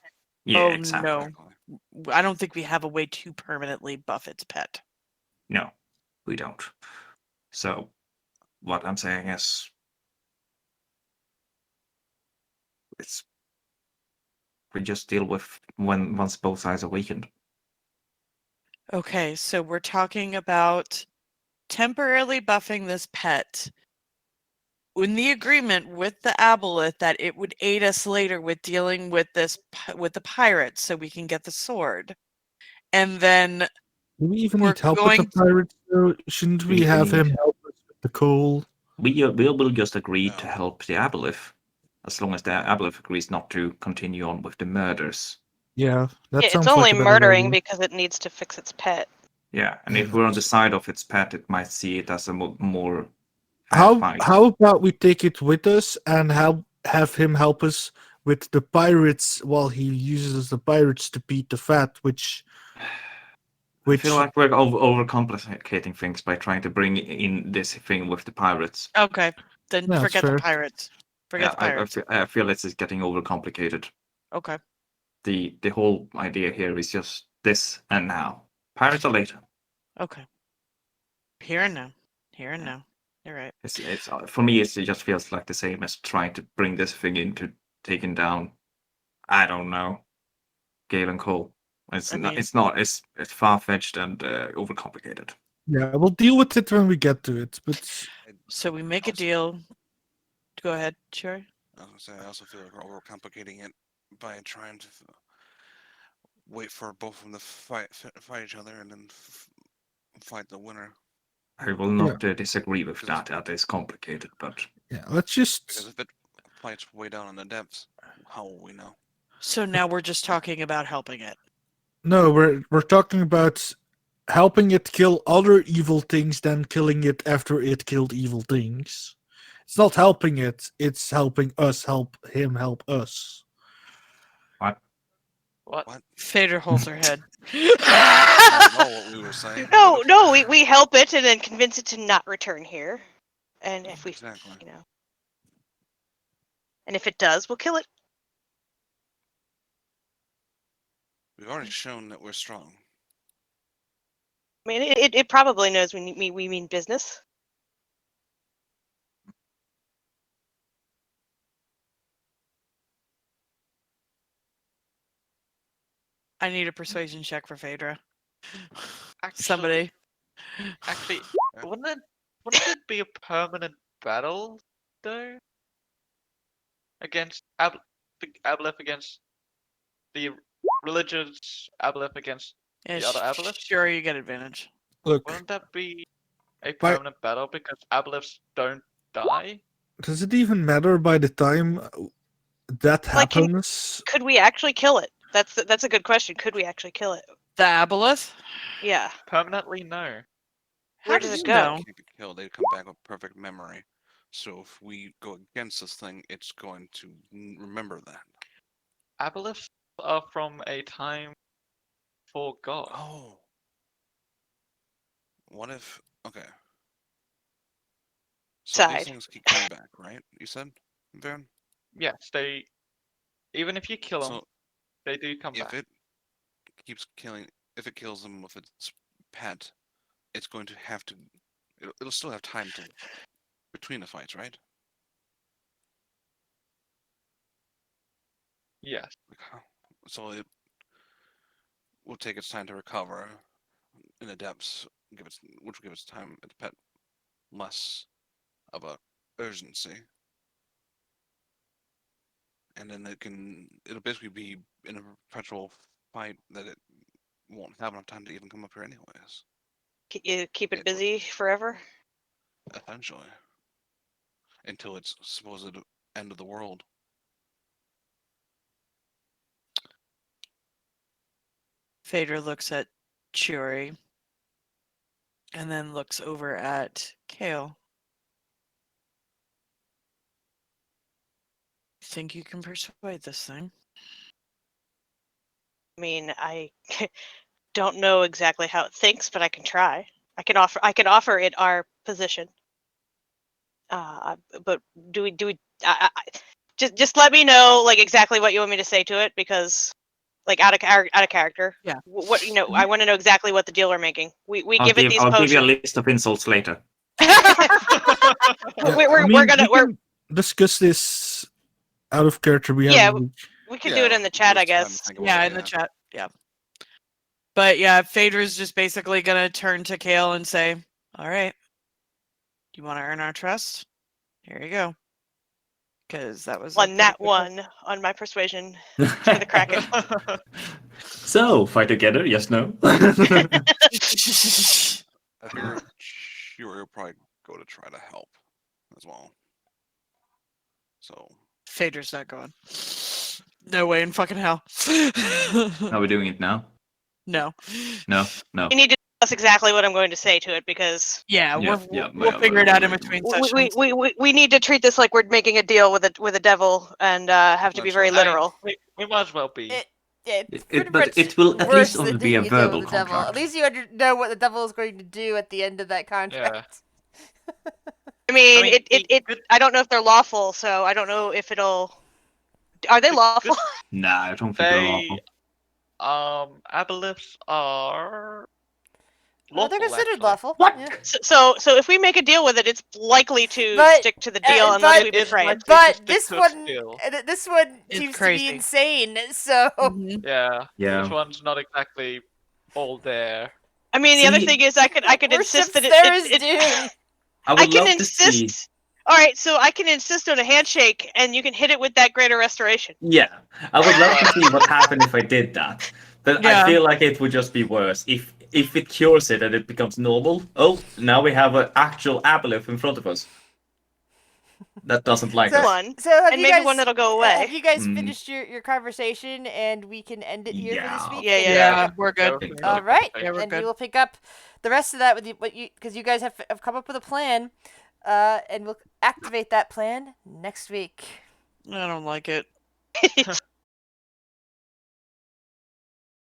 yeah, Oh, exactly. no. I don't think we have a way to permanently buff its pet. No, we don't. So what I'm saying is, it's we just deal with once both sides are weakened. Okay, so we're talking about temporarily buffing this pet in the agreement with the aboleth that it would aid us later with dealing with this with the pirates so we can get the sword. And then Do we even we're need help with the going pirates? Though? Shouldn't we have him help us with the coal? We will just agree No. to help the aboleth, as long as the aboleth agrees not to continue on with the murders. Yeah, that Yeah, sounds it's only like a better murdering idea. because it needs to fix its pet. Yeah, and if Yeah, we're on the so- side of its pet, it might see it as a more fair How fight. how about we take it with us and have him help us with the pirates while he uses the pirates to beat the fat, which I feel like we're overcomplicating things by trying to bring in this thing with the pirates. okay, then Yeah, that's forget the fair. pirates. Forget the pirates. I feel this is getting overcomplicated. Okay. The whole idea here is just this and now. Pirates are later. Okay. Here and now. Here and Yeah. now. You're right. It's for me. It just feels like the same as trying to bring this thing into taking down. I don't know, Galen Cole. It's I not. mean- It's not. It's far fetched and overcomplicated. Yeah, we'll deal with it when we get to it. But So we make a Also- deal. Go ahead, sure. I was gonna say, I also feel like we're overcomplicating it by trying to wait for both of them to fight each other and then fight the winner. I will not disagree with that. That is complicated, but Yeah, let's Because just. if it fights way down in the depths, how will we know? So now we're just talking about helping it. No, we're talking about helping it kill other evil things than killing it after it killed evil things. It's not helping it, it's helping us help him help us. What? What? Phaedra holds her head. I don't know what we were saying. No, but no, okay. we help it and then convince it to not return here. And if we, Exactly. you know, and if it does, we'll kill it. We've already shown that we're strong. I mean, it probably knows we mean business. I need a persuasion check for Phaedra. Actually- Somebody. Actually, wouldn't it be a permanent battle though? Against Aboleth against the religious Aboleth against Yeah, the other Aboleth? sure, you get advantage. Look, Wouldn't that be a By- permanent battle because Aboleths don't die? does it even matter by the time that Like, happens? Could we actually kill it? That's a good question. Could we actually kill it? The Aboleth? Yeah. Permanently, no. Where How does do it you go? know? Can't be killed. They come back with perfect memory. So if we go against this thing, it's going to remember that. Aboleths are from a time for God. Oh. What if? Okay. So these Side. things keep coming back, right? You said, Vern? Yes, they. Even if you kill them, So they do come if back. it keeps killing, if it kills them with its pet, it's going to have to. It'll still have time to between the fights, right? Yes. Like, so it will take its time to recover in the depths, which will give its time its pet less of a urgency, and then it'll basically be in a perpetual fight that it won't have enough time to even come up here anyways. You keep it It- busy forever. Essentially, until its supposed end of the world. Phaedra looks at Churi and then looks over at Kale. Think you can persuade this thing? I mean, I don't know exactly how it thinks, but I can try. I can offer it our position. But do we? Just let me know like exactly what you want me to say to it, because like out of character. Yeah. What I want to know exactly what the deal we're making. We I'll give it these give you a potions. list of insults later. We're gonna we can discuss this out of character. We Yeah, have we can do it in the give chat, us I time to guess. think about Yeah, it, in the chat. Yeah. But yeah, Phaedra's just basically gonna turn to Kale and say, "All right, you want to earn our trust? Here you go." Because that was a On that pretty good roll. one on my persuasion for the Kraken. So, fight together? Yes, no? I figure Shuri will probably go to try to help as well. So Phaedra's not going. No way in fucking hell. Are we doing it now? No. No, no. You need to tell us exactly what I'm going to say to it, because Yeah, Yeah, we'll figure it out in between sessions. we need to treat this like we're making a deal with a devil, and have to be That's very right. literal. We might as well be. It's It- pretty but much it will at worse least only than be a doing a deal verbal with the devil. At contract. least you know what the devil is going to do at the end of that contract. I mean, the it good- I don't know if they're lawful, so I don't know if it'll. Are they The lawful? Nah, I don't think they're lawful. Aboleths are Oh, they're lawful, considered actually. lawful. What? Yeah. So if we make a deal with it, it's likely to But- stick to the deal unless but- we It's betray like- it. But stick this to one, skill. this one It's seems to crazy. be insane. So Mhm. Yeah. Yeah. This one's not exactly all there. I mean, the other See- thing is I could insist worships that Sarah's it doom. I I would can love to see. insist All right, so I can insist on a handshake, and you can hit it with that greater restoration. Yeah, I would love to see what happened if I did that. But I Yeah. feel like it would just be worse. If it cures it and it becomes normal, oh, now we have an actual aboleth in front of us. That doesn't like So, us. One, so have and you maybe guys, one that'll go have away. you guys Mm. finished your conversation and we can end it here for this Yeah. week? Yeah, And yeah, we'll Yeah, pick up- we're good. Think All so. right, Yeah, we're and good. we will pick up the rest of that with because you guys have come up with a plan, and we'll activate that plan next week. I don't like it.